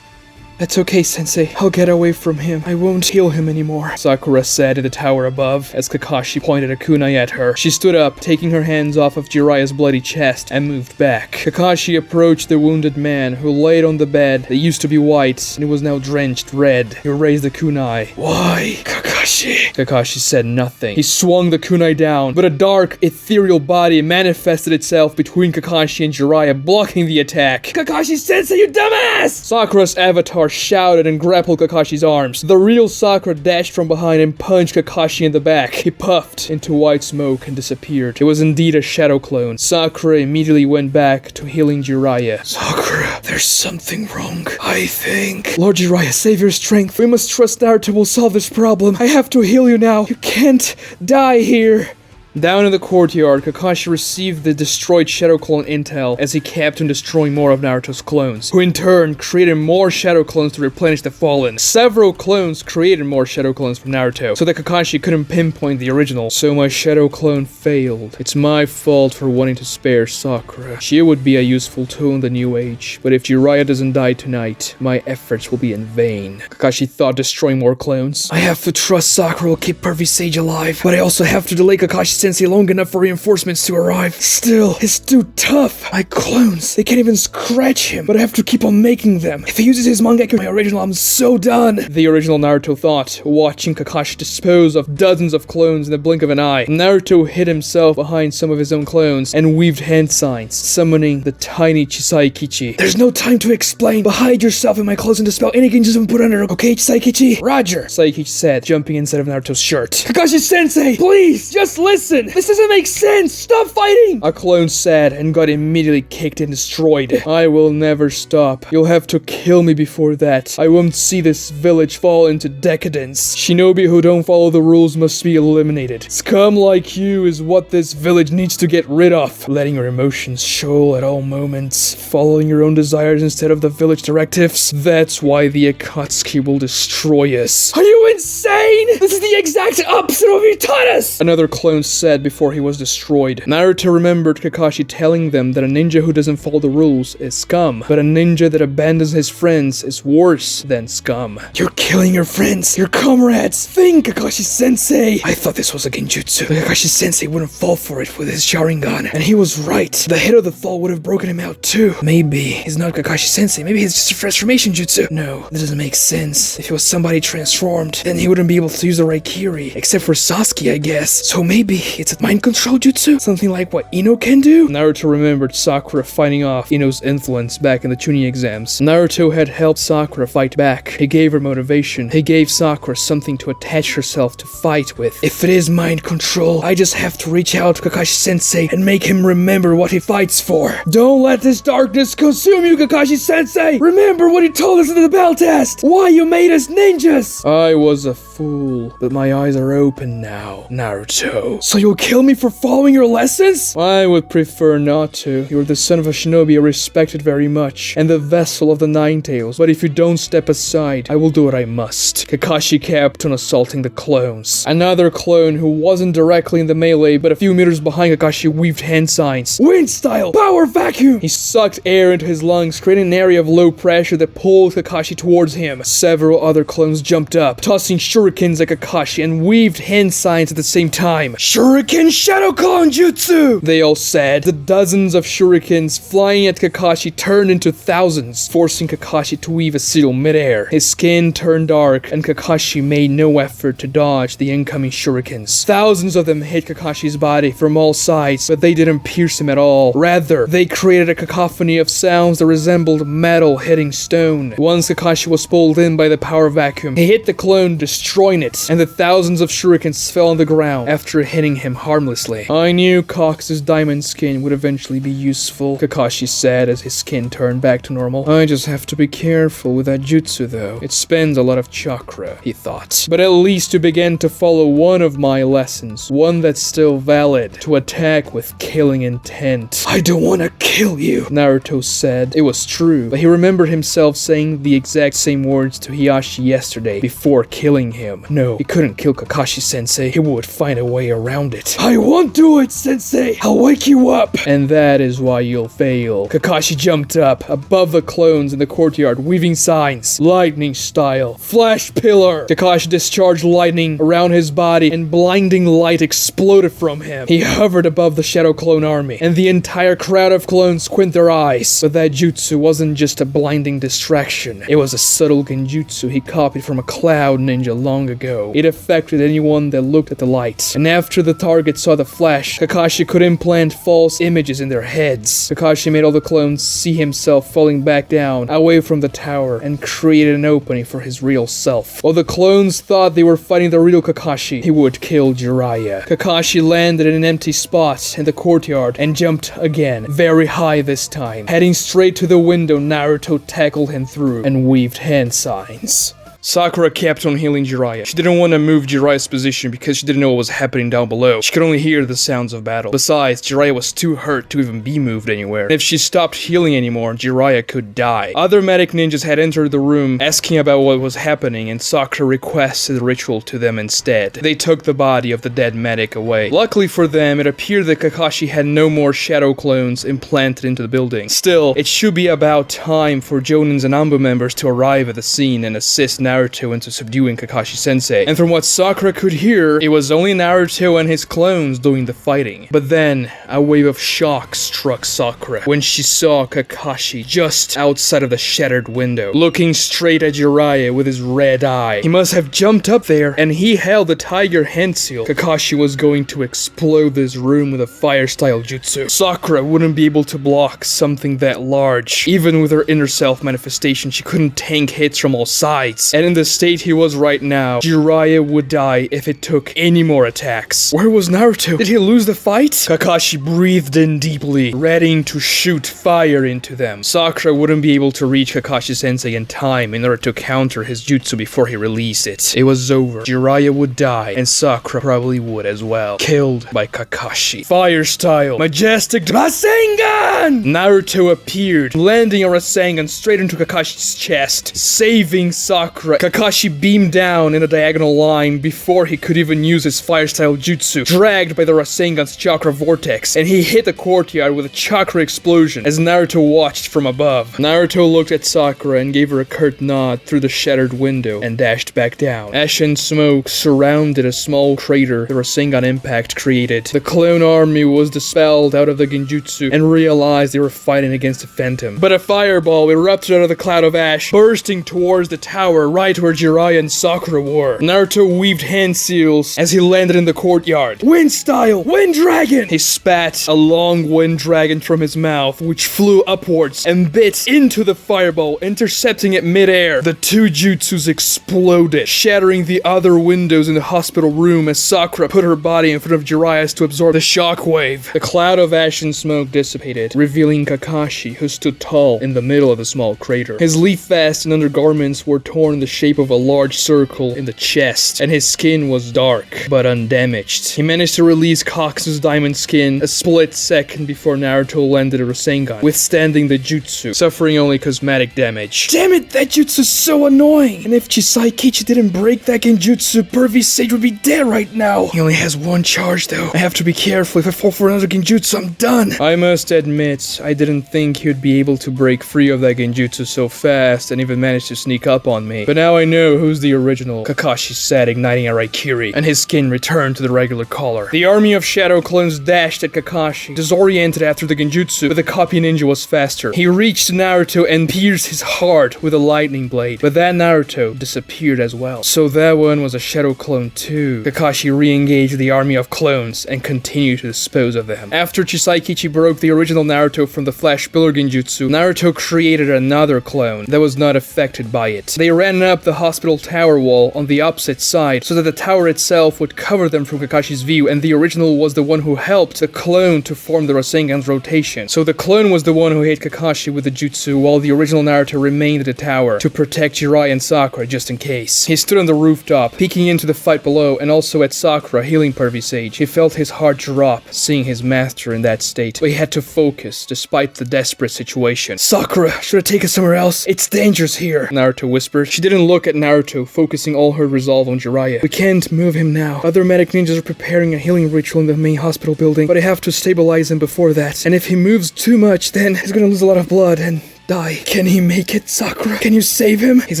That's okay, Sensei. I'll get away from him. I won't heal him anymore, Sakura said in the tower above as Kakashi pointed a kunai at her. She stood up, taking her hands off of Jiraiya's bloody chest, and moved back. Kakashi approached the wounded man who laid on the bed that used to be white and it was now drenched red. He raised the kunai. Why, Kakashi? Kakashi said nothing. He swung the kunai down, but a dark, ethereal body manifested itself between Kakashi and Jiraiya, blocking the attack. Kakashi-sensei, you dumbass! Sakura's avatar shouted and grappled Kakashi's arms. The real Sakura dashed from behind and punched Kakashi in the back. He puffed into white smoke and disappeared. It was indeed a shadow clone. Sakura immediately went back to healing Jiraiya. Sakura, there's something wrong, I think. Lord Jiraiya, save your strength. We must trust Naruto will solve this problem. I have to heal you now. You can't die here. Down in the courtyard, Kakashi received the destroyed Shadow Clone intel as he kept on destroying more of Naruto's clones, who in turn created more Shadow Clones to replenish the fallen. Several clones created more Shadow Clones from Naruto, so that Kakashi couldn't pinpoint the original, so my Shadow Clone failed. It's my fault for wanting to spare Sakura. She would be a useful tool in the new age, but if Jiraiya doesn't die tonight, my efforts will be in vain. Kakashi thought destroying more clones. I have to trust Sakura will keep Perfect Sage alive, but I also have to delay Kakashi Sensei long enough for reinforcements to arrive. Still, he's too tough. My clones, they can't even scratch him, but I have to keep on making them. If he uses his mangekyo my original, I'm so done. The original Naruto thought, watching Kakashi dispose of dozens of clones in the blink of an eye. Naruto hid himself behind some of his own clones and weaved hand signs, summoning the tiny Chisaikichi. There's no time to explain, but hide yourself in my clothes and dispel any genjutsu and put under, okay, Chisaikichi? Roger, Chisaikichi said, jumping inside of Naruto's shirt. Kakashi-sensei, please, just listen. This doesn't make sense! Stop fighting! A clone said and got immediately kicked and destroyed. I will never stop. You'll have to kill me before that. I won't see this village fall into decadence. Shinobi who don't follow the rules must be eliminated. Scum like you is what this village needs to get rid of. Letting your emotions show at all moments. Following your own desires instead of the village directives. That's why the Akatsuki will destroy us. Are you insane? This is the exact opposite of what you taught us! Another clone said before he was destroyed. Naruto remembered Kakashi telling them that a ninja who doesn't follow the rules is scum, but a ninja that abandons his friends is worse than scum. You're killing your friends, your comrades. Think, Kakashi-sensei. I thought this was a genjutsu. But Kakashi-sensei wouldn't fall for it with his Sharingan, and he was right. The hit of the fall would have broken him out too. Maybe he's not Kakashi-sensei. Maybe he's just a transformation jutsu. No, that doesn't make sense. If he was somebody transformed, then he wouldn't be able to use the Raikiri, except for Sasuke, I guess. So maybe it's a mind control jutsu? Something like what Ino can do? Naruto remembered Sakura fighting off Ino's influence back in the Chunin exams. Naruto had helped Sakura fight back. He gave her motivation. He gave Sakura something to attach herself to fight with. If it is mind control, I just have to reach out to Kakashi-sensei and make him remember what he fights for. Don't let this darkness consume you, Kakashi-sensei! Remember what he told us in the bell test! Why you made us ninjas! I was a fool, but my eyes are open now, Naruto. So you'll kill me for following your lessons? I would prefer not to. You're the son of a shinobi I respected very much, and the vessel of the Nine Tails, but if you don't step aside, I will do what I must. Kakashi kept on assaulting the clones. Another clone who wasn't directly in the melee, but a few meters behind Kakashi weaved hand signs. Wind style! Power vacuum! He sucked air into his lungs, creating an area of low pressure that pulled Kakashi towards him. Several other clones jumped up, tossing shurikens at Kakashi and weaved hand signs at the same time. Shuriken Shadow Clone Jutsu! They all said. The dozens of shurikens flying at Kakashi turned into thousands, forcing Kakashi to weave a seal midair. His skin turned dark, and Kakashi made no effort to dodge the incoming shurikens. Thousands of them hit Kakashi's body from all sides, but they didn't pierce him at all. Rather, they created a cacophony of sounds that resembled metal hitting stone. Once Kakashi was pulled in by the power vacuum, he hit the clone, destroying it, and the thousands of shurikens fell on the ground after hitting him harmlessly. I knew Cox's diamond skin would eventually be useful, Kakashi said as his skin turned back to normal. I just have to be careful with that jutsu though. It spends a lot of chakra, he thought. But at least to begin to follow one of my lessons, one that's still valid, to attack with killing intent. I don't want to kill you, Naruto said. It was true, but he remembered himself saying the exact same words to Hiashi yesterday before killing him. No, he couldn't kill Kakashi-sensei. He would find a way around found it. I won't do it, Sensei. I'll wake you up. And that is why you'll fail. Kakashi jumped up above the clones in the courtyard, weaving signs, lightning style, flash pillar. Kakashi discharged lightning around his body and blinding light exploded from him. He hovered above the Shadow Clone army, and the entire crowd of clones squint their eyes. But that jutsu wasn't just a blinding distraction. It was a subtle genjutsu he copied from a cloud ninja long ago. It affected anyone that looked at the light. And after the target saw the flash, Kakashi could implant false images in their heads. Kakashi made all the clones see himself falling back down, away from the tower, and created an opening for his real self. While the clones thought they were fighting the real Kakashi, he would kill Jiraiya. Kakashi landed in an empty spot in the courtyard and jumped again, very high this time. Heading straight to the window, Naruto tackled him through and weaved hand signs. Sakura kept on healing Jiraiya. She didn't want to move Jiraiya's position because she didn't know what was happening down below. She could only hear the sounds of battle. Besides, Jiraiya was too hurt to even be moved anywhere. And if she stopped healing anymore, Jiraiya could die. Other medic ninjas had entered the room asking about what was happening, and Sakura requested the ritual to them instead. They took the body of the dead medic away. Luckily for them, it appeared that Kakashi had no more shadow clones implanted into the building. Still, it should be about time for Jonin's and Anbu members to arrive at the scene and assist Naruto into subduing Kakashi-sensei. And from what Sakura could hear, it was only Naruto and his clones doing the fighting. But then, a wave of shock struck Sakura when she saw Kakashi just outside of the shattered window, looking straight at Jiraiya with his red eye. He must have jumped up there, and he held the tiger hand seal. Kakashi was going to explode this room with a fire-style jutsu. Sakura wouldn't be able to block something that large. Even with her inner self manifestation, she couldn't tank hits from all sides. And in the state he was right now, Jiraiya would die if it took any more attacks. Where was Naruto? Did he lose the fight? Kakashi breathed in deeply, readying to shoot fire into them. Sakura wouldn't be able to reach Kakashi-sensei in time in order to counter his jutsu before he released it. It was over. Jiraiya would die, and Sakura probably would as well. Killed by Kakashi. Fire style. Majestic Rasengan! Naruto appeared, landing a Rasengan straight into Kakashi's chest, saving Sakura. Kakashi beamed down in a diagonal line before he could even use his fire-style jutsu, dragged by the Rasengan's chakra vortex, and he hit the courtyard with a chakra explosion as Naruto watched from above. Naruto looked at Sakura and gave her a curt nod through the shattered window and dashed back down. Ash and smoke surrounded a small crater the Rasengan impact created. The clone army was dispelled out of the genjutsu and realized they were fighting against a phantom. But a fireball erupted out of the cloud of ash, bursting towards the tower right where Jiraiya and Sakura were. Naruto weaved hand seals as he landed in the courtyard. Wind style! Wind dragon! He spat a long wind dragon from his mouth, which flew upwards and bit into the fireball, intercepting it midair. The two jutsus exploded, shattering the other windows in the hospital room as Sakura put her body in front of Jiraiya's to absorb the shockwave. The cloud of ash and smoke dissipated, revealing Kakashi, who stood tall in the middle of the small crater. His leaf vest and undergarments were torn in the shape of a large circle in the chest, and his skin was dark, but undamaged. He managed to release Kakuzu's diamond skin a split second before Naruto landed a Rasengan, withstanding the jutsu, suffering only cosmetic damage. Damn it, that jutsu's so annoying! And if Chisaikichi didn't break that genjutsu, Pervy Sage would be dead right now! He only has one charge though. I have to be careful. If I fall for another genjutsu, I'm done! I must admit, I didn't think he would be able to break free of that genjutsu so fast and even manage to sneak up on me. But now I know who's the original, Kakashi said, igniting a Raikiri, and his skin returned to the regular color. The army of shadow clones dashed at Kakashi, disoriented after the genjutsu, but the copy ninja was faster. He reached Naruto and pierced his heart with a lightning blade, but that Naruto disappeared as well. So that one was a shadow clone too. Kakashi re-engaged the army of clones and continued to dispose of them. After Chisaikichi broke the original Naruto from the flash pillar genjutsu, Naruto created another clone that was not affected by it. They ran up the hospital tower wall on the opposite side so that the tower itself would cover them from Kakashi's view, and the original was the one who helped the clone to form the Rasengan's rotation. So the clone was the one who hit Kakashi with the jutsu, while the original Naruto remained at the tower to protect Jiraiya and Sakura just in case. He stood on the rooftop, peeking into the fight below and also at Sakura healing Pervy Sage. He felt his heart drop seeing his master in that state, but he had to focus despite the desperate situation. Sakura, should I take us somewhere else? It's dangerous here, Naruto whispered. She didn't didn't look at Naruto, focusing all her resolve on Jiraiya. We can't move him now. Other medic ninjas are preparing a healing ritual in the main hospital building, but I have to stabilize him before that. And if he moves too much, then he's gonna lose a lot of blood and die. Can he make it, Sakura? Can you save him? He's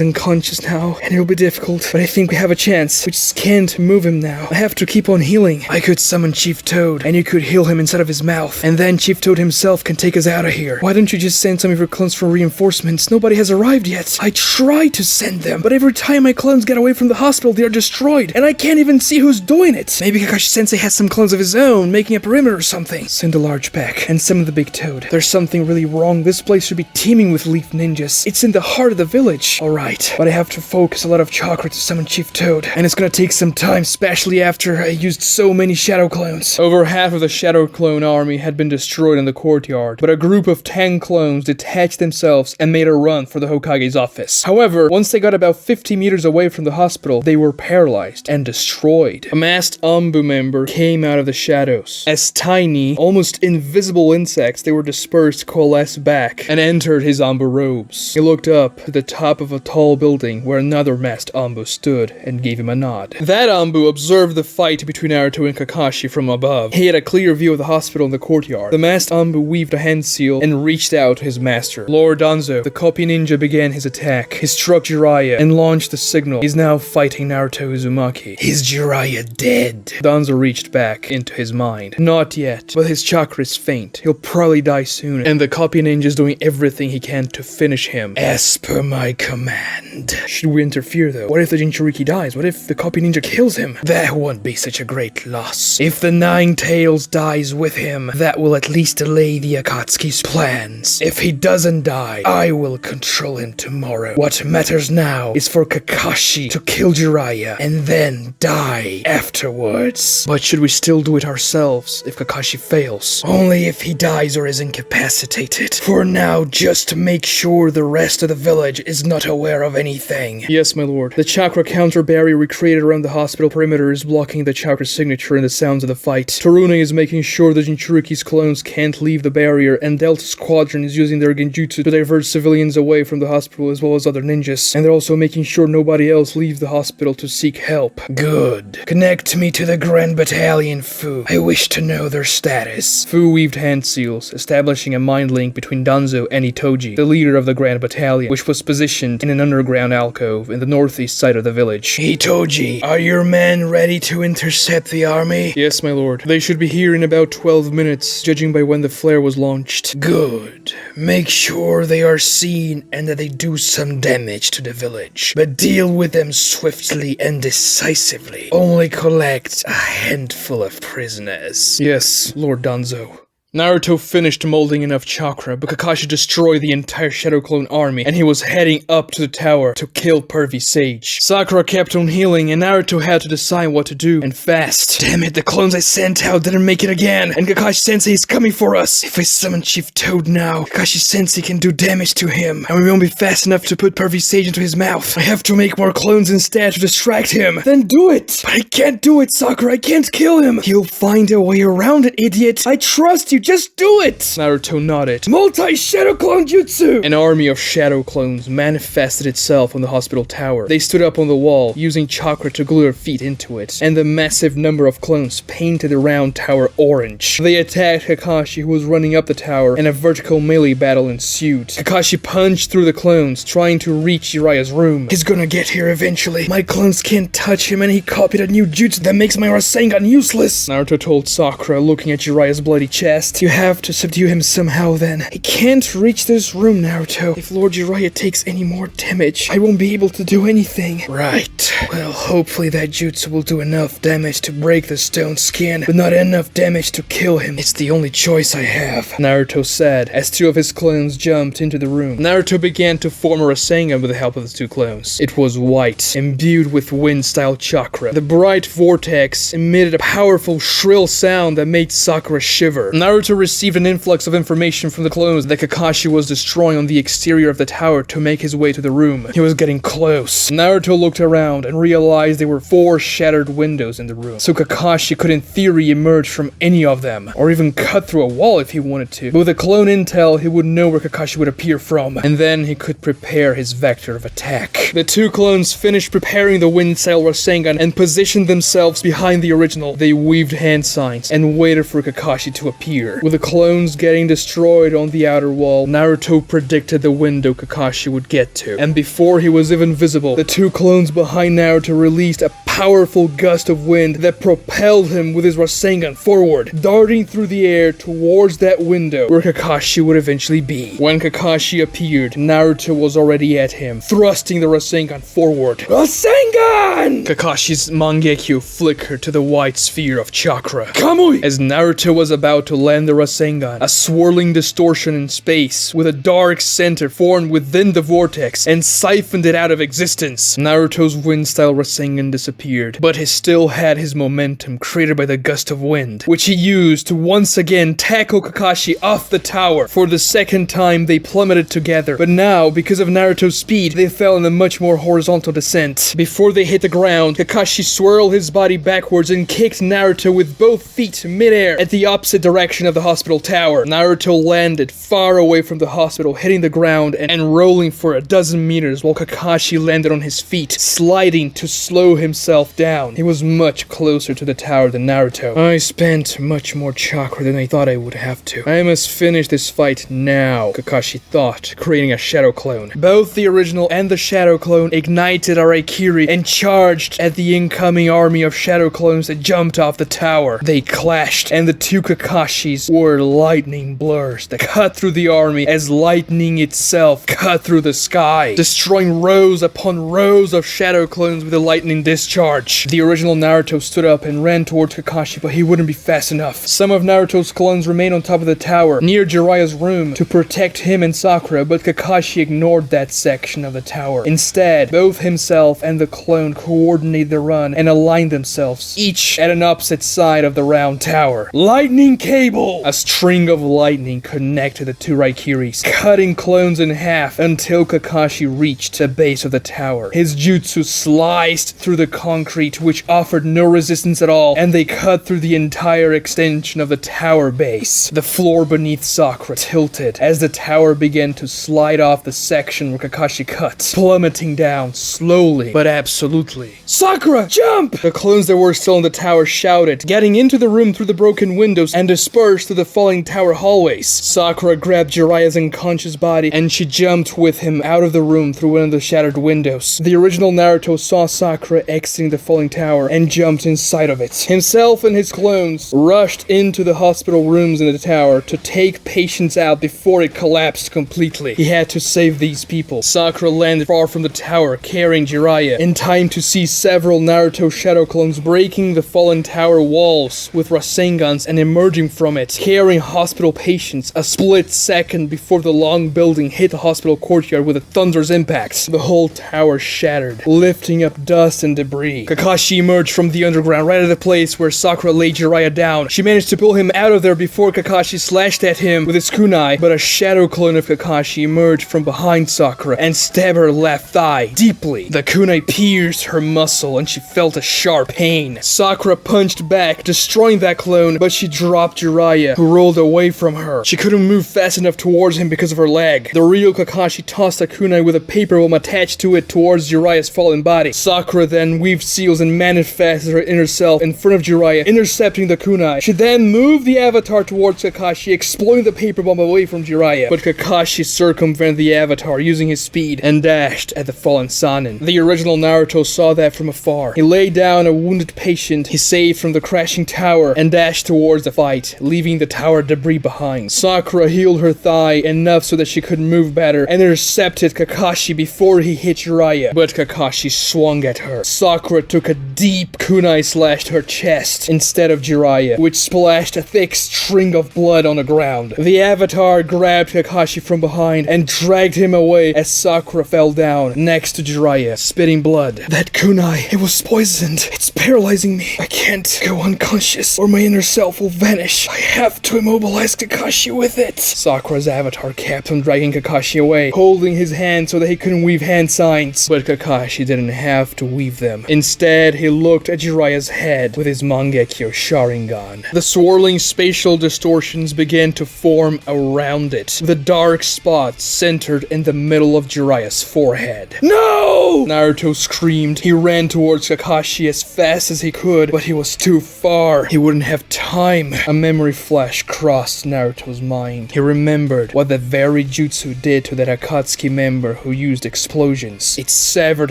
unconscious now, and it'll be difficult, but I think we have a chance. We just can't move him now. I have to keep on healing. I could summon Chief Toad, and you could heal him inside of his mouth, and then Chief Toad himself can take us out of here. Why don't you just send some of your clones for reinforcements? Nobody has arrived yet. I tried to send them, but every time my clones get away from the hospital, they are destroyed, and I can't even see who's doing it. Maybe Kakashi-sensei has some clones of his own, making a perimeter or something. Send a large pack, and summon the big Toad. There's something really wrong. This place should be teeming with leaf ninjas. It's in the heart of the village. Alright, but I have to focus a lot of chakra to summon Chief Toad, and it's gonna take some time, especially after I used so many shadow clones. Over half of the shadow clone army had been destroyed in the courtyard, but a group of 10 clones detached themselves and made a run for the Hokage's office. However, once they got about 50 meters away from the hospital, they were paralyzed and destroyed. A masked Anbu member came out of the shadows. As tiny, almost invisible insects, they were dispersed, coalesced back, and entered his Anbu robes. He looked up to the top of a tall building where another masked Anbu stood and gave him a nod. That Anbu observed the fight between Naruto and Kakashi from above. He had a clear view of the hospital in the courtyard. The masked Anbu weaved a hand seal and reached out to his master. Lord Danzo, the copy ninja, began his attack. He struck Jiraiya and launched the signal. He's now fighting Naruto Uzumaki. Is Jiraiya dead? Danzo reached back into his mind. Not yet, but his chakra is faint. He'll probably die soon, and the copy ninja is doing everything he can to finish him. As per my command. Should we interfere though? What if the Jinchuriki dies? What if the copy ninja kills him? That won't be such a great loss. If the Nine Tails dies with him, that will at least delay the Akatsuki's plans. If he doesn't die, I will control him tomorrow. What matters now is for Kakashi to kill Jiraiya and then die afterwards. But should we still do it ourselves if Kakashi fails? Only if he dies or is incapacitated. For now, just make sure the rest of the village is not aware of anything. Yes, my lord. The chakra counter barrier we created around the hospital perimeter is blocking the chakra signature and the sounds of the fight. Torune is making sure the Jinchuriki's clones can't leave the barrier, and Delta Squadron is using their genjutsu to divert civilians away from the hospital as well as other ninjas. And they're also making sure nobody else leaves the hospital to seek help. Good. Connect me to the Grand Battalion, Fu. I wish to know their status. Fu weaved hand seals, establishing a mind link between Danzo and Itoji, the leader of the Grand Battalion, which was positioned in an underground alcove in the northeast side of the village. Itoji, are your men ready to intercept the army? Yes, my lord. They should be here in about 12 minutes, judging by when the flare was launched. Good. Make sure they are seen and that they do some damage to the village. But deal with them swiftly and decisively. Only collect a handful of prisoners. Yes, Lord Danzo. Naruto finished molding enough chakra, but Kakashi destroyed the entire Shadow Clone army, and he was heading up to the tower to kill Pervy Sage. Sakura kept on healing, and Naruto had to decide what to do, and fast. Damn it, the clones I sent out didn't make it again, and Kakashi-sensei is coming for us. If I summon Chief Toad now, Kakashi-sensei can do damage to him, and we won't be fast enough to put Pervy Sage into his mouth. I have to make more clones instead to distract him. Then do it! But I can't do it, Sakura, I can't kill him. He'll find a way around it, idiot. I trust you. Just do it! Naruto nodded. Multi-Shadow Clone Jutsu! An army of shadow clones manifested itself on the hospital tower. They stood up on the wall, using chakra to glue their feet into it, and the massive number of clones painted the round tower orange. They attacked Kakashi, who was running up the tower, and a vertical melee battle ensued. Kakashi punched through the clones, trying to reach Jiraiya's room. He's gonna get here eventually. My clones can't touch him, and he copied a new jutsu that makes my Rasengan useless. Naruto told Sakura, looking at Jiraiya's bloody chest. You have to subdue him somehow then. He can't reach this room, Naruto. If Lord Jiraiya takes any more damage, I won't be able to do anything. Right. Well, hopefully that jutsu will do enough damage to break the stone skin, but not enough damage to kill him. It's the only choice I have. Naruto said, as two of his clones jumped into the room. Naruto began to form a Rasengan with the help of the two clones. It was white, imbued with wind-style chakra. The bright vortex emitted a powerful, shrill sound that made Sakura shiver. Naruto Naruto received an influx of information from the clones that Kakashi was destroying on the exterior of the tower to make his way to the room. He was getting close. Naruto looked around and realized there were 4 shattered windows in the room, so Kakashi could in theory emerge from any of them, or even cut through a wall if he wanted to. But with the clone intel, he would know where Kakashi would appear from, and then he could prepare his vector of attack. The 2 clones finished preparing the wind style Rasengan and positioned themselves behind the original. They weaved hand signs and waited for Kakashi to appear. With the clones getting destroyed on the outer wall, Naruto predicted the window Kakashi would get to, and before he was even visible, the 2 clones behind Naruto released a powerful gust of wind that propelled him with his Rasengan forward, darting through the air towards that window where Kakashi would eventually be. When Kakashi appeared, Naruto was already at him, thrusting the Rasengan forward. Rasengan! Kakashi's Mangekyo flickered to the white sphere of chakra. Kamui! As Naruto was about to land the Rasengan, a swirling distortion in space with a dark center formed within the vortex and siphoned it out of existence. Naruto's wind-style Rasengan disappeared, but he still had his momentum created by the gust of wind, which he used to once again tackle Kakashi off the tower. For the second time, they plummeted together, but now, because of Naruto's speed, they fell in a much more horizontal descent. Before they hit the ground, Kakashi swirled his body backwards and kicked Naruto with both feet midair at the opposite direction of the hospital tower. Naruto landed far away from the hospital, hitting the ground and rolling for a dozen meters while Kakashi landed on his feet, sliding to slow himself down. He was much closer to the tower than Naruto. I spent much more chakra than I thought I would have to. I must finish this fight now, Kakashi thought, creating a shadow clone. Both the original and the shadow clone ignited Araikiri and charged at the incoming army of shadow clones that jumped off the tower. They clashed, and the 2 Kakashis were lightning blurs that cut through the army as lightning itself cut through the sky, destroying rows upon rows of shadow clones with a lightning discharge. The original Naruto stood up and ran towards Kakashi, but he wouldn't be fast enough. Some of Naruto's clones remained on top of the tower, near Jiraiya's room, to protect him and Sakura, but Kakashi ignored that section of the tower. Instead, both himself and the clone coordinated the run and aligned themselves, each at an opposite side of the round tower. Lightning cable! A string of lightning connected the 2 Raikiris, cutting clones in half until Kakashi reached the base of the tower. His jutsu sliced through the concrete, which offered no resistance at all, and they cut through the entire extension of the tower base. The floor beneath Sakura tilted as the tower began to slide off the section where Kakashi cut, plummeting down slowly but absolutely. Sakura, jump! The clones that were still in the tower shouted, getting into the room through the broken windows and dispersed through the falling tower hallways. Sakura grabbed Jiraiya's unconscious body and she jumped with him out of the room through one of the shattered windows. The original Naruto saw Sakura exiting the falling tower and jumped inside of it. Himself and his clones rushed into the hospital rooms in the tower to take patients out before it collapsed completely. He had to save these people. Sakura landed far from the tower, carrying Jiraiya, in time to see several Naruto shadow clones breaking the fallen tower walls with Rasengans and emerging from it, carrying hospital patients a split second before the long building hit the hospital courtyard with a thunderous impact. The whole tower shattered, lifting up dust and debris. Kakashi emerged from the underground right at the place where Sakura laid Jiraiya down. She managed to pull him out of there before Kakashi slashed at him with his kunai, but a shadow clone of Kakashi emerged from behind Sakura and stabbed her left thigh deeply. The kunai pierced her muscle and she felt a sharp pain. Sakura punched back, destroying that clone, but she dropped Jiraiya, who rolled away from her. She couldn't move fast enough towards him because of her leg. The real Kakashi tossed a kunai with a paper bomb attached to it towards Jiraiya's fallen body. Sakura then weaved seals and manifested her inner self in front of Jiraiya, intercepting the kunai. She then moved the avatar towards Kakashi, exploding the paper bomb away from Jiraiya. But Kakashi circumvented the avatar using his speed and dashed at the fallen Sannin. The original Naruto saw that from afar. He laid down a wounded patient he saved from the crashing tower and dashed towards the fight, leaving the tower debris behind. Sakura healed her thigh enough so that she could move better and intercepted Kakashi before he hit Jiraiya, but Kakashi swung at her. Sakura took a deep kunai slash to her chest instead of Jiraiya, which splashed a thick string of blood on the ground. The avatar grabbed Kakashi from behind and dragged him away as Sakura fell down next to Jiraiya, spitting blood. That kunai, it was poisoned. It's paralyzing me. I can't go unconscious or my inner self will vanish. I have to immobilize Kakashi with it. Sakura's avatar kept on dragging Kakashi away, holding his hand so that he couldn't weave hand signs. But Kakashi didn't have to weave them. Instead, he looked at Jiraiya's head with his Mangekyo Sharingan. The swirling spatial distortions began to form around it. The dark spots centered in the middle of Jiraiya's forehead. No! Naruto screamed. He ran towards Kakashi as fast as he could, but he was too far. He wouldn't have time. A memory flash crossed Naruto's mind. He remembered what that very jutsu did to that Akatsuki member who used explosions. It severed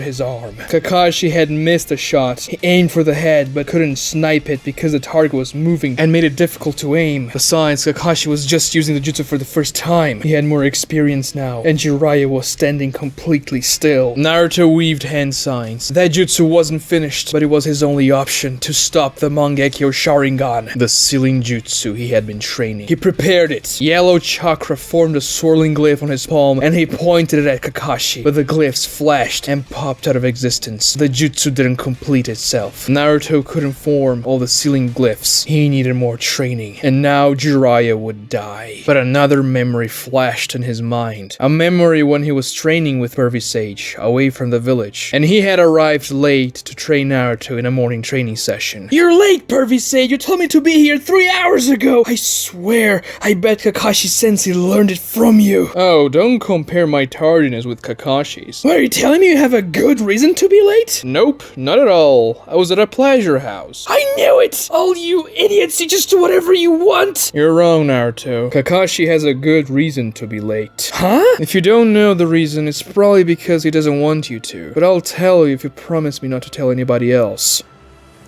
his arm. Kakashi had missed a shot. He aimed for the head, but couldn't snipe it because the target was moving and made it difficult to aim. Besides, Kakashi was just using the jutsu for the first time. He had more experience now, and Jiraiya was standing completely still. Naruto weaved hand signs. That jutsu wasn't finished, but it was his only option to stop the Mangekyo Sharingan, the sealing jutsu he had been training. He prepared it. Yellow chakra formed a swirling glyph on his palm, and he pointed it at Kakashi, but the glyphs flashed and popped out of existence. The jutsu didn't complete itself. Naruto couldn't form all the sealing glyphs. He needed more training, and now Jiraiya would die. But another memory flashed in his mind. A memory when he was training with Pervy Sage, away from the village, and he had arrived late to train Naruto in a morning training session. You're late, Pervy Sage. You told me to be here 3 hours ago. I swear, I bet Kakashi-sensei learned it from you. Oh, don't compare my tardiness with Kakashi's. What, are you telling me you have a good reason to be late? Nope, not at all. I was at a pleasure house. I knew it! All you idiots, you just do whatever you want! You're wrong, Naruto. Kakashi has a good reason to be late. Huh? If you don't know the reason, it's probably because he doesn't want you to. But I'll tell you if you promise me not to tell anybody else.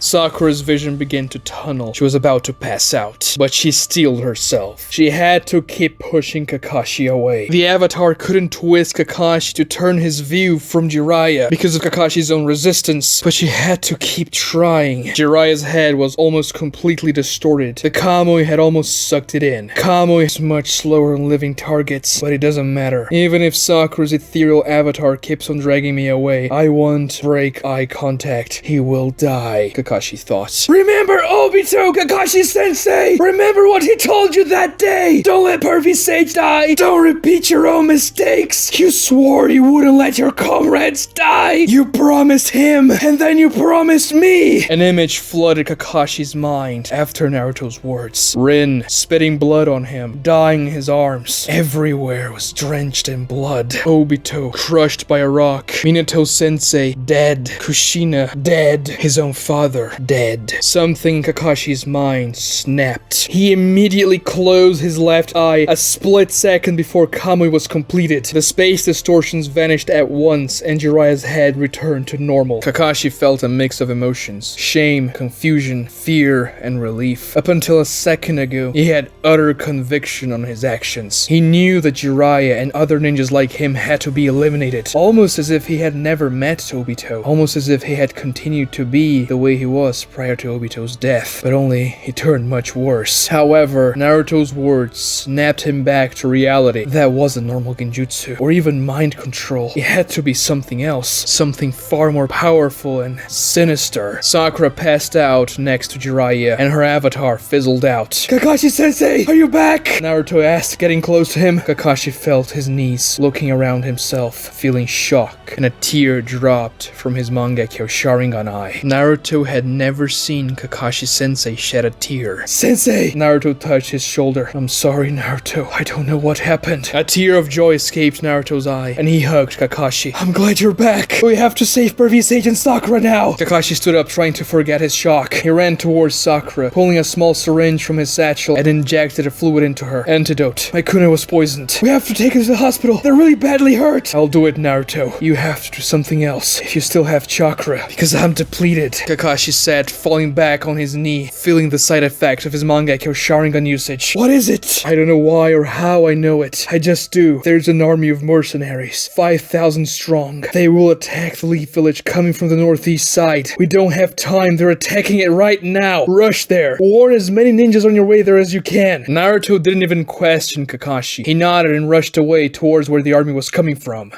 Sakura's vision began to tunnel. She was about to pass out, but she steeled herself. She had to keep pushing Kakashi away. The avatar couldn't twist Kakashi to turn his view from Jiraiya because of Kakashi's own resistance, but she had to keep trying. Jiraiya's head was almost completely distorted. The Kamui had almost sucked it in. Kamui is much slower on living targets, but it doesn't matter. Even if Sakura's ethereal avatar keeps on dragging me away, I won't break eye contact. He will die, Kakashi thought. Remember Obito, Kakashi-sensei! Remember what he told you that day! Don't let Pervy Sage die! Don't repeat your own mistakes! You swore you wouldn't let your comrades die! You promised him, and then you promised me! An image flooded Kakashi's mind after Naruto's words. Rin, spitting blood on him, dying in his arms. Everywhere was drenched in blood. Obito, crushed by a rock. Minato-sensei, dead. Kushina, dead. His own father, dead. Something in Kakashi's mind snapped. He immediately closed his left eye a split second before Kamui was completed. The space distortions vanished at once and Jiraiya's head returned to normal. Kakashi felt a mix of emotions. Shame, confusion, fear, and relief. Up until a second ago, he had utter conviction on his actions. He knew that Jiraiya and other ninjas like him had to be eliminated. Almost as if he had never met Obito. Almost as if he had continued to be the way he was prior to Obito's death, but only he turned much worse. However, Naruto's words snapped him back to reality. That wasn't normal genjutsu, or even mind control. It had to be something else, something far more powerful and sinister. Sakura passed out next to Jiraiya, and her avatar fizzled out. Kakashi-sensei, are you back? Naruto asked, getting close to him. Kakashi felt his knees, looking around himself, feeling shock, and a tear dropped from his Mangekyo Sharingan eye. Naruto had never seen Kakashi-sensei shed a tear. Sensei! Naruto touched his shoulder. I'm sorry, Naruto. I don't know what happened. A tear of joy escaped Naruto's eye, and he hugged Kakashi. I'm glad you're back. We have to save Pervy Sage and Sakura now. Kakashi stood up, trying to forget his shock. He ran towards Sakura, pulling a small syringe from his satchel and injected a fluid into her. Antidote. My Kuna was poisoned. We have to take her to the hospital. They're really badly hurt. I'll do it, Naruto. You have to do something else if you still have chakra, because I'm depleted. Kakashi said, falling back on his knee, feeling the side effect of his Mangekyo Sharingan usage. What is it? I don't know why or how I know it. I just do. There's an army of mercenaries, 5,000 strong. They will attack the Leaf Village coming from the northeast side. We don't have time. They're attacking it right now. Rush there. Warn as many ninjas on your way there as you can. Naruto didn't even question Kakashi. He nodded and rushed away towards where the army was coming from.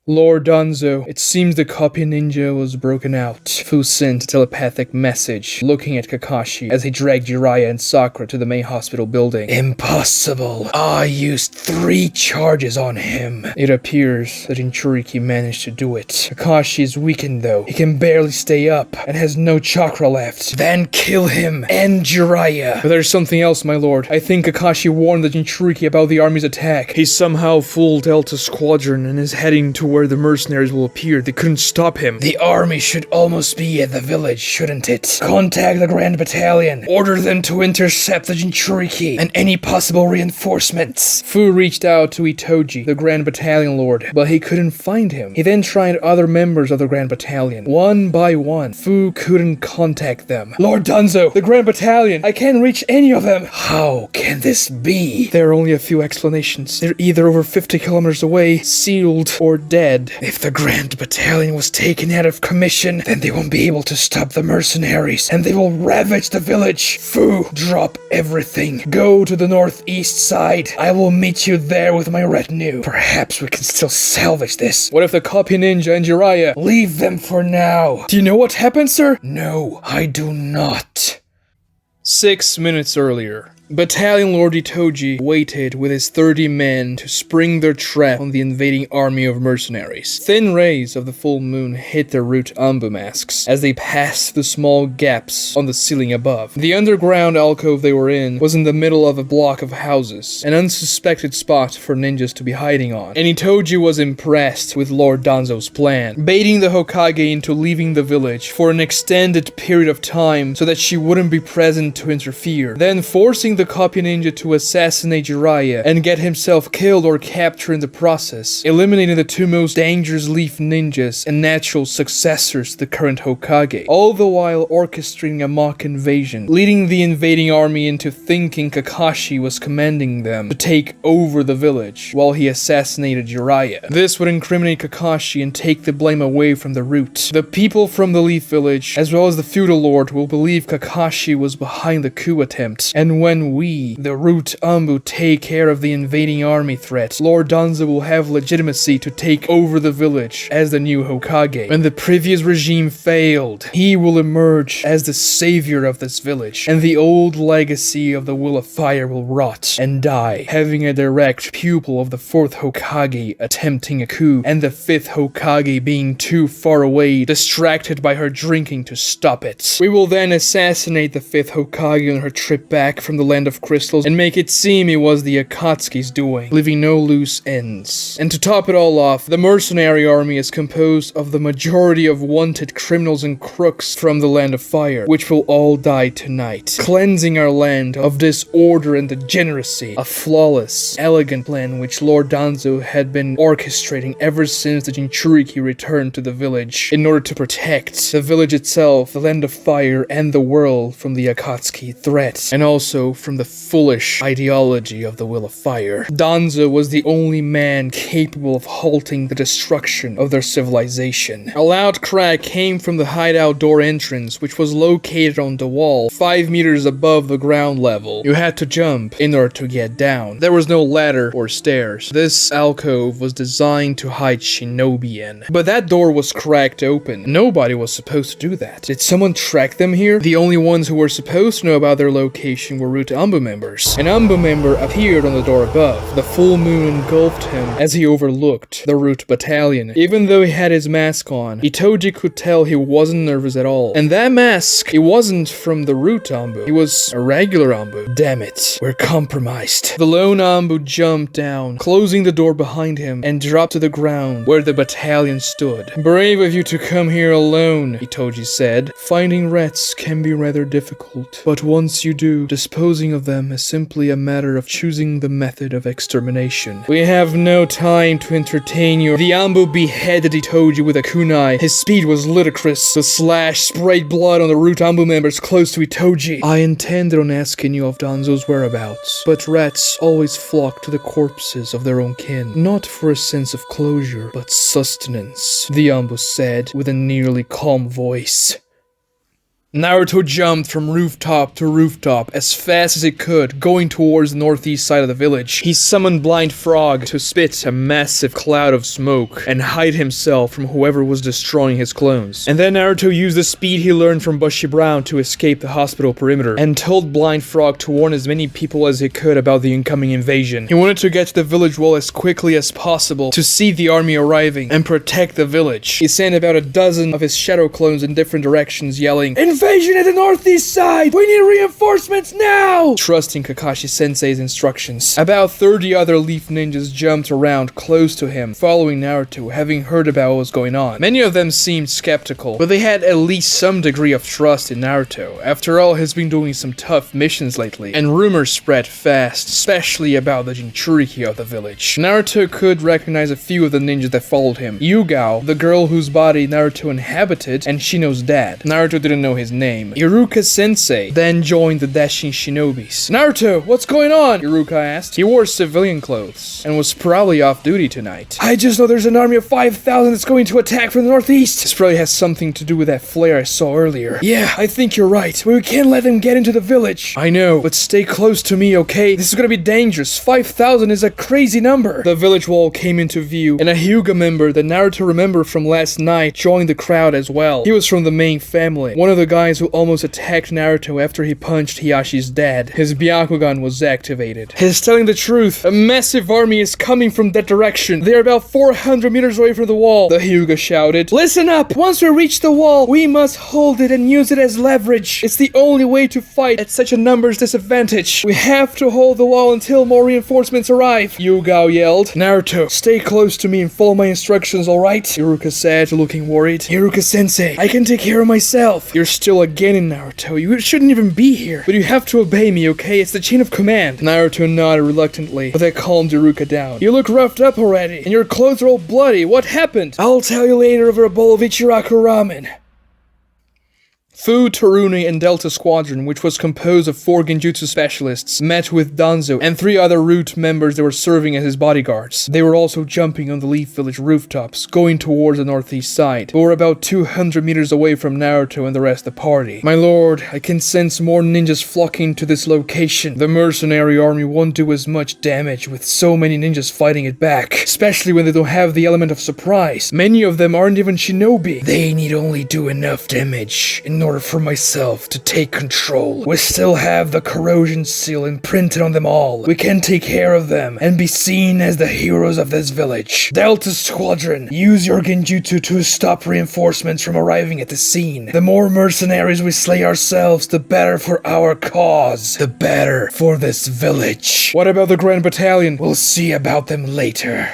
Lord Danzo, it seems the copy ninja was broken out. Fu sent a telepathic message, looking at Kakashi as he dragged Jiraiya and Sakura to the main hospital building. Impossible. I used 3 charges on him. It appears that Jinchuriki managed to do it. Kakashi is weakened though. He can barely stay up and has no chakra left. Then kill him and Jiraiya. But there's something else, my lord. I think Kakashi warned the Jinchuriki about the army's attack. He's somehow full Delta Squadron and is heading to where the mercenaries will appear. They couldn't stop him. The army should almost be at the village, shouldn't it? Contact the Grand Battalion. Order them to intercept the Jinchuriki and any possible reinforcements. Fu reached out to Itoji, the Grand Battalion Lord, but he couldn't find him. He then tried other members of the Grand Battalion. One by one, Fu couldn't contact them. Lord Danzo, the Grand Battalion, I can't reach any of them. How can this be? There are only a few explanations. They're either over 50 kilometers away, sealed, or dead. If the Grand Battalion was taken out of commission, then they won't be able to stop the mercenaries, and they will ravage the village. Fu, drop everything. Go to the northeast side. I will meet you there with my retinue. Perhaps we can still salvage this. What if the copy ninja and Jiraiya? Leave them for now. Do you know what happened, sir? No, I do not. 6 minutes earlier, Battalion Lord Itoji waited with his 30 men to spring their trap on the invading army of mercenaries. Thin rays of the full moon hit their root ambu masks as they passed the small gaps on the ceiling above. The underground alcove they were in was in the middle of a block of houses, an unsuspected spot for ninjas to be hiding on. And Itoji was impressed with Lord Danzo's plan, baiting the Hokage into leaving the village for an extended period of time so that she wouldn't be present to interfere, then forcing the copy ninja to assassinate Jiraiya and get himself killed or captured in the process, eliminating the 2 most dangerous leaf ninjas and natural successors to the current Hokage, all the while orchestrating a mock invasion, leading the invading army into thinking Kakashi was commanding them to take over the village while he assassinated Jiraiya. This would incriminate Kakashi and take the blame away from the root. The people from the Leaf Village, as well as the feudal lord, will believe Kakashi was behind the coup attempt, and when we, the Root Ambu, take care of the invading army threat, Lord Danzo will have legitimacy to take over the village as the new Hokage. When the previous regime failed, he will emerge as the savior of this village, and the old legacy of the Will of Fire will rot and die, having a direct pupil of the 4th Hokage attempting a coup, and the 5th Hokage being too far away, distracted by her drinking to stop it. We will then assassinate the 5th Hokage on her trip back from the Land of Crystals and make it seem it was the Akatsuki's doing, leaving no loose ends. And to top it all off, the mercenary army is composed of the majority of wanted criminals and crooks from the Land of Fire, which will all die tonight, cleansing our land of disorder and degeneracy. A flawless, elegant plan which Lord Danzo had been orchestrating ever since the Jinchuriki returned to the village in order to protect the village itself, the Land of Fire, and the world from the Akatsuki threat, and also from the foolish ideology of the Will of Fire. Danzo was the only man capable of halting the destruction of their civilization. A loud crack came from the hideout door entrance, which was located on the wall 5 meters above the ground level. You had to jump in order to get down. There was no ladder or stairs. This alcove was designed to hide shinobi in. But that door was cracked open. Nobody was supposed to do that. Did someone track them here? The only ones who were supposed to know about their location were Root Ambu members. An Ambu member appeared on the door above. The full moon engulfed him as he overlooked the Root Battalion. Even though he had his mask on, Itoji could tell he wasn't nervous at all. And that mask, it wasn't from the Root Ambu. It was a regular Ambu. Damn it, we're compromised. The lone Ambu jumped down, closing the door behind him, and dropped to the ground where the battalion stood. Brave of you to come here alone, Itoji said. Finding rats can be rather difficult, but once you do, disposing of them is simply a matter of choosing the method of extermination. We have no time to entertain you. The Ambu beheaded Itoji with a kunai. His speed was ludicrous. The slash sprayed blood on the Root Ambu members close to Itoji. I intended on asking you of Danzo's whereabouts, but rats always flock to the corpses of their own kin, not for a sense of closure, but sustenance, the Ambu said with a nearly calm voice. Naruto jumped from rooftop to rooftop as fast as he could, going towards the northeast side of the village. He summoned Blind Frog to spit a massive cloud of smoke and hide himself from whoever was destroying his clones. And then Naruto used the speed he learned from Bushy Brown to escape the hospital perimeter, and told Blind Frog to warn as many people as he could about the incoming invasion. He wanted to get to the village wall as quickly as possible to see the army arriving and protect the village. He sent about a dozen of his shadow clones in different directions, yelling, "Invasion at the northeast side! We need reinforcements now!" Trusting Kakashi Sensei's instructions. About 30 other Leaf Ninjas jumped around close to him, following Naruto, having heard about what was going on. Many of them seemed skeptical, but they had at least some degree of trust in Naruto. After all, he's been doing some tough missions lately, and rumors spread fast, especially about the Jinchuriki of the village. Naruto could recognize a few of the ninjas that followed him. Yugao, the girl whose body Naruto inhabited, and Shino's dad. Naruto didn't know his name. Iruka Sensei then joined the dashing shinobis. "Naruto, what's going on?" Iruka asked. He wore civilian clothes and was probably off duty tonight. "I just know there's an army of 5,000 that's going to attack from the northeast. This probably has something to do with that flare I saw earlier." "Yeah, I think you're right, but we can't let them get into the village." "I know, but stay close to me, okay? This is gonna be dangerous. 5,000 is a crazy number." The village wall came into view, and a Hyuga member that Naruto remembered from last night joined the crowd as well. He was from the main family, one of the guys who almost attacked Naruto after he punched Hiashi's dad. His Byakugan was activated. "He's telling the truth. A massive army is coming from that direction. They're about 400 meters away from the wall," the Hyuga shouted. "Listen up! Once we reach the wall, we must hold it and use it as leverage. It's the only way to fight at such a numbers disadvantage. We have to hold the wall until more reinforcements arrive," Yugao yelled. "Naruto, stay close to me and follow my instructions, alright?" Iruka said, looking worried. "Iruka-sensei, I can take care of myself." "You're still a genin, Naruto. You shouldn't even be here. But you have to obey me, okay? It's the chain of command." Naruto nodded reluctantly, but that calmed Iruka down. "You look roughed up already, and your clothes are all bloody. What happened?" "I'll tell you later over a bowl of Ichiraku ramen." Fu, Tarune, and Delta Squadron, which was composed of 4 genjutsu specialists, met with Danzo and 3 other Root members that were serving as his bodyguards. They were also jumping on the Leaf Village rooftops, going towards the northeast side, but were about 200 meters away from Naruto and the rest of the party. "My lord, I can sense more ninjas flocking to this location. The mercenary army won't do as much damage with so many ninjas fighting it back, especially when they don't have the element of surprise. Many of them aren't even shinobi. They need only do enough damage in order for myself to take control. We still have the corrosion seal imprinted on them all. We can take care of them and be seen as the heroes of this village. Delta Squadron, use your genjutsu to stop reinforcements from arriving at the scene. The more mercenaries we slay ourselves, the better for our cause. The better for this village." "What about the Grand Battalion?" "We'll see about them later."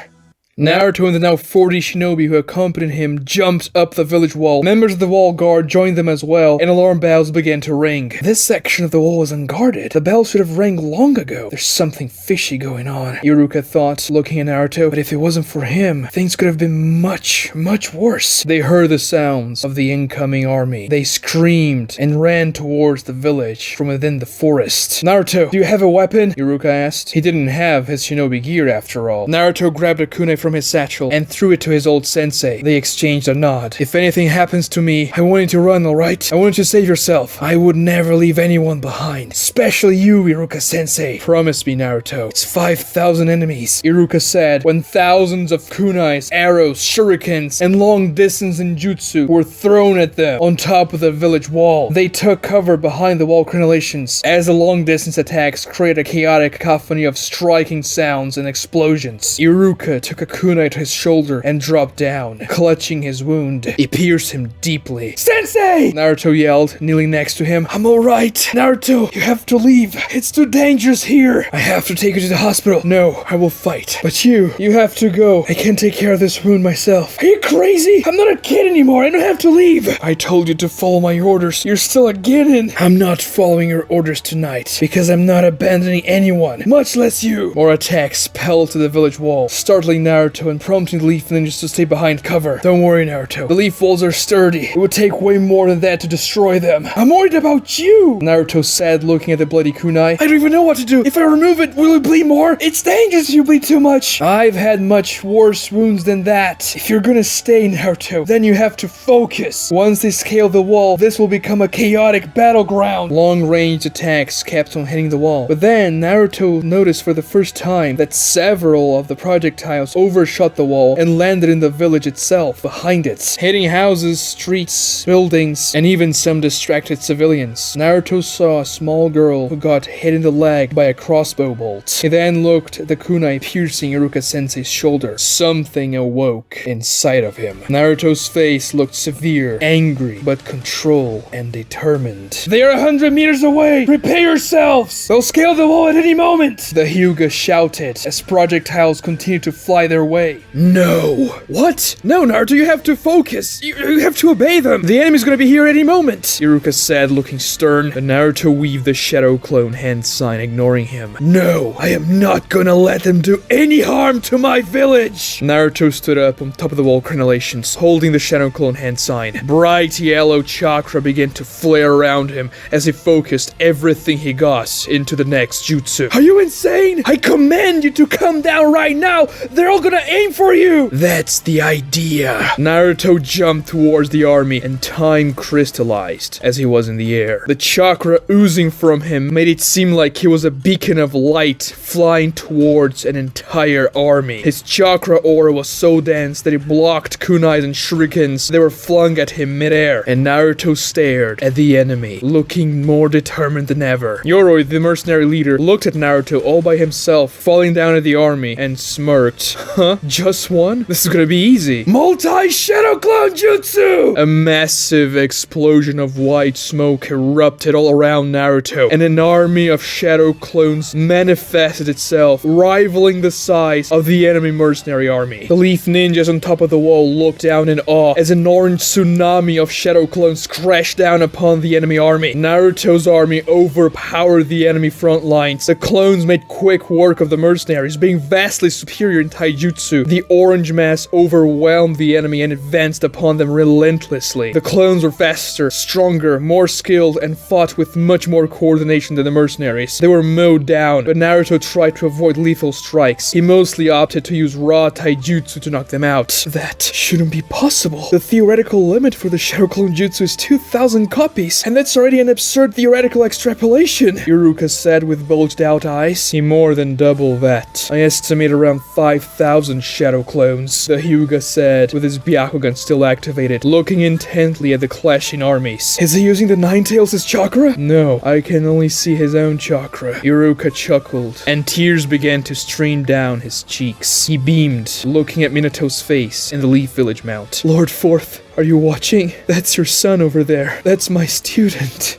Naruto and the now 40 shinobi who accompanied him jumped up the village wall. Members of the wall guard joined them as well, and alarm bells began to ring. This section of the wall was unguarded. The bells should have rang long ago. There's something fishy going on, Iruka thought, looking at Naruto. But if it wasn't for him, things could have been much, much worse. They heard the sounds of the incoming army. They screamed and ran towards the village from within the forest. "Naruto, do you have a weapon?" Iruka asked. He didn't have his shinobi gear after all. Naruto grabbed a kunai from his satchel and threw it to his old sensei. They exchanged a nod. "If anything happens to me, I want you to run, alright? I want you to save yourself. I would never leave anyone behind. Especially you, Iruka-sensei. Promise me, Naruto. It's 5,000 enemies," Iruka said, when thousands of kunais, arrows, shurikens, and long-distance ninjutsu were thrown at them on top of the village wall. They took cover behind the wall crenellations as the long-distance attacks created a chaotic cacophony of striking sounds and explosions. Iruka took a kunai to his shoulder and dropped down, clutching his wound. It pierced him deeply. "Sensei!" Naruto yelled, kneeling next to him. "I'm alright. Naruto, you have to leave. It's too dangerous here. I have to take you to the hospital." "No, I will fight. But you have to go. I can take care of this wound myself." "Are you crazy? I'm not a kid anymore. I don't have to leave." "I told you to follow my orders. You're still a genin." "I'm not following your orders tonight, because I'm not abandoning anyone, much less you." More attacks pelted to the village wall, startling Naruto Naruto and prompting the Leaf Ninjas to stay behind cover. Don't worry, Naruto. The leaf walls are sturdy. It would take way more than that to destroy them. I'm worried about you, Naruto said, looking at the bloody kunai. I don't even know what to do. If I remove it, will it bleed more? It's dangerous if you bleed too much. I've had much worse wounds than that. If you're gonna stay, Naruto, then you have to focus. Once they scale the wall, this will become a chaotic battleground. Long-range attacks kept on hitting the wall. But then, Naruto noticed for the first time that several of the projectiles overshot the wall and landed in the village itself, behind it, hitting houses, streets, buildings, and even some distracted civilians. Naruto saw a small girl who got hit in the leg by a crossbow bolt. He then looked at the kunai piercing Iruka-sensei's shoulder. Something awoke inside of him. Naruto's face looked severe, angry, but controlled and determined. They are 100 meters away! Prepare yourselves! They'll scale the wall at any moment! The Hyuga shouted as projectiles continued to fly their way. No! What? No, Naruto, you have to focus! You have to obey them! The enemy's gonna be here any moment! Iruka said, looking stern, but Naruto weaved the shadow clone hand sign, ignoring him. No! I am not gonna let them do any harm to my village! Naruto stood up on top of the wall crenellations, holding the shadow clone hand sign. Bright yellow chakra began to flare around him as he focused everything he got into the next jutsu. Are you insane? I command you to come down right now! They're all gonna aim for you! That's the idea. Naruto jumped towards the army and time crystallized as he was in the air. The chakra oozing from him made it seem like he was a beacon of light flying towards an entire army. His chakra aura was so dense that it blocked kunais and shurikens that were flung at him midair, and Naruto stared at the enemy, looking more determined than ever. Yoroi, the mercenary leader, looked at Naruto all by himself, falling down at the army, and smirked. Huh? Just one? This is gonna be easy. Multi-Shadow Clone Jutsu! A massive explosion of white smoke erupted all around Naruto, and an army of shadow clones manifested itself, rivaling the size of the enemy mercenary army. The Leaf Ninjas on top of the wall looked down in awe as an orange tsunami of shadow clones crashed down upon the enemy army. Naruto's army overpowered the enemy front lines. The clones made quick work of the mercenaries, being vastly superior in taijutsu. The orange mass overwhelmed the enemy and advanced upon them relentlessly. The clones were faster, stronger, more skilled, and fought with much more coordination than the mercenaries. They were mowed down, but Naruto tried to avoid lethal strikes. He mostly opted to use raw taijutsu to knock them out. That shouldn't be possible. The theoretical limit for the Shadow Clone Jutsu is 2,000 copies, and that's already an absurd theoretical extrapolation, Iruka said with bulged out eyes. He more than doubled that. I estimate around 5,000 shadow clones, the Hyuga said, with his Byakugan still activated, looking intently at the clashing armies. Is he using the Ninetales' chakra? No, I can only see his own chakra. Iruka chuckled, and tears began to stream down his cheeks. He beamed, looking at Minato's face in the Leaf Village Mount. Lord Fourth, are you watching? That's your son over there. That's my student.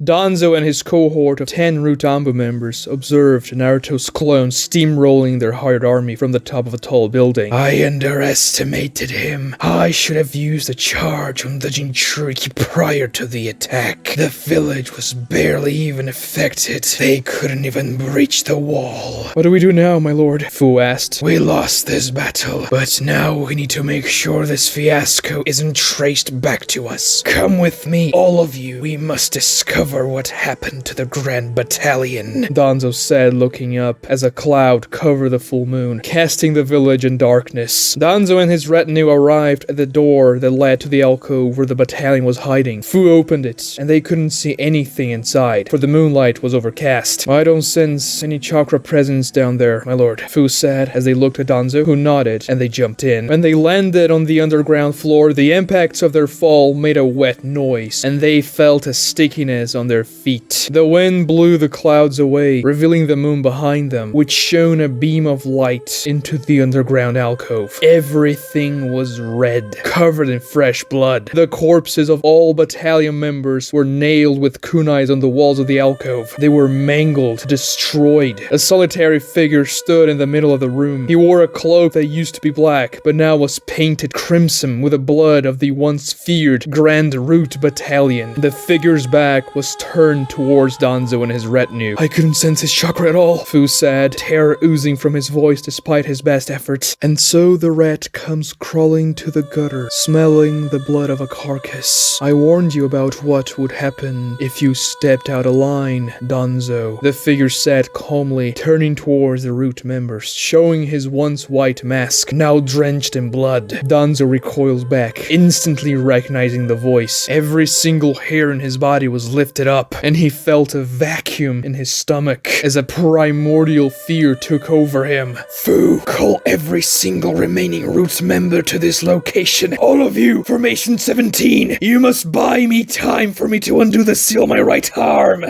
Danzo and his cohort of 10 Root Anbu members observed Naruto's clones steamrolling their hired army from the top of a tall building. I underestimated him. I should have used a charge on the Jinchuriki prior to the attack. The village was barely even affected. They couldn't even breach the wall. What do we do now, my lord? Fu asked. We lost this battle, but now we need to make sure this fiasco isn't traced back to us. Come with me, all of you. We must discover what happened to the Grand Battalion, Danzo said, looking up as a cloud covered the full moon, casting the village in darkness. Danzo and his retinue arrived at the door that led to the alcove where the battalion was hiding. Fu opened it, and they couldn't see anything inside, for the moonlight was overcast. I don't sense any chakra presence down there, my lord, Fu said as they looked at Danzo, who nodded, and they jumped in. When they landed on the underground floor, the impacts of their fall made a wet noise, and they felt a stickiness on their feet. The wind blew the clouds away, revealing the moon behind them, which shone a beam of light into the underground alcove. Everything was red, covered in fresh blood. The corpses of all battalion members were nailed with kunais on the walls of the alcove. They were mangled, destroyed. A solitary figure stood in the middle of the room. He wore a cloak that used to be black, but now was painted crimson with the blood of the once feared Grand Root Battalion. The figure's back was just turned towards Danzo and his retinue. I couldn't sense his chakra at all, Fu said, terror oozing from his voice despite his best efforts. And so the rat comes crawling to the gutter, smelling the blood of a carcass. I warned you about what would happen if you stepped out of line, Danzo, the figure said calmly, turning towards the root members, showing his once white mask, now drenched in blood. Danzo recoils back, instantly recognizing the voice. Every single hair in his body was lifted up, and he felt a vacuum in his stomach as a primordial fear took over him. Fu, call every single remaining root member to this location. All of you, Formation 17, you must buy me time for me to undo the seal on my right arm.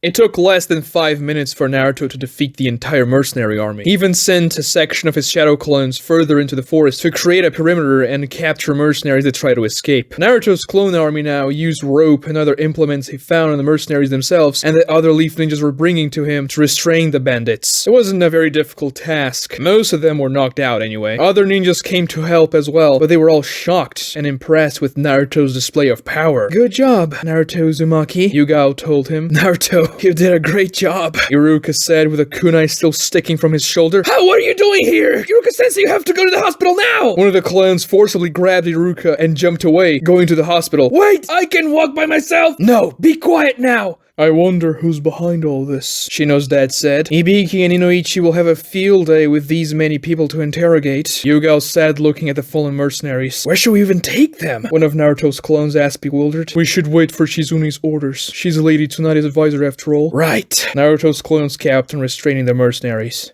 It took less than 5 minutes for Naruto to defeat the entire mercenary army. He even sent a section of his shadow clones further into the forest to create a perimeter and capture mercenaries that try to escape. Naruto's clone army now used rope and other implements he found on the mercenaries themselves and that other leaf ninjas were bringing to him to restrain the bandits. It wasn't a very difficult task. Most of them were knocked out anyway. Other ninjas came to help as well, but they were all shocked and impressed with Naruto's display of power. Good job, Naruto Uzumaki, Yugao told him. Naruto, you did a great job, Iruka said with a kunai still sticking from his shoulder. How are you doing here? Iruka-sensei, you have to go to the hospital now! One of the clones forcibly grabbed Iruka and jumped away, going to the hospital. Wait! I can walk by myself! No, be quiet now! I wonder who's behind all this, Shino's dad said. Hibiki and Inoichi will have a field day with these many people to interrogate. Yugao said, looking at the fallen mercenaries. Where should we even take them? One of Naruto's clones asked, bewildered. We should wait for Shizune's orders. She's Lady Tsunade's advisor after all. Right. Naruto's clones captain restraining the mercenaries.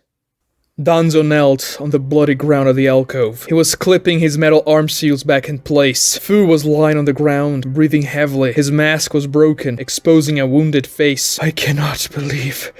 Danzo knelt on the bloody ground of the alcove. He was clipping his metal arm seals back in place. Fu was lying on the ground, breathing heavily. His mask was broken, exposing a wounded face. I cannot believe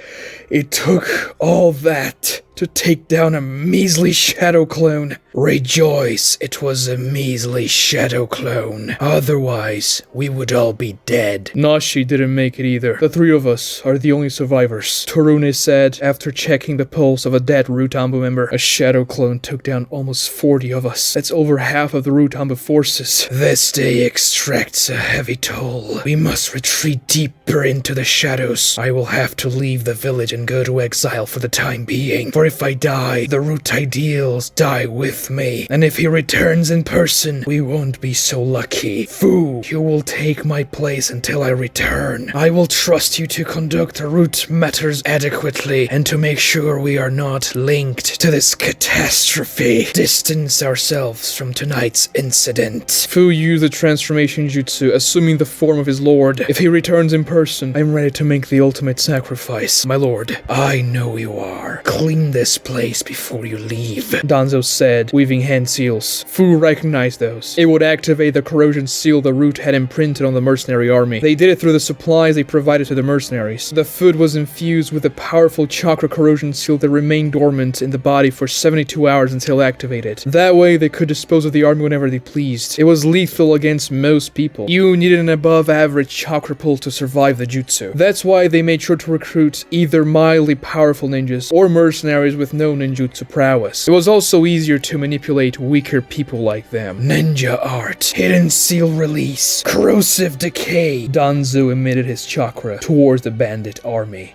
it took all that to take down a measly shadow clone. Rejoice, it was a measly shadow clone. Otherwise, we would all be dead. Nashi didn't make it either. The three of us are the only survivors, Torune said after checking the pulse of a dead Rutambu member. A shadow clone took down almost 40 of us. That's over half of the Rutambu forces. This day extracts a heavy toll. We must retreat deeper into the shadows. I will have to leave the village and go to exile for the time being. For if I die, the root ideals die with me. And if he returns in person, we won't be so lucky. Fu, you will take my place until I return. I will trust you to conduct the root matters adequately and to make sure we are not linked to this catastrophe. Distance ourselves from tonight's incident. Fu used the transformation jutsu, assuming the form of his lord. If he returns in person, I'm ready to make the ultimate sacrifice, my lord. I know you are. Clean this place before you leave, Danzo said, weaving hand seals. Fu recognized those. It would activate the corrosion seal the root had imprinted on the mercenary army. They did it through the supplies they provided to the mercenaries. The food was infused with a powerful chakra corrosion seal that remained dormant in the body for 72 hours until activated. That way they could dispose of the army whenever they pleased. It was lethal against most people. You needed an above average chakra pull to survive the jutsu. That's why they made sure to recruit either mildly powerful ninjas or mercenaries with no ninjutsu prowess. It was also easier to manipulate weaker people like them. Ninja art, hidden seal release, corrosive decay. Danzo emitted his chakra towards the bandit army.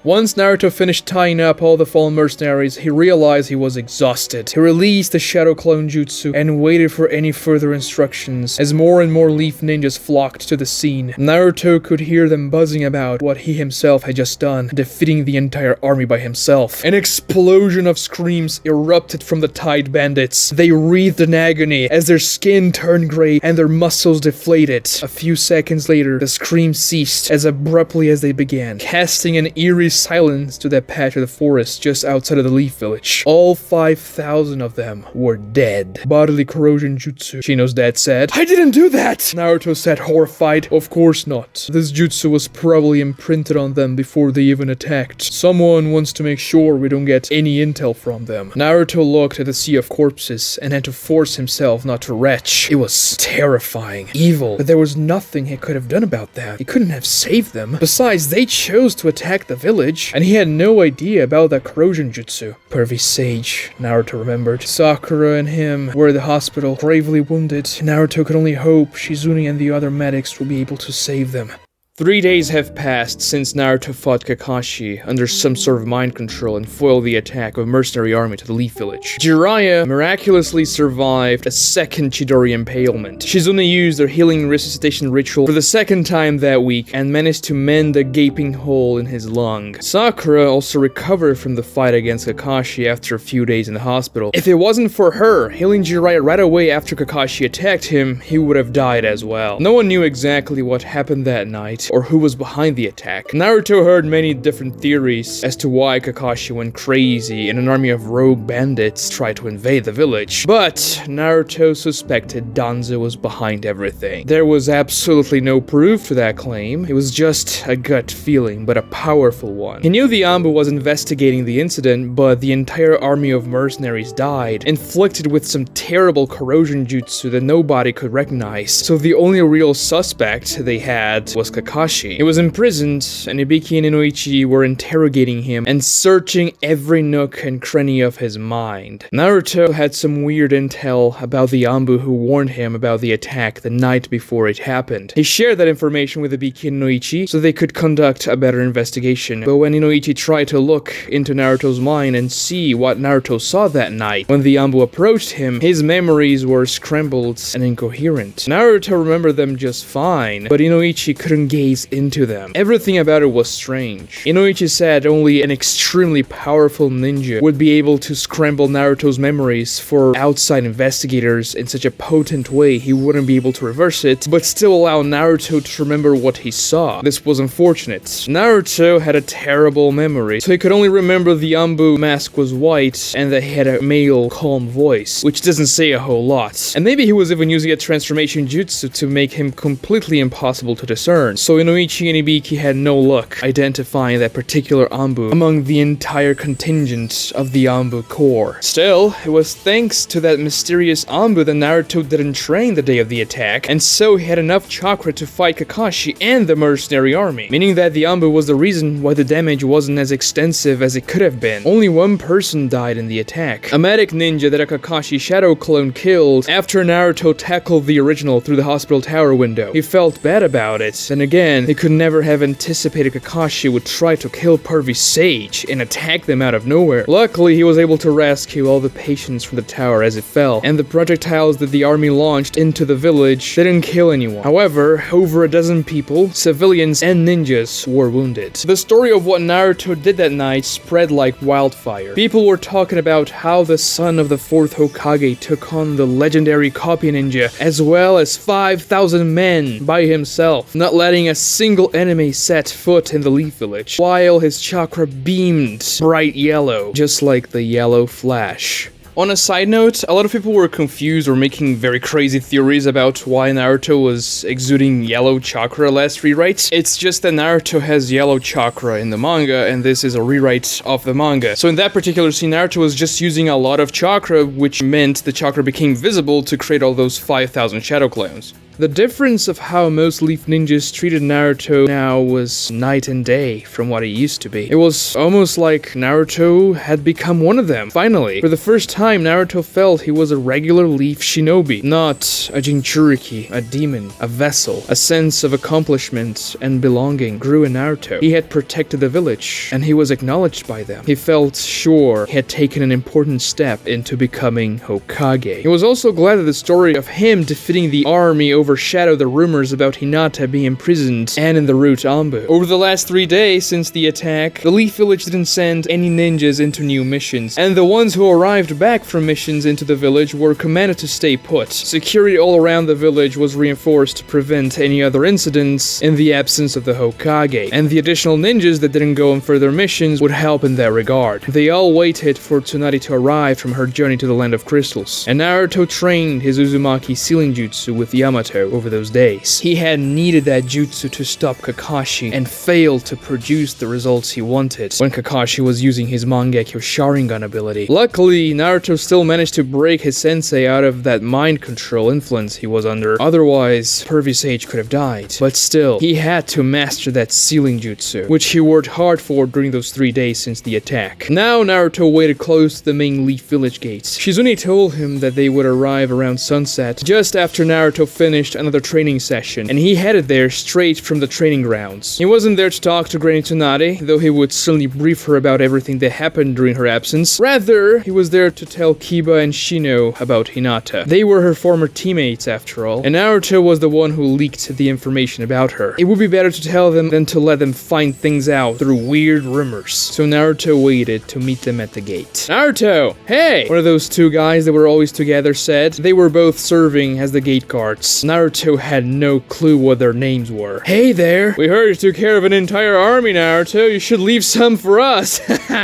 Once Naruto finished tying up all the fallen mercenaries, he realized he was exhausted. He released the Shadow Clone Jutsu and waited for any further instructions as more and more leaf ninjas flocked to the scene. Naruto could hear them buzzing about what he himself had just done, defeating the entire army by himself. An explosion of screams erupted from the tied bandits. They wreathed in agony as their skin turned gray and their muscles deflated. A few seconds later, the screams ceased as abruptly as they began, casting an eerie silence to that patch of the forest just outside of the Leaf Village. All 5,000 of them were dead. Bodily corrosion jutsu, Shino's dad said. I didn't do that! Naruto said, horrified. Of course not. This jutsu was probably imprinted on them before they even attacked. Someone wants to make sure we don't get any intel from them. Naruto looked at the sea of corpses and had to force himself not to retch. It was terrifying, evil, but there was nothing he could have done about that. He couldn't have saved them. Besides, they chose to attack the village. village, and he had no idea about that corrosion jutsu. Pervy sage, Naruto remembered. Sakura and him were at the hospital, gravely wounded. Naruto could only hope Shizune and the other medics will be able to save them. 3 days have passed since Naruto fought Kakashi under some sort of mind control and foiled the attack of a mercenary army to the Leaf Village. Jiraiya miraculously survived a second Chidori impalement. Shizune used their healing resuscitation ritual for the second time that week and managed to mend a gaping hole in his lung. Sakura also recovered from the fight against Kakashi after a few days in the hospital. If it wasn't for her healing Jiraiya right away after Kakashi attacked him, he would have died as well. No one knew exactly what happened that night or who was behind the attack. Naruto heard many different theories as to why Kakashi went crazy and an army of rogue bandits tried to invade the village. But Naruto suspected Danzo was behind everything. There was absolutely no proof to that claim. It was just a gut feeling, but a powerful one. He knew the Anbu was investigating the incident, but the entire army of mercenaries died, inflicted with some terrible corrosion jutsu that nobody could recognize. So the only real suspect they had was Kakashi. He was imprisoned, and Ibiki and Inoichi were interrogating him and searching every nook and cranny of his mind. Naruto had some weird intel about the Anbu who warned him about the attack the night before it happened. He shared that information with Ibiki and Inoichi so they could conduct a better investigation. But when Inoichi tried to look into Naruto's mind and see what Naruto saw that night, when the Anbu approached him, his memories were scrambled and incoherent. Naruto remembered them just fine, but Inoichi couldn't gaze into them. Everything about it was strange. Inoichi said only an extremely powerful ninja would be able to scramble Naruto's memories for outside investigators in such a potent way he wouldn't be able to reverse it, but still allow Naruto to remember what he saw. This was unfortunate. Naruto had a terrible memory, so he could only remember the Anbu mask was white and that he had a male, calm voice, which doesn't say a whole lot. And maybe he was even using a transformation jutsu to make him completely impossible to discern. So Inoichi and Ibiki had no luck identifying that particular Anbu among the entire contingent of the Anbu Corps. Still, it was thanks to that mysterious Anbu that Naruto didn't train the day of the attack, and so he had enough chakra to fight Kakashi and the mercenary army, meaning that the Anbu was the reason why the damage wasn't as extensive as it could have been. Only one person died in the attack, a medic ninja that a Kakashi shadow clone killed after Naruto tackled the original through the hospital tower window. He felt bad about it, and again, he could never have anticipated Kakashi would try to kill Pervy Sage and attack them out of nowhere. Luckily, he was able to rescue all the patients from the tower as it fell, and the projectiles that the army launched into the village didn't kill anyone. However, over a dozen people, civilians and ninjas, were wounded. The story of what Naruto did that night spread like wildfire. People were talking about how the son of the 4th Hokage took on the legendary copy ninja, as well as 5,000 men by himself, not letting a single enemy set foot in the Leaf Village, while his chakra beamed bright yellow, just like the yellow Flash. On a side note, a lot of people were confused or making very crazy theories about why Naruto was exuding yellow chakra last rewrites. It's just that Naruto has yellow chakra in the manga, and this is a rewrite of the manga. So in that particular scene, Naruto was just using a lot of chakra, which meant the chakra became visible to create all those 5,000 shadow clones. The difference of how most Leaf Ninjas treated Naruto now was night and day from what he used to be. It was almost like Naruto had become one of them, finally. For the first time, Naruto felt he was a regular Leaf Shinobi, not a Jinchuriki, a demon, a vessel. A sense of accomplishment and belonging grew in Naruto. He had protected the village, and he was acknowledged by them. He felt sure he had taken an important step into becoming Hokage. He was also glad that the story of him defeating the army overshadowed the rumors about Hinata being imprisoned and in the route Anbu. Over the last 3 days since the attack, the Leaf Village didn't send any ninjas into new missions, and the ones who arrived back from missions into the village were commanded to stay put. Security all around the village was reinforced to prevent any other incidents in the absence of the Hokage, and the additional ninjas that didn't go on further missions would help in that regard. They all waited for Tsunade to arrive from her journey to the Land of Crystals, and Naruto trained his Uzumaki sealing jutsu with Yamato. Naruto over those days. He had needed that jutsu to stop Kakashi and failed to produce the results he wanted when Kakashi was using his Mangekyo Sharingan ability. Luckily, Naruto still managed to break his sensei out of that mind control influence he was under. Otherwise, Pervy Sage could have died. But still, he had to master that sealing jutsu, which he worked hard for during those 3 days since the attack. Now Naruto waited close to the main Leaf Village gates. Shizune told him that they would arrive around sunset, just after Naruto finished another training session, and he headed there straight from the training grounds. He wasn't there to talk to Granny Tsunade, though he would certainly brief her about everything that happened during her absence. Rather, he was there to tell Kiba and Shino about Hinata. They were her former teammates after all, and Naruto was the one who leaked the information about her. It would be better to tell them than to let them find things out through weird rumors. So Naruto waited to meet them at the gate. Naruto! Hey! One of those two guys that were always together said. They were both serving as the gate guards. Naruto had no clue what their names were. Hey there! We heard you took care of an entire army, Naruto. You should leave some for us.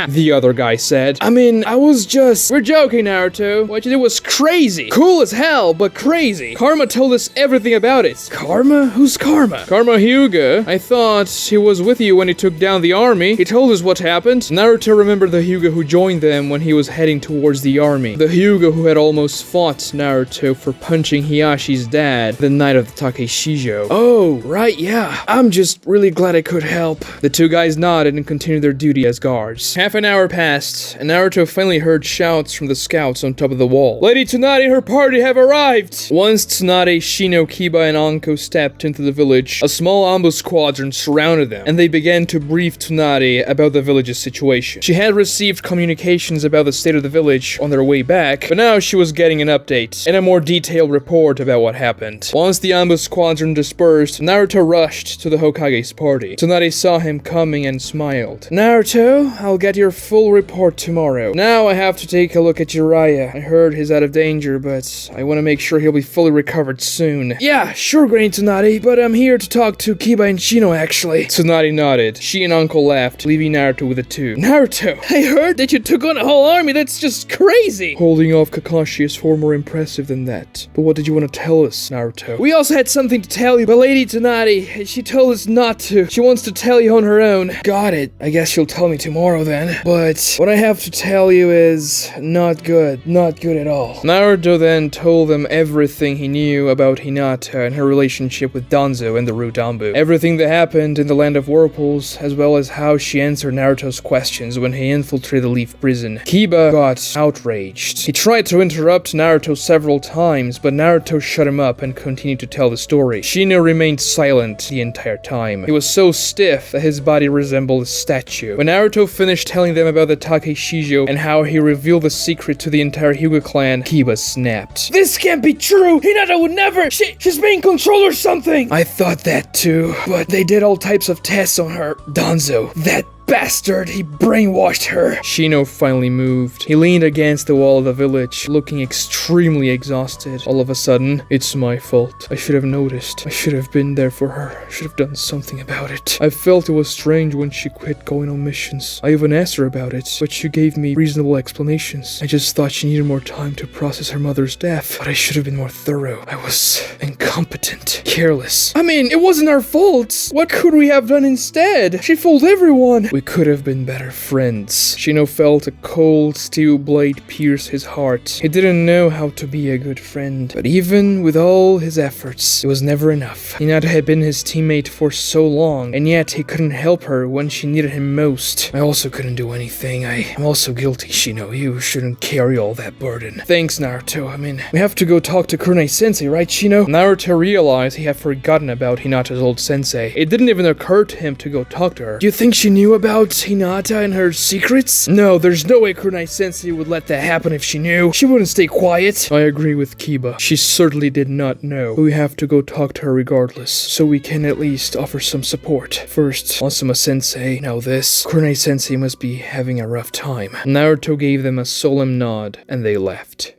The other guy said. I mean, I was just... We're joking, Naruto. What you did was crazy. Cool as hell, but crazy. Karma told us everything about it. Karma? Who's Karma? Karma Hyuga. I thought he was with you when he took down the army. He told us what happened. Naruto remembered the Hyuga who joined them when he was heading towards the army. The Hyuga who had almost fought Naruto for punching Hiyashi's dad the night of the Takeshijo. Oh, right, yeah. I'm just really glad I could help. The two guys nodded and continued their duty as guards. Half an hour passed, and Naruto finally heard shouts from the scouts on top of the wall. Lady Tsunade and her party have arrived! Once Tsunade, Shino, Kiba, and Anko stepped into the village, a small ambush squadron surrounded them, and they began to brief Tsunade about the village's situation. She had received communications about the state of the village on their way back, but now she was getting an update and a more detailed report about what happened. Once the ambush squadron dispersed, Naruto rushed to the Hokage's party. Tsunade saw him coming and smiled. Naruto, I'll get your full report tomorrow. Now I have to take a look at Jiraiya. I heard he's out of danger, but I want to make sure he'll be fully recovered soon. Yeah, sure, Granny Tsunade, but I'm here to talk to Kiba and Shino, actually. Tsunade nodded. She and Uncle laughed, leaving Naruto with the two. Naruto, I heard that you took on a whole army. That's just crazy. Holding off Kakashi is far more impressive than that. But what did you want to tell us, Naruto? We also had something to tell you, but Lady Tsunade, she told us not to. She wants to tell you on her own. Got it. I guess she'll tell me tomorrow then. But what I have to tell you is not good. Not good at all. Naruto then told them everything he knew about Hinata and her relationship with Danzo and the Root Anbu. Everything that happened in the Land of Whirlpools, as well as how she answered Naruto's questions when he infiltrated the Leaf Prison. Kiba got outraged. He tried to interrupt Naruto several times, but Naruto shut him up and continued to tell the story. Shino remained silent the entire time. He was so stiff that his body resembled a statue. When Naruto finished telling them about the Takeshijo and how he revealed the secret to the entire Hyuga clan, Kiba snapped. This can't be true! Hinata would never! She's being controlled or something! I thought that too, but they did all types of tests on her. Danzo, that bastard, he brainwashed her. Shino finally moved. He leaned against the wall of the village, looking extremely exhausted. All of a sudden, it's my fault. I should have noticed. I should have been there for her. I should have done something about it. I felt it was strange when she quit going on missions. I even asked her about it, but she gave me reasonable explanations. I just thought she needed more time to process her mother's death, but I should have been more thorough. I was incompetent, careless. I mean, it wasn't our fault. What could we have done instead? She fooled everyone. We could have been better friends. Shino felt a cold steel blade pierce his heart. He didn't know how to be a good friend, but even with all his efforts, it was never enough. Hinata had been his teammate for so long, and yet he couldn't help her when she needed him most. I also couldn't do anything. I'm also guilty, Shino. You shouldn't carry all that burden. Thanks, Naruto. I mean, we have to go talk to Kurenai-sensei, right, Shino? Naruto realized he had forgotten about Hinata's old sensei. It didn't even occur to him to go talk to her. Do you think she knew about Hinata and her secrets? No, there's no way Kurenai-sensei would let that happen if she knew. She wouldn't stay quiet. I agree with Kiba. She certainly did not know. But we have to go talk to her regardless, so we can at least offer some support. First, Asuma-sensei, now this. Kurenai-sensei must be having a rough time. Naruto gave them a solemn nod, and they left.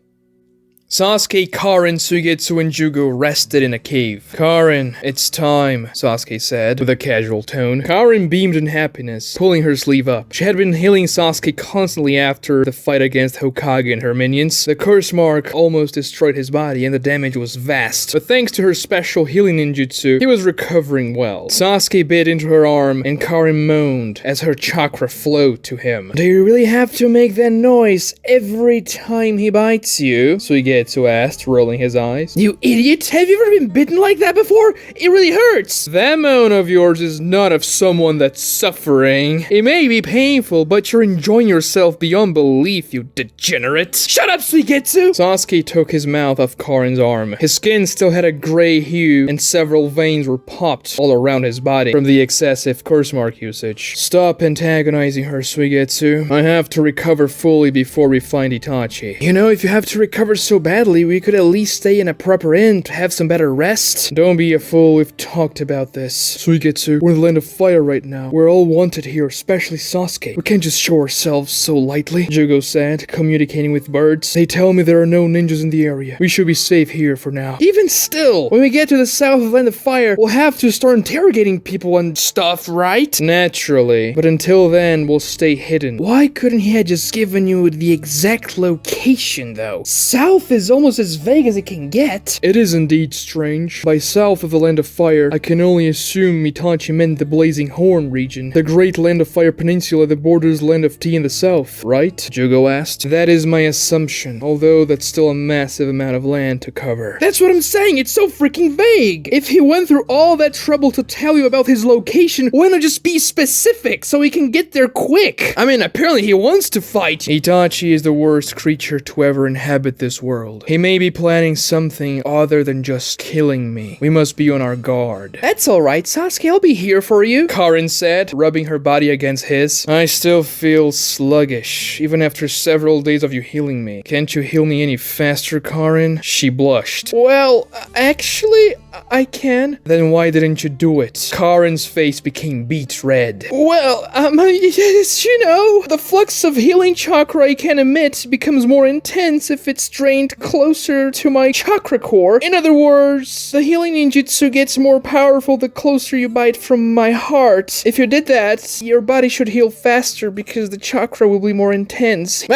Sasuke, Karin, Suigetsu, and Jugo rested in a cave. "Karin, it's time," Sasuke said, with a casual tone. Karin beamed in happiness, pulling her sleeve up. She had been healing Sasuke constantly after the fight against Hokage and her minions. The curse mark almost destroyed his body, and the damage was vast. But thanks to her special healing ninjutsu, he was recovering well. Sasuke bit into her arm, and Karin moaned as her chakra flowed to him. "Do you really have to make that noise every time he bites you?" Suigetsu asked, rolling his eyes. "You idiot! Have you ever been bitten like that before? It really hurts!" "That moan of yours is not of someone that's suffering. It may be painful, but you're enjoying yourself beyond belief, you degenerate." "Shut up, Suigetsu!" Sasuke took his mouth off Karin's arm. His skin still had a gray hue, and several veins were popped all around his body from the excessive curse mark usage. "Stop antagonizing her, Suigetsu. I have to recover fully before we find Itachi. You know, if you have to recover so badly, we could at least stay in a proper inn to have some better rest." "Don't be a fool, we've talked about this. Suigetsu, we're in the land of fire right now. We're all wanted here, especially Sasuke. We can't just show ourselves so lightly," Jugo said, communicating with birds. "They tell me there are no ninjas in the area. We should be safe here for now. Even still, when we get to the south of the land of fire, we'll have to start interrogating people and stuff, right?" "Naturally. But until then, we'll stay hidden." "Why couldn't he have just given you the exact location, though? South is almost as vague as it can get." "It is indeed strange. By south of the land of fire, I can only assume Itachi meant the Blazing Horn region, the great land of fire peninsula that borders land of tea in the south, right?" Jugo asked. "That is my assumption, although that's still a massive amount of land to cover." "That's what I'm saying, it's so freaking vague! If he went through all that trouble to tell you about his location, why not just be specific so he can get there quick? I mean, apparently he wants to fight." "Itachi is the worst creature to ever inhabit this world. He may be planning something other than just killing me. We must be on our guard." "That's alright, Sasuke, I'll be here for you," Karin said, rubbing her body against his. "I still feel sluggish, even after several days of you healing me. Can't you heal me any faster, Karin?" She blushed. "Well, actually, I can." "Then why didn't you do it?" Karin's face became beet red. "Well, yes, you know, the flux of healing chakra I can emit becomes more intense if it's drained closer to my chakra core. In other words, the healing ninjutsu gets more powerful the closer you bite from my heart. If you did that, your body should heal faster because the chakra will be more intense."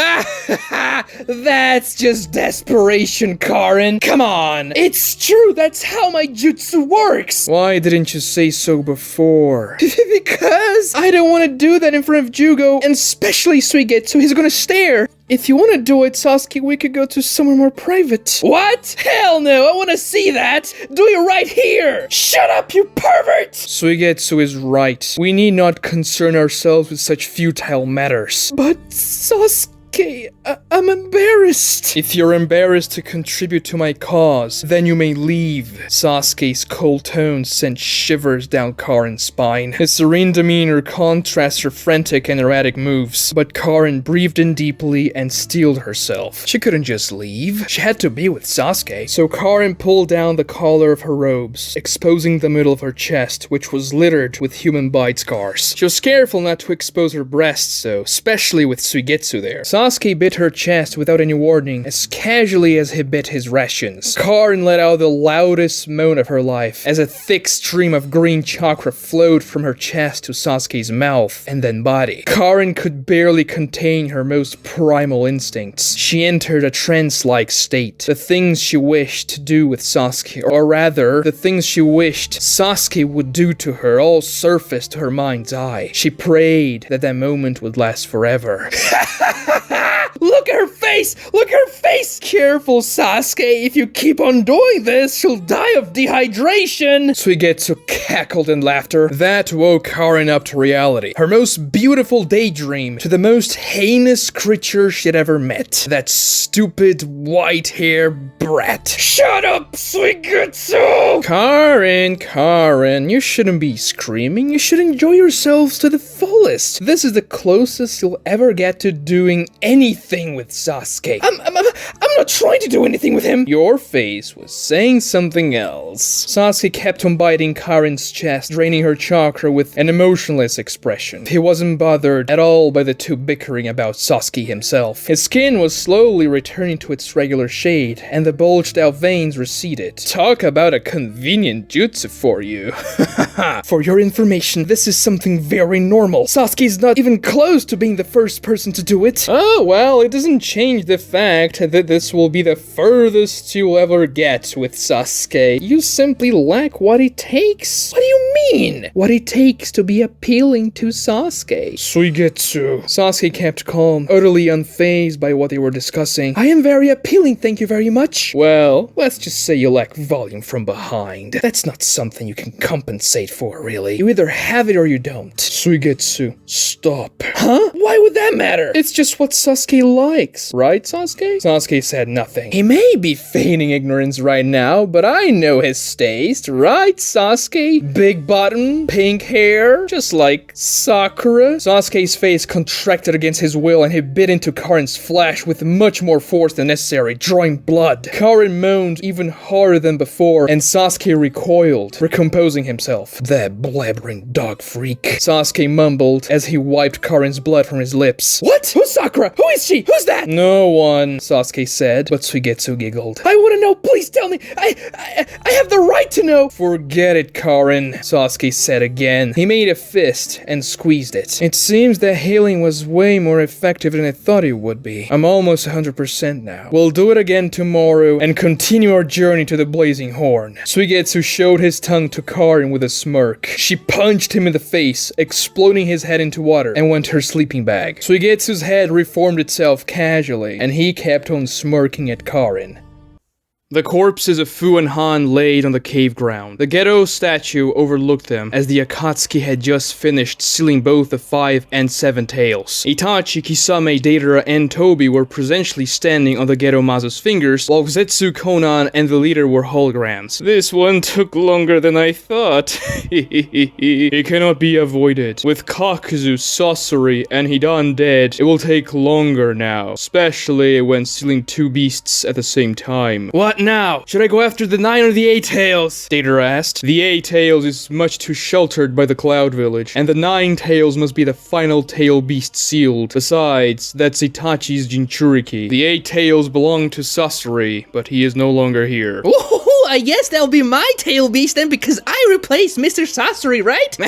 "That's just desperation, Karin. Come on. It's true, that's how my jutsu works." "Why didn't you say so before?" "Because I don't want to do that in front of Jugo, and especially Suigetsu. He's gonna stare. If you want to do it, Sasuke, we could go to somewhere more private." "What? Hell no, I want to see that. Do it right here. Shut up, you pervert." Suigetsu is right. We need not concern ourselves with such futile matters. "But Sasuke, I'm embarrassed." "If you're embarrassed to contribute to my cause, then you may leave." Sasuke's cold tones sent shivers down Karin's spine. His serene demeanor contrasts her frantic and erratic moves, but Karin breathed in deeply and steeled herself. She couldn't just leave. She had to be with Sasuke. So Karin pulled down the collar of her robes, exposing the middle of her chest, which was littered with human bite scars. She was careful not to expose her breasts, though, especially with Suigetsu there. Sasuke bit her chest without any warning, as casually as he bit his rations. Karin let out the loudest moan of her life, as a thick stream of green chakra flowed from her chest to Sasuke's mouth, and then body. Karin could barely contain her most primal instincts. She entered a trance-like state. The things she wished to do with Sasuke, or rather, the things she wished Sasuke would do to her, all surfaced to her mind's eye. She prayed that that moment would last forever. Look at her face! Look at her face! Careful, Sasuke. If you keep on doing this, she'll die of dehydration. Suigetsu cackled in laughter. That woke Karin up to reality. Her most beautiful daydream to the most heinous creature she'd ever met. That stupid white-hair brat. Shut up, Suigetsu! Karin, you shouldn't be screaming. You should enjoy yourselves to the fullest. This is the closest you'll ever get to doing anything with Sasuke. I'm not trying to do anything with him. Your face was saying something else. Sasuke kept on biting Karin's chest, draining her chakra with an emotionless expression. He wasn't bothered at all by the two bickering about Sasuke himself. His skin was slowly returning to its regular shade, and the bulged out veins receded. Talk about a convenient jutsu for you. For your information, this is something very normal. Sasuke's not even close to being the first person to do it. Oh, well, it doesn't change the fact that this will be the furthest you'll ever get with Sasuke. You simply lack what it takes. What do you mean? What it takes to be appealing to Sasuke. Suigetsu. Sasuke kept calm, utterly unfazed by what they were discussing. I am very appealing, thank you very much. Well, let's just say you lack volume from behind. That's not something you can compensate for, really. You either have it or you don't. Suigetsu, stop. Huh? Why would that matter? It's just what Sasuke likes, right, Sasuke? Sasuke said nothing. He may be feigning ignorance right now, but I know his taste, right, Sasuke? Big bottom, pink hair, just like Sakura. Sasuke's face contracted against his will and he bit into Karin's flesh with much more force than necessary, drawing blood. Karin moaned even harder than before, and Sasuke recoiled, recomposing himself. That blabbering dog freak. Sasuke mumbled as he wiped Karin's blood from his lips. What? Who's Sakura? Who is she? Who's that? No one, Sasuke said, but Suigetsu giggled. I want to know, please tell me. I have the right to know. Forget it, Karin, Sasuke said again. He made a fist and squeezed it. It seems that healing was way more effective than I thought it would be. I'm almost 100% now. We'll do it again tomorrow and continue our journey to the Blazing Horn. Suigetsu showed his tongue to Karin with a smirk. She punched him in the face, exploding his head into water, and went to her sleeping bag. Suigetsu's head reformed itself casually, and he kept on smirking at Karin. The corpses of Fu and Han laid on the cave ground. The ghetto statue overlooked them as the Akatsuki had just finished sealing both the 5 and 7 tails. Itachi, Kisame, Deidara, and Tobi were presentially standing on the ghetto Mazu's fingers, while Zetsu, Konan, and the leader were holograms. This one took longer than I thought. It cannot be avoided. With Kakuzu, Sasori, and Hidan dead, it will take longer now, especially when sealing 2 beasts at the same time. What now? Should I go after the 9 or the 8 tails? Deidara asked. The 8 tails is much too sheltered by the Cloud Village, and the 9 tails must be the final tail beast sealed. Besides, that's Itachi's Jinchuriki. The 8 tails belong to Sasori, but he is no longer here. Ooh, I guess that'll be my tail beast then, because I replaced Mr. Sasori, right?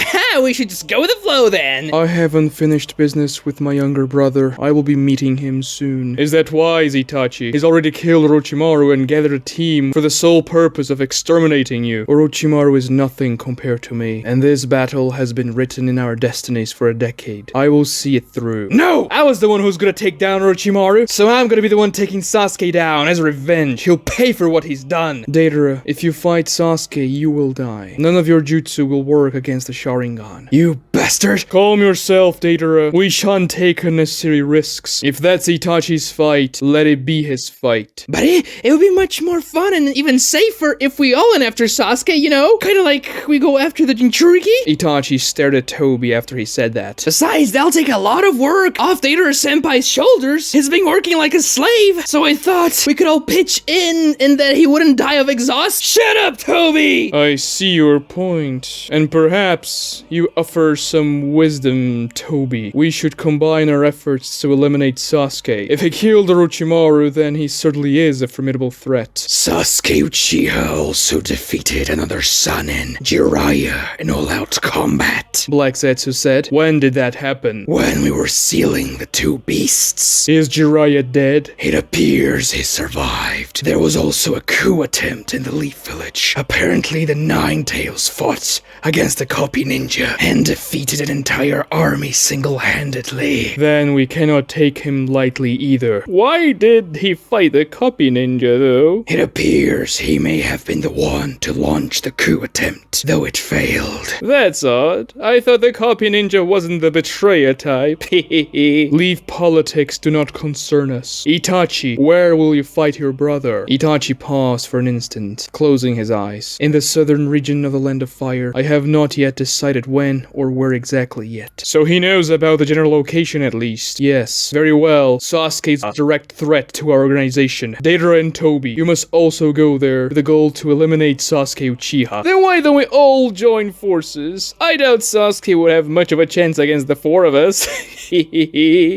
We should just go with the flow then. I have unfinished business with my younger brother. I will be meeting him soon. Is that wise, Itachi? He's already killed Orochimaru and gathered a team for the sole purpose of exterminating you. Orochimaru is nothing compared to me, and this battle has been written in our destinies for a decade. I will see it through. No! I was the one who's gonna take down Orochimaru, so I'm gonna be the one taking Sasuke down as revenge. He'll pay for what he's done. Deidara, if you fight Sasuke, you will die. None of your jutsu will work against the Sharingan. You bastard! Calm yourself, Deidara. We shan't take unnecessary risks. If that's Itachi's fight, let it be his fight. But it would be much more fun and even safer if we all went after Sasuke, you know? Kinda like we go after the Jinchuriki? Itachi stared at Tobi after he said that. Besides, that'll take a lot of work off Deidara-senpai's shoulders. He's been working like a slave, so I thought we could all pitch in and that he wouldn't die of exhaust. Shut up, Tobi! I see your point, and perhaps you offer some wisdom, Tobi. We should combine our efforts to eliminate Sasuke. If he killed Orochimaru, then he certainly is a formidable threat. Sasuke Uchiha also defeated another Sanin, Jiraiya, in all-out combat. Black Zetsu said. When did that happen? When we were sealing the 2 beasts. Is Jiraiya dead? It appears he survived. There was also a coup attempt in the Leaf Village. Apparently the 9 tails fought against the copy ninja and defeated an entire army single-handedly. Then we cannot take him lightly either. Why did he fight the copy ninja though? It appears he may have been the one to launch the coup attempt, though it failed. That's odd. I thought the copy ninja wasn't the betrayer type. Leave politics do not concern us. Itachi, where will you fight your brother? Itachi paused for an instant, closing his eyes. In the southern region of the Land of Fire. I have not yet decided when or where where exactly yet. So he knows about the general location at least. Yes, very well. Sasuke's a direct threat to our organization. Deidara and Toby, you must also go there with the goal to eliminate Sasuke Uchiha. Then why don't we all join forces? I doubt Sasuke would have much of a chance against the four of us.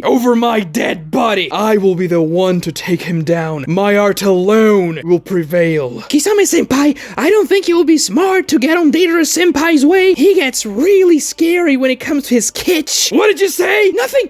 Over my dead body, I will be the one to take him down. My art alone will prevail. Kisame-senpai, I don't think it will be smart to get on Deidara-senpai's way. He gets really scary when it comes to his kitsch. What did you say? Nothing,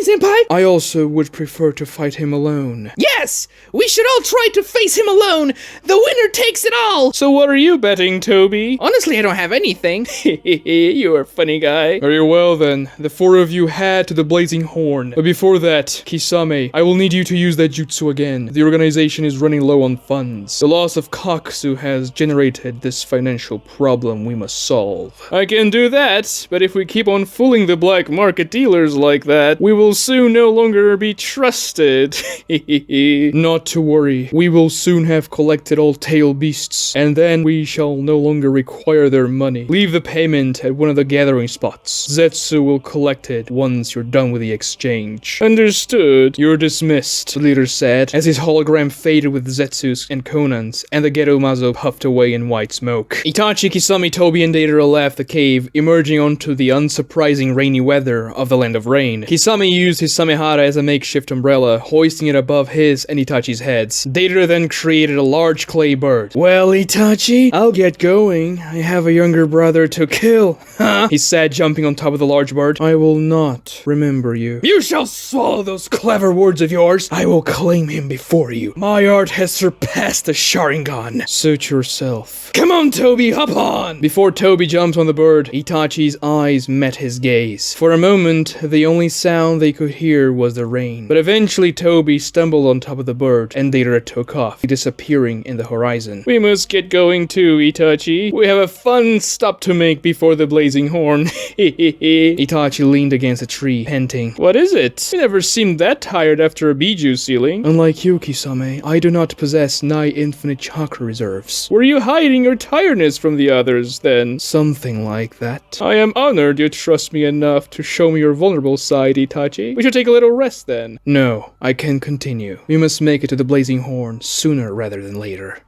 senpai. I also would prefer to fight him alone. Yes, we should all try to face him alone. The winner takes it all. So what are you betting, Toby? Honestly, I don't have anything. You're a funny guy. Very well then, the four of you head to the Blazing Horn. But before that, Kisame, I will need you to use that jutsu again. The organization is running low on funds. The loss of Kakashi has generated this financial problem we must solve. I can do that, but if we keep on fooling the black market dealers like that, we will soon no longer be trusted. Not to worry, we will soon have collected all tail beasts, and then we shall no longer require their money. Leave the payment at one of the gathering spots. Zetsu will collect it once you're done with the exchange. Understood. You're dismissed, the leader said, as his hologram faded with Zetsu's and Konan's, and the Geto Mazo puffed away in white smoke. Itachi, Kisame, Toby, and Deidara left the cave, emerging onto the unsurprising rainy weather of the Land of Rain. Kisame used his Samehara as a makeshift umbrella, hoisting it above his and Itachi's heads. Deidara then created a large clay bird. Well, Itachi, I'll get going. I have a younger brother to kill. Huh? He said, jumping on top of the large bird. I will not remember you. You shall swallow those clever words of yours. I will claim him before you. My art has surpassed the Sharingan. Suit yourself. Come on, Toby, hop on! Before Toby jumped on the bird, Itachi's eyes met his gaze. For a moment, the only sound they could hear was the rain. But eventually Toby stumbled on top of the bird, and Deidara took off, disappearing in the horizon. We must get going too, Itachi. We have a fun stop to make before the Blazing Horn. Itachi leaned against a tree, panting. What is it? You never seemed that tired after a Biju sealing. Unlike you, Kisame, I do not possess nigh infinite chakra reserves. Were you hiding your tiredness from the others, then? Something like that. I am honored you trust me enough to show me your vulnerable side, Itachi. We should take a little rest, then. No, I can continue. We must make it to the Blazing Horn sooner rather than later.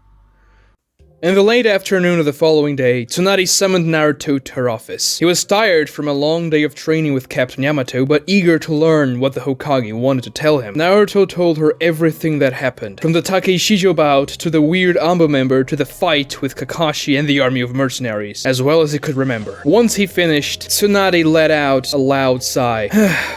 In the late afternoon of the following day, Tsunade summoned Naruto to her office. He was tired from a long day of training with Captain Yamato, but eager to learn what the Hokage wanted to tell him. Naruto told her everything that happened, from the Takeshijo bout to the weird Ambo member to the fight with Kakashi and the army of mercenaries, as well as he could remember. Once he finished, Tsunade let out a loud sigh.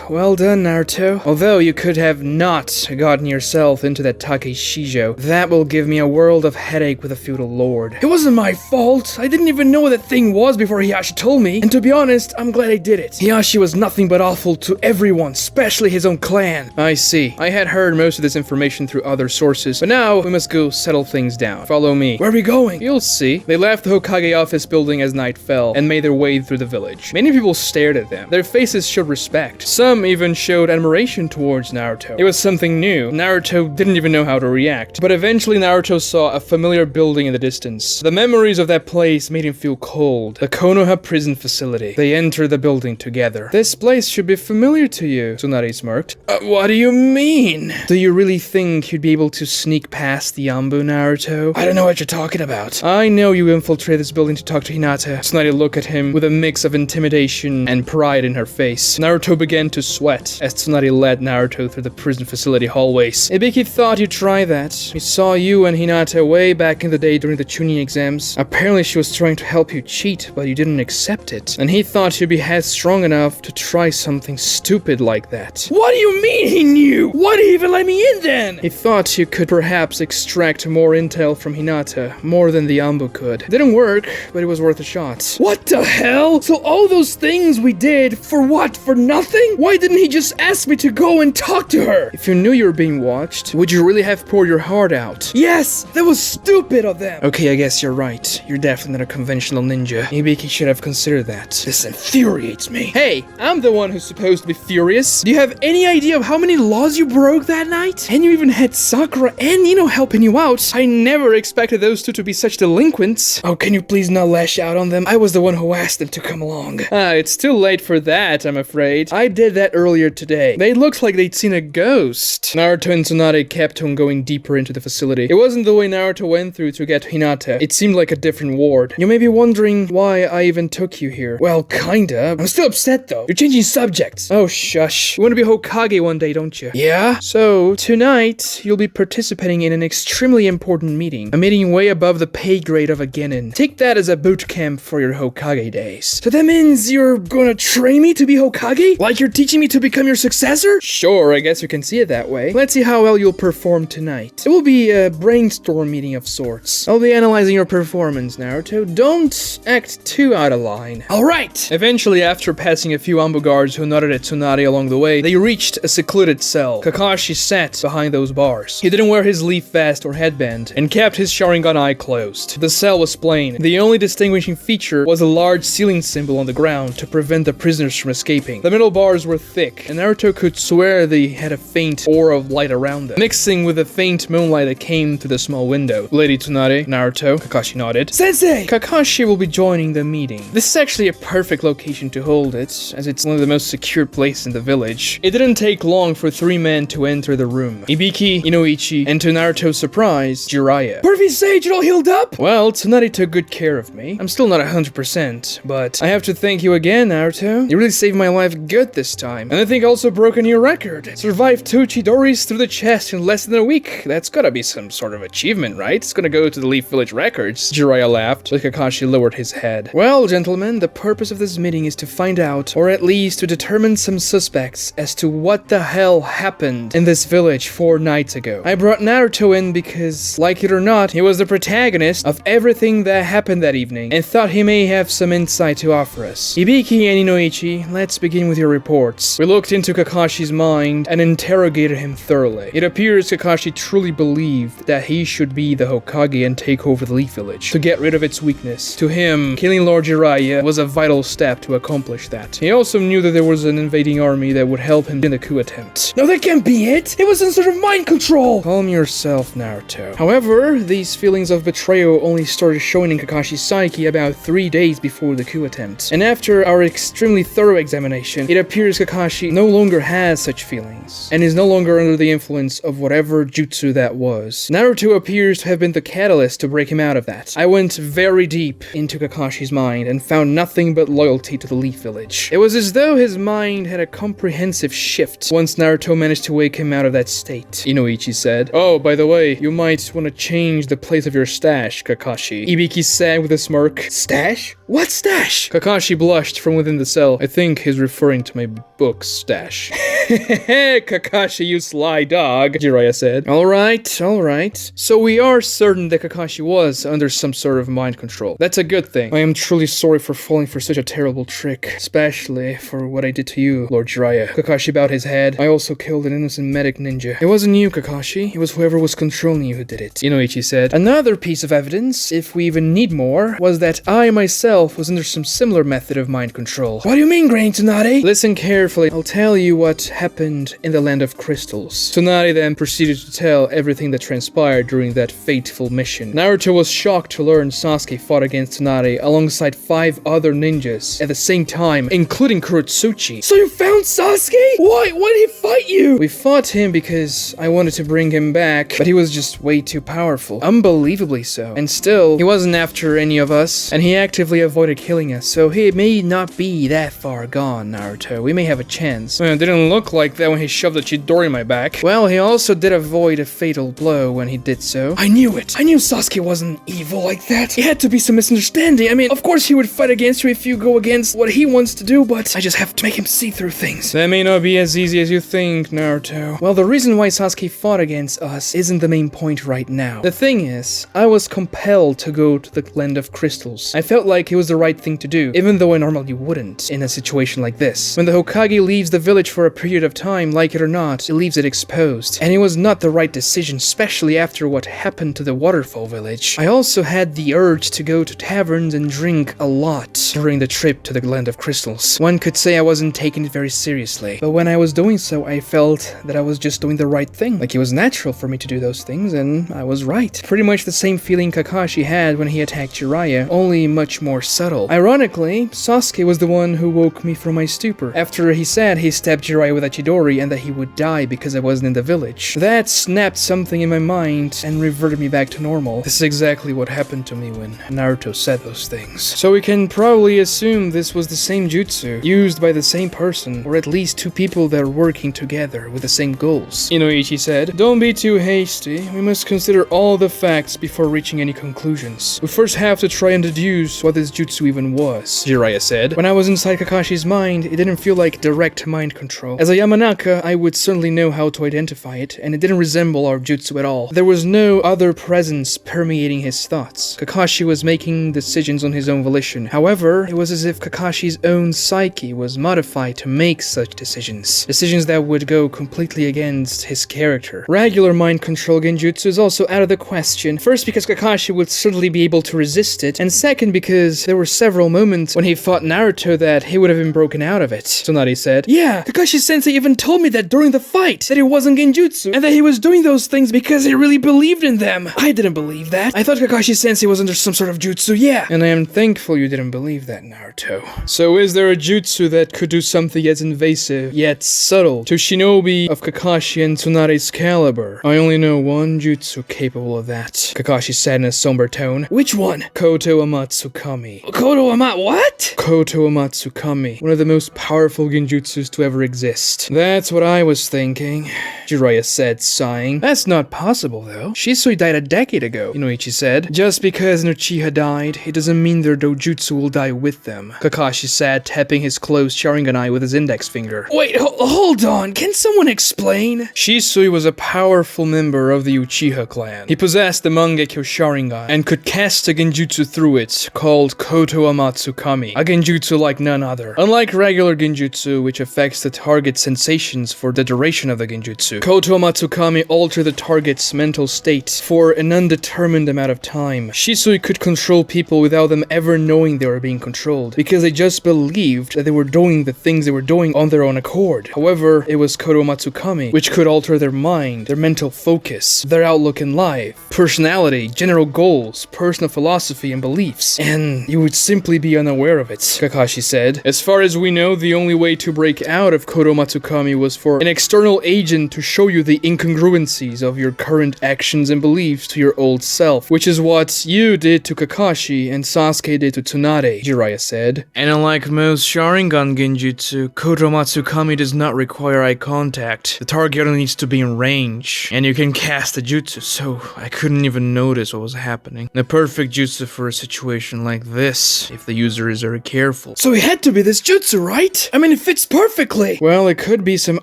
Well done, Naruto. Although you could have not gotten yourself into that Takeshijo, that will give me a world of headache with a feudal lord. It wasn't my fault. I didn't even know what that thing was before Hiashi told me. And to be honest, I'm glad I did it. Hiashi was nothing but awful to everyone, especially his own clan. I see. I had heard most of this information through other sources, but now we must go settle things down. Follow me. Where are we going? You'll see. They left the Hokage office building as night fell and made their way through the village. Many people stared at them. Their faces showed respect. Some even showed admiration towards Naruto. It was something new. Naruto didn't even know how to react. But eventually Naruto saw a familiar building in the distance. The memories of that place made him feel cold. The Konoha prison facility. They entered the building together. This place should be familiar to you, Tsunade smirked. What do you mean? Do you really think you'd be able to sneak past the Ambu, Naruto? I don't know what you're talking about. I know you infiltrated this building to talk to Hinata. Tsunade looked at him with a mix of intimidation and pride in her face. Naruto began to sweat as Tsunade led Naruto through the prison facility hallways. Ibiki thought you'd try that. He saw you and Hinata way back in the day during the Chunin exams. Apparently she was trying to help you cheat, but you didn't accept it. And he thought you'd be headstrong enough to try something stupid like that. What do you mean he knew? Why did he even let me in then? He thought you could perhaps extract more intel from Hinata, more than the Ambu could. It didn't work, but it was worth a shot. What the hell? So all those things we did, for what? For nothing? Why didn't he just ask me to go and talk to her? If you knew you were being watched, would you really have poured your heart out? Yes, that was stupid of them. Okay, I guess you're right. You're definitely not a conventional ninja. Ibiki should have considered that. This infuriates me. Hey, I'm the one who's supposed to be furious. Do you have any idea of how many laws you broke that night? And you even had Sakura and Ino helping you out. I never expected those two to be such delinquents. Oh, can you please not lash out on them? I was the one who asked them to come along. It's too late for that, I'm afraid. I did that earlier today. They looked like they'd seen a ghost. Naruto and Tsunade kept on going deeper into the facility. It wasn't the way Naruto went through to get Hinata. It seemed like a different ward. You may be wondering why I even took you here. Well, kinda. I'm still upset though. You're changing subjects. Oh, shush. You want to be Hokage one day, don't you? Yeah? So, tonight, you'll be participating in an extremely important meeting. A meeting way above the pay grade of a genin. Take that as a boot camp for your Hokage days. So that means you're gonna train me to be Hokage? Like you're teaching me to become your successor? Sure, I guess you can see it that way. Let's see how well you'll perform tonight. It will be a brainstorm meeting of sorts. I'll be analyzing your performance, Naruto. Don't act too out of line. Alright! Eventually, after passing a few Ambu guards who nodded at Tsunade along the way, they reached a secluded cell. Kakashi sat behind those bars. He didn't wear his leaf vest or headband, and kept his Sharingan eye closed. The cell was plain. The only distinguishing feature was a large ceiling symbol on the ground to prevent the prisoners from escaping. The middle bars were thick, and Naruto could swear they had a faint aura of light around them, mixing with the faint moonlight that came through the small window. Lady Tsunade, Naruto, Kakashi nodded. Sensei! Kakashi will be joining the meeting. This is actually a perfect location to hold it, as it's one of the most secure places in the village. It didn't take long for three men to enter the room. Ibiki, Inoichi, and to Naruto's surprise, Jiraiya. Perfect Sage, it all healed up? Well, Tsunade took good care of me. I'm still not 100%, but I have to thank you again, Naruto. You really saved my life good this time. And I think also broke a new record. Survived 2 Chidoris through the chest in less than a week. That's gotta be some sort of achievement, right? It's gonna go to the Leaf Village records. Jiraiya laughed, but Kakashi lowered his head. Well, gentlemen, the purpose of this meeting is to find out, or at least to determine some suspects as to what the hell happened in this village 4 nights ago. I brought Naruto in because, like it or not, he was the protagonist of everything that happened that evening, and thought he may have some insight to offer us. Ibiki and Inoichi, let's begin with your reports. We looked into Kakashi's mind and interrogated him thoroughly. It appears Kakashi truly believed that he should be the Hokage and take over the Leaf Village, to get rid of its weakness. To him, killing Lord Jiraiya was a vital step to accomplish that. He also knew that there was an invading army that would help him in the coup attempt. No, that can't be it! It was some sort of mind control! Calm yourself, Naruto. However, these feelings of betrayal only started showing in Kakashi's psyche about 3 days before the coup attempt. And after our extremely thorough examination, it appears Kakashi no longer has such feelings, and is no longer under the influence of whatever jutsu that was. Naruto appears to have been the catalyst to break him out of that. I went very deep into Kakashi's mind and found nothing but loyalty to the Leaf Village. It was as though his mind had a comprehensive shift once Naruto managed to wake him out of that state. Inoichi said, "Oh, by the way, you might want to change the place of your stash, Kakashi." Ibiki said with a smirk. Stash? What stash? Kakashi blushed from within the cell. I think he's referring to my book stash. Kakashi, you sly dog, Jiraiya said. Alright. So we are certain that Kakashi was under some sort of mind control. That's a good thing. I am truly sorry for falling for such a terrible trick, especially for what I did to you, Lord Jiraiya. Kakashi bowed his head. I also killed an innocent medic ninja. It wasn't you, Kakashi. It was whoever was controlling you who did it, Inoichi said. Another piece of evidence, if we even need more, was that I myself was under some similar method of mind control. What do you mean, Grain Tsunade? Listen carefully. I'll tell you what happened in the Land of Crystals. Tsunade then proceeded to tell everything that transpired during that fateful mission. Naruto was shocked to learn Sasuke fought against Tsunade alongside 5 other ninjas at the same time, including Kurotsuchi. So you found Sasuke? Why did he fight you? We fought him because I wanted to bring him back, but he was just way too powerful. Unbelievably so. And still, he wasn't after any of us, and he actively avoided killing us, so he may not be that far gone, Naruto. We may have a chance. Well, it didn't look like that when he shoved the Chidori in my back. Well, he also did avoid a fatal blow when he did so. I knew it. I knew Sasuke wasn't evil like that. It had to be some misunderstanding. I mean, of course he would fight against you if you go against what he wants to do, but I just have to make him see through things. That may not be as easy as you think, Naruto. Well, the reason why Sasuke fought against us isn't the main point right now. The thing is, I was compelled to go to the Land of Crystals. I felt like it was the right thing to do, even though I normally wouldn't in a situation like this. When the Hokage leaves the village for a period of time, like it or not, it leaves it exposed. And it was not the right decision, especially after what happened to the Waterfall village. village. I also had the urge to go to taverns and drink a lot during the trip to the Land of Crystals. One could say I wasn't taking it very seriously, but when I was doing so, I felt that I was just doing the right thing. Like, it was natural for me to do those things, and I was right. Pretty much the same feeling Kakashi had when he attacked Jiraiya, only much more subtle. Ironically, Sasuke was the one who woke me from my stupor, after he said he stabbed Jiraiya with a Chidori and that he would die because I wasn't in the village. That snapped something in my mind and reverted me back to normal. This is exactly what happened to me when Naruto said those things. So we can probably assume this was the same jutsu, used by the same person, or at least two people that are working together with the same goals. Inoichi said, "Don't be too hasty. We must consider all the facts before reaching any conclusions. We first have to try and deduce what this jutsu even was," Jiraiya said. When I was inside Kakashi's mind, it didn't feel like direct mind control. As a Yamanaka, I would certainly know how to identify it, and it didn't resemble our jutsu at all. There was no other presence permeating his thoughts. Kakashi was making decisions on his own volition. However, it was as if Kakashi's own psyche was modified to make such decisions. Decisions that would go completely against his character. Regular mind control genjutsu is also out of the question. First, because Kakashi would certainly be able to resist it, and second, because there were several moments when he fought Naruto that he would have been broken out of it. Tsunade said, "Yeah, Kakashi-sensei even told me that during the fight, that it wasn't genjutsu, and that he was doing those things because he really believed in them. I didn't believe that. I thought Kakashi-sensei was under some sort of jutsu, yeah. And I am thankful you didn't believe that, Naruto." So is there a jutsu that could do something as invasive, yet subtle, to shinobi of Kakashi and Tsunade's caliber? I only know one jutsu capable of that, Kakashi said in a somber tone. "Which one?" "Koto Amatsukami." Koto what? Koto Amatsukami, one of the most powerful genjutsus to ever exist. That's what I was thinking, Jiraiya said, sighing. That's not possible, though. Shisui died a decade ago, Inoichi said. Just because an Uchiha died, it doesn't mean their dojutsu will die with them, Kakashi said, tapping his closed Sharingan eye with his index finger. Wait, hold on. Can someone explain? Shisui was a powerful member of the Uchiha clan. He possessed the Mangekyo Sharingan and could cast a genjutsu through it, called Koto Amatsukami, a genjutsu like none other. Unlike regular genjutsu, which affects the target's sensations for the duration of the genjutsu, Koto Amatsukami altered the target's mental state for an undetermined amount of time. Shisui could control people without them ever knowing they were being controlled, because they just believed that they were doing the things they were doing on their own accord. However, it was Koto Amatsukami which could alter their mind, their mental focus, their outlook in life, personality, general goals, personal philosophy, and beliefs. And you would simply be unaware of it, Kakashi said. As far as we know, the only way to break out of Koto Amatsukami was for an external agent to show you the incongruencies of your current actions and beliefs to your old self, which is what you did to Kakashi and Sasuke did to Tsunade, Jiraiya said. And unlike most Sharingan genjutsu, Koto Amatsukami does not require eye contact. The target only needs to be in range, and you can cast a jutsu, so I couldn't even notice what was happening. The perfect jutsu for a situation like this, if the user is very careful. So it had to be this jutsu, right? I mean, it fits perfectly. Well, it could be some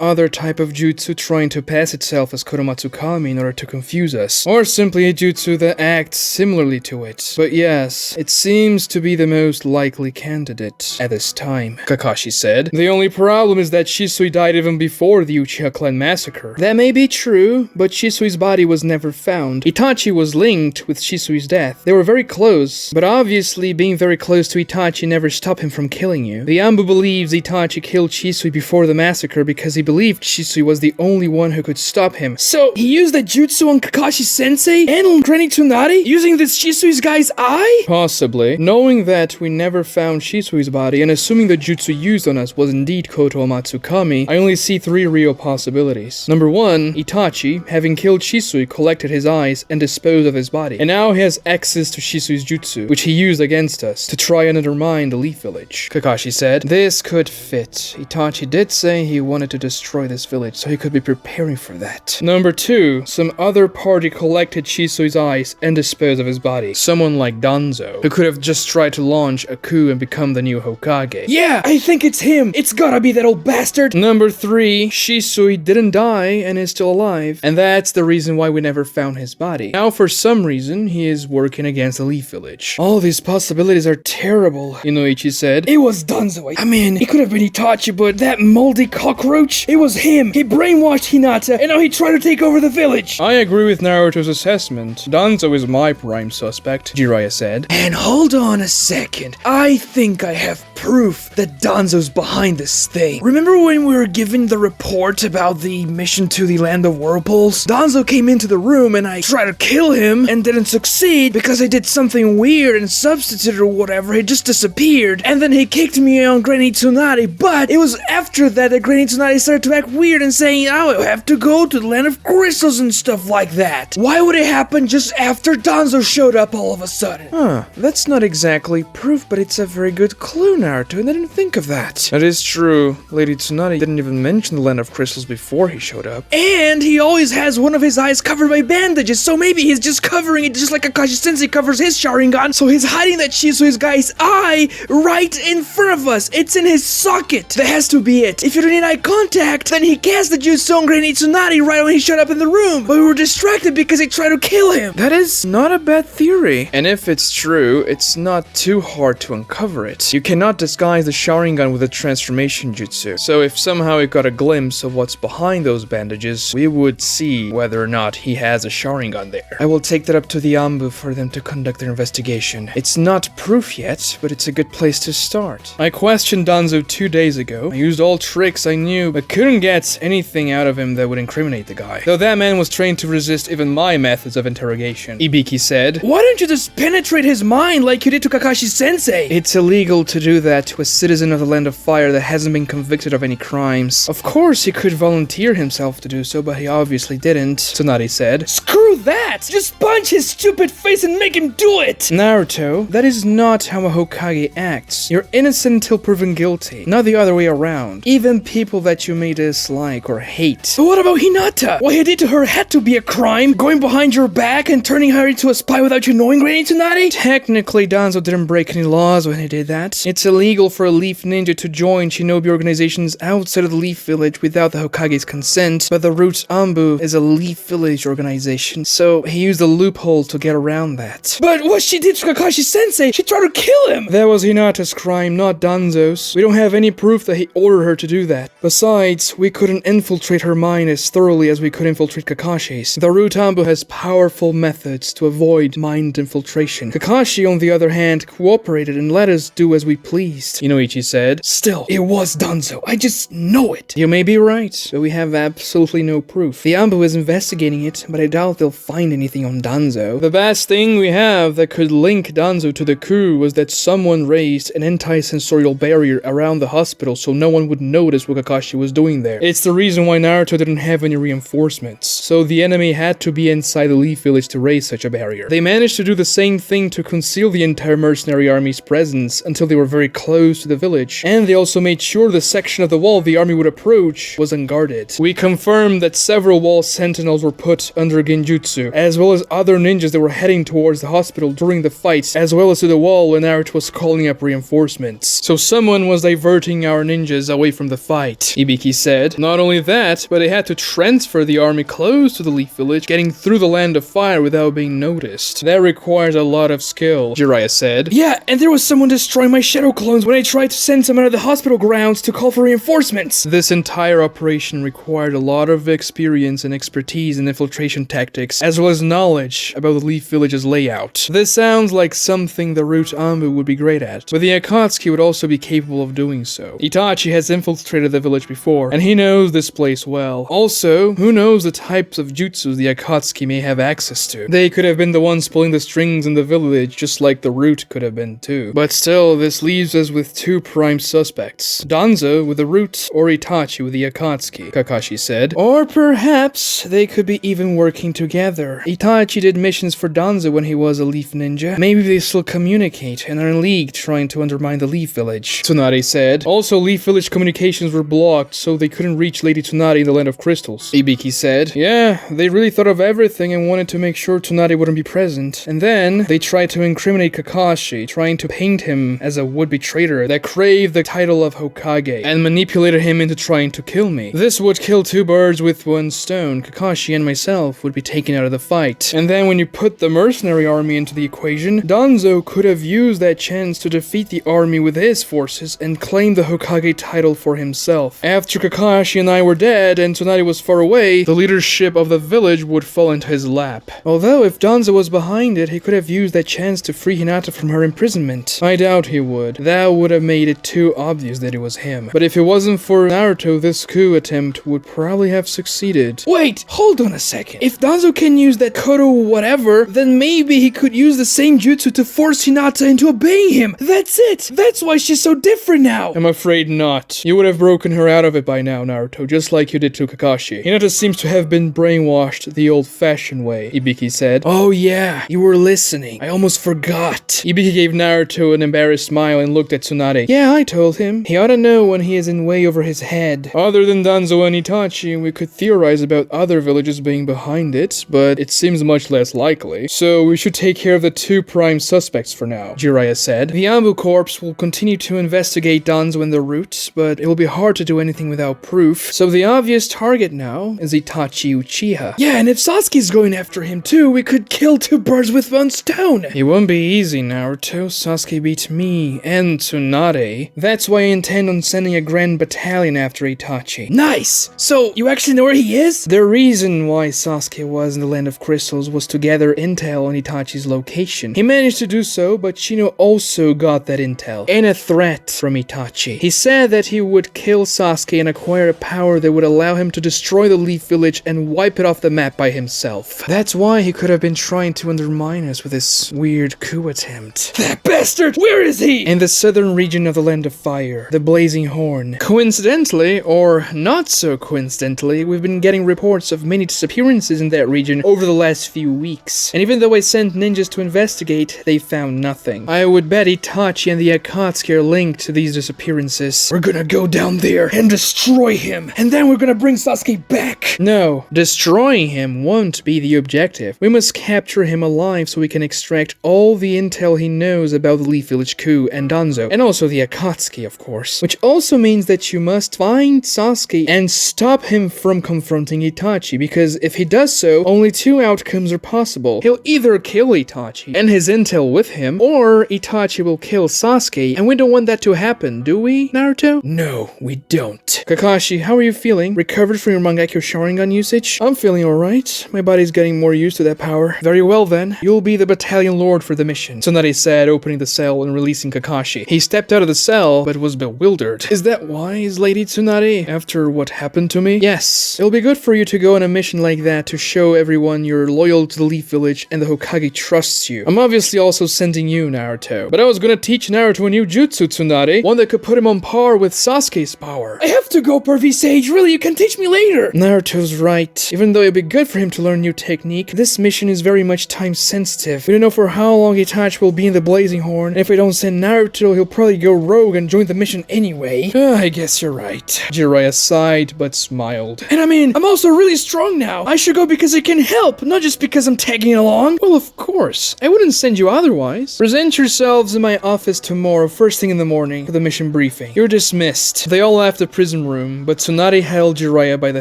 other type of jutsu trying to pass itself as Koto Amatsukami in order to confuse us, or simply a jutsu that acts similarly to it. But yes, it seems to be the most likely candidate at this time, Kakashi said. The only problem is that Shisui died even before the Uchiha clan massacre. That may be true, but Shisui's body was never found. Itachi was linked with Shisui's death. They were very close, but obviously being very close to Itachi never stopped him from killing you. The Anbu believes Itachi killed Shisui before the massacre because he believed Shisui was the only one who could stop him. So he used the jutsu on Kakashi-sensei and on Granny Tsunade using this Shisui's guy's eye? Possibly. Knowing that we never found Shisui's body and assuming the jutsu used on us was indeed Koto Amatsukami, I only see three real possibilities. Number one, Itachi, having killed Shisui, collected his eyes and disposed of his body. And now he has access to Shisui's jutsu, which he used against us to try and undermine the Leaf Village, Kakashi said. This could fit. Itachi did say he wanted to destroy this village, so he could be preparing for that. Number two, some other party collected Shisui's eyes and disposed of his body. Someone like Danzo, who could have just tried to launch a coup and become the new Hokage. Yeah, I think it's him. It's gotta be that old bastard. Number three, Shisui didn't die and is still alive, and that's the reason why we never found his body. Now, for some reason, he is working against the Leaf Village. All these possibilities are terrible, Inoichi said. It was Danzo. I mean, it could have been Itachi, but that moldy cockroach, it was him. He brainwashed Hinata, and now he tried to take over the village. I agree with Naruto's assessment. Danzo Danzo is my prime suspect, Jiraiya said. And hold on a second. I think I have proof that Danzo's behind this thing. Remember when we were given the report about the mission to the land of whirlpools? Danzo came into the room and I tried to kill him and didn't succeed because I did something weird and substituted or whatever. He just disappeared. And then he kicked me on Granny Tsunade. But it was after that Granny Tsunade started to act weird and saying, oh, I have to go to the land of crystals and stuff like that. Why would it happen just after Danzo showed up all of a sudden? Huh, that's not exactly proof, but it's a very good clue, Naruto, and I didn't think of that. That is true. Lady Tsunade didn't even mention the land of crystals before he showed up. And he always has one of his eyes covered by bandages, so maybe he's just covering it just like Kakashi Sensei covers his Sharingan, so he's hiding that Shisui's guy's eye right in front of us. It's in his socket. That has to be it. If you don't need eye contact, then he cast the jutsu on Granny Tsunade right when he showed up in the room, but we were distracted because he tried to kill him. That is not a bad theory. And if it's true, it's not too hard to uncover it. You cannot disguise the Sharingan with a transformation jutsu. So if somehow we got a glimpse of what's behind those bandages, we would see whether or not he has a Sharingan there. I will take that up to the Anbu for them to conduct their investigation. It's not proof yet, but it's a good place to start. I questioned Danzo 2 days ago. I used all tricks I knew, but couldn't get anything out of him that would incriminate the guy. Though that man was trained to resist even my methods of interrogation. Ibiki said, Why don't you just penetrate his mind like you did to Kakashi Sensei? it's illegal to do that to a citizen of the Land of Fire that hasn't been convicted of any crimes. Of course he could volunteer himself to do so, but he obviously didn't, Tsunade said. Screw that! Just punch his stupid face and make him do it! Naruto, that is not how a Hokage acts. You're innocent until proven guilty, not the other way around. Even people that you may dislike or hate. But what about Hinata? What he did to her had to be a crime. Going behind your back and turning her into a spy without you knowing, Granny Tsunade? Technically, Danzo didn't break any laws when he did that. It's illegal for a Leaf Ninja to join shinobi organizations outside of the Leaf Village without the Hokage's consent, but the Root Anbu is a Leaf Village organization, so he used a loophole to get around that. But what she did to Kakashi Sensei, she tried to kill him! That was Hinata's crime, not Danzo's. We don't have any proof that he ordered her to do that. Besides, we couldn't infiltrate her mind as thoroughly as we could infiltrate Kakashi's. The Root Anbu has powerful methods to avoid mind infiltration. Kakashi, on the other hand, cooperated and let us do as we pleased, Inoichi said. Still, it was Danzo. I just know it. You may be right, but we have absolutely no proof. The Anbu is investigating it, but I doubt they'll find anything on Danzo. The best thing we have that could link Danzo to the coup was that someone raised an anti-sensorial barrier around the hospital so no one would notice what Kakashi was doing there. It's the reason why Naruto didn't have any reinforcements, so the enemy had to be inside the Leaf Village to raise such a barrier. They managed to do the same thing to conceal the entire mercenary army's presence until they were very close to the village, and they also made sure the section of the wall the army would approach was unguarded. We confirmed that several wall sentinels were put under genjutsu, as well as other ninjas that were heading towards the hospital during the fight, as well as to the wall when Naruto was calling up reinforcements. So someone was diverting our ninjas away from the fight, Ibiki said. Not only that, but they had to transfer the army close to the Leaf Village, getting through the Land of Fire without being noticed. That requires a lot of skill, Jiraiya said. Yeah, and there was someone destroying my shadow clones when I tried to send some out of the hospital grounds to call for reinforcements. This entire operation required a lot of experience and expertise in infiltration tactics, as well as knowledge about the Leaf Village's layout. This sounds like something the Root Anbu would be great at, but the Akatsuki would also be capable of doing so. Itachi has infiltrated the village before, and he knows this place well. Also, who knows the types of jutsus the Akatsuki may have access to. They could have been the ones pulling the strings in the village, just like the Root could have been too. But still, this leaves us with two prime suspects. Danzo with the Root, or Itachi with the Akatsuki, Kakashi said. Or perhaps they could be even working together. Itachi did missions for Danzo when he was a Leaf Ninja. Maybe they still communicate and are in league trying to undermine the Leaf Village, Tsunade said. Also, Leaf Village communications were blocked, so they couldn't reach Lady Tsunade in the Land of Crystals, Ibiki said. Yeah, they really thought of everything and wanted to make sure Tsunade wouldn't be present. And then, they tried to incriminate Kakashi, trying to paint him as a would-be traitor that craved the title of Hokage and manipulated him into trying to kill me. This would kill two birds with one stone. Kakashi and myself would be taken out of the fight. And then when you put the mercenary army into the equation, Danzo could have used that chance to defeat the army with his forces and claim the Hokage title for himself. After Kakashi and I were dead and Tsunade was far away, the leadership of the village would fall into his lap. Although if Danzo was behind it, he could have used that chance to free Hinata from her imprisonment. I doubt he would. That would have made it too obvious that it was him. But if it wasn't for Naruto, this coup attempt would probably have succeeded. Wait, hold on a second. If Danzo can use that Kodo whatever, then maybe he could use the same jutsu to force Hinata into obeying him. That's it. That's why she's so different now. I'm afraid not. You would have broken her out of it by now, Naruto, just like you did to Kakashi. Hinata seems to have been brainwashed the old-fashioned way, Ibiki said. Oh yeah, you were listening. I almost forgot. Ibiki gave Naruto an embarrassed smile and looked at Tsunade. Yeah, I told him. He ought to know when he is in way over his head. Other than Danzo and Itachi, we could theorize about other villages being behind it, but it seems much less likely. So we should take care of the two prime suspects for now, Jiraiya said. The Ambu Corps will continue to investigate Danzo and the route, but it will be hard to do anything without proof. So the obvious target now is Itachi Uchiha. Yeah, and if Sasuke's going after him too, we could kill two birds with one stone. It won't be easy, Naruto. Sasuke beat me and Tsunade. That's why I intend on sending a grand battalion after Itachi. Nice! So, you actually know where he is? The reason why Sasuke was in the Land of Crystals was to gather intel on Itachi's location. He managed to do so, but Shino also got that intel and a threat from Itachi. He said that he would kill Sasuke and acquire a power that would allow him to destroy the Leaf Village and wipe it off the map by himself. That's why he could have been trying to undermine us with this weird coup attempt. That bastard! Where is he? In the southern region of the Land of Fire, the Blazing Horn. Coincidentally, or not so coincidentally, we've been getting reports of many disappearances in that region over the last few weeks. And even though I sent ninjas to investigate, they found nothing. I would bet Itachi and the Akatsuki are linked to these disappearances. We're gonna go down there and destroy him, and then we're gonna bring Sasuke back. No, destroying him won't be the objective. We must capture him alive so we can extract all the intel he knows about the Leaf Village coup and Danzo, and also the Akatsuki, of course. Which also means that you must find Sasuke and stop him from confronting Itachi, because if he does so, only two outcomes are possible. He'll either kill Itachi and his intel with him, or Itachi will kill Sasuke, and we don't want that to happen, do we, Naruto? No, we don't. Kakashi, how are you feeling? Recovered from your Mangekyo Sharingan usage? I'm feeling alright. My body's getting more used to that power. Very well then. You'll be the battalion lord for the mission, Tsunade said, opening the cell and releasing Kakashi. He stepped out of the cell, but was bewildered. Is that wise, Lady Tsunade? After what happened to me? Yes. It'll be good for you to go on a mission like that to show everyone you're loyal to the Leaf Village and the Hokage trusts you. I'm obviously also sending you, Naruto. But I was gonna teach Naruto a new jutsu, Tsunade. One that could put him on par with Sasuke's power. I have to go, Pervy Sage. Really, you can teach me later. Naruto's right. Even though it'd be good for him to learn new technique, this mission is very much time sensitive. We don't know for how long Itachi will be in the Blazing Horn, and if we don't send Naruto, he'll probably go rogue and join the mission anyway. I guess you're right. Jiraiya sighed, but smiled. And I mean, I'm also really strong now. I should go because it can help, not just because I'm tagging along. Well, of course. I wouldn't send you otherwise. Present yourselves in my office tomorrow, first thing in the morning, for the mission briefing. You're dismissed. They all left the prison room, but Tsunade held Jiraiya by the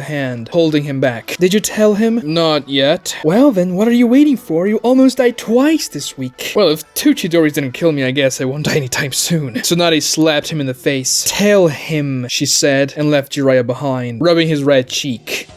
hand, holding him back. Did you tell him? Not yet. Well then, what are you waiting for? You almost died twice this week. Well, if two Chidoris didn't kill me, I guess I won't die anytime soon. Tsunade slapped him in the face. Tell him, she said, and left Jiraiya behind, rubbing his red cheek.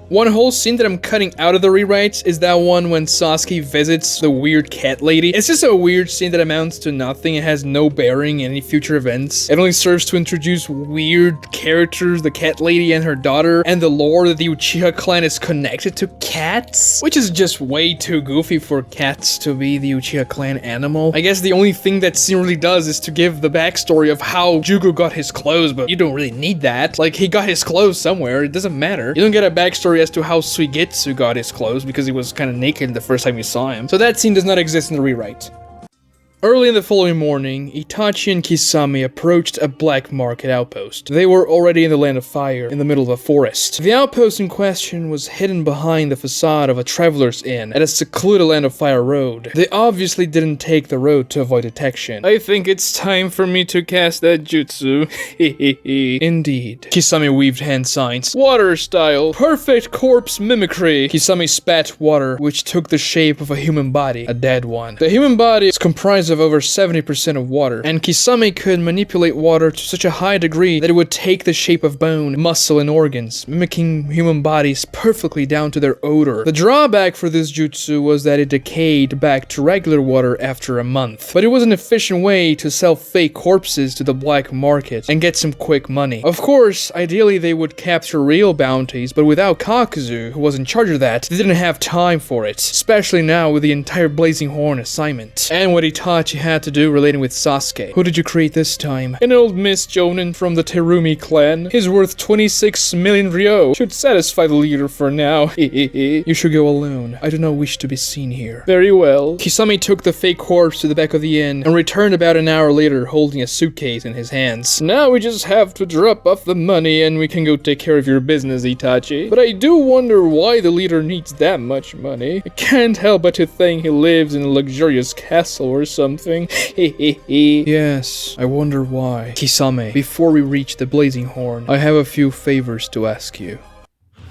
One whole scene that I'm cutting out of the rewrites is that one when Sasuke visits the weird cat lady. It's just a weird scene that amounts to nothing. It has no bearing in any future events. It only serves to introduce weird characters, the cat lady and her daughter, and the lore that the Uchiha clan is connected to cats, which is just way too goofy for cats to be the Uchiha clan animal. I guess the only thing that scene really does is to give the backstory of how Jugo got his clothes, but you don't really need that. Like, he got his clothes somewhere. It doesn't matter. You don't get a backstory as to how Suigetsu got his clothes because he was kind of naked the first time you saw him. So that scene does not exist in the rewrite. Early in the following morning, Itachi and Kisame approached a black market outpost. They were already in the Land of Fire, in the middle of a forest. The outpost in question was hidden behind the facade of a traveler's inn at a secluded Land of Fire road. They obviously didn't take the road to avoid detection. I think it's time for me to cast that jutsu. Indeed. Kisame weaved hand signs. Water style. Perfect corpse mimicry. Kisame spat water, which took the shape of a human body, a dead one. The human body is comprised of over 70% of water, and Kisame could manipulate water to such a high degree that it would take the shape of bone, muscle, and organs, mimicking human bodies perfectly down to their odor. The drawback for this jutsu was that it decayed back to regular water after a month, but it was an efficient way to sell fake corpses to the black market and get some quick money. Of course, ideally they would capture real bounties, but without Kakuzu, who was in charge of that, they didn't have time for it, especially now with the entire Blazing Horn assignment. And what Itachi had to do relating with Sasuke. Who did you create this time? An old Miss Jonin from the Terumi clan. He's worth 26 million ryo. Should satisfy the leader for now. You should go alone. I do not wish to be seen here. Very well. Kisame took the fake corpse to the back of the inn and returned about an hour later holding a suitcase in his hands. Now we just have to drop off the money and we can go take care of your business, Itachi. But I do wonder why the leader needs that much money. I can't help but to think he lives in a luxurious castle or something. Yes, I wonder why. Kisame, before we reach the Blazing Horn, I have a few favors to ask you.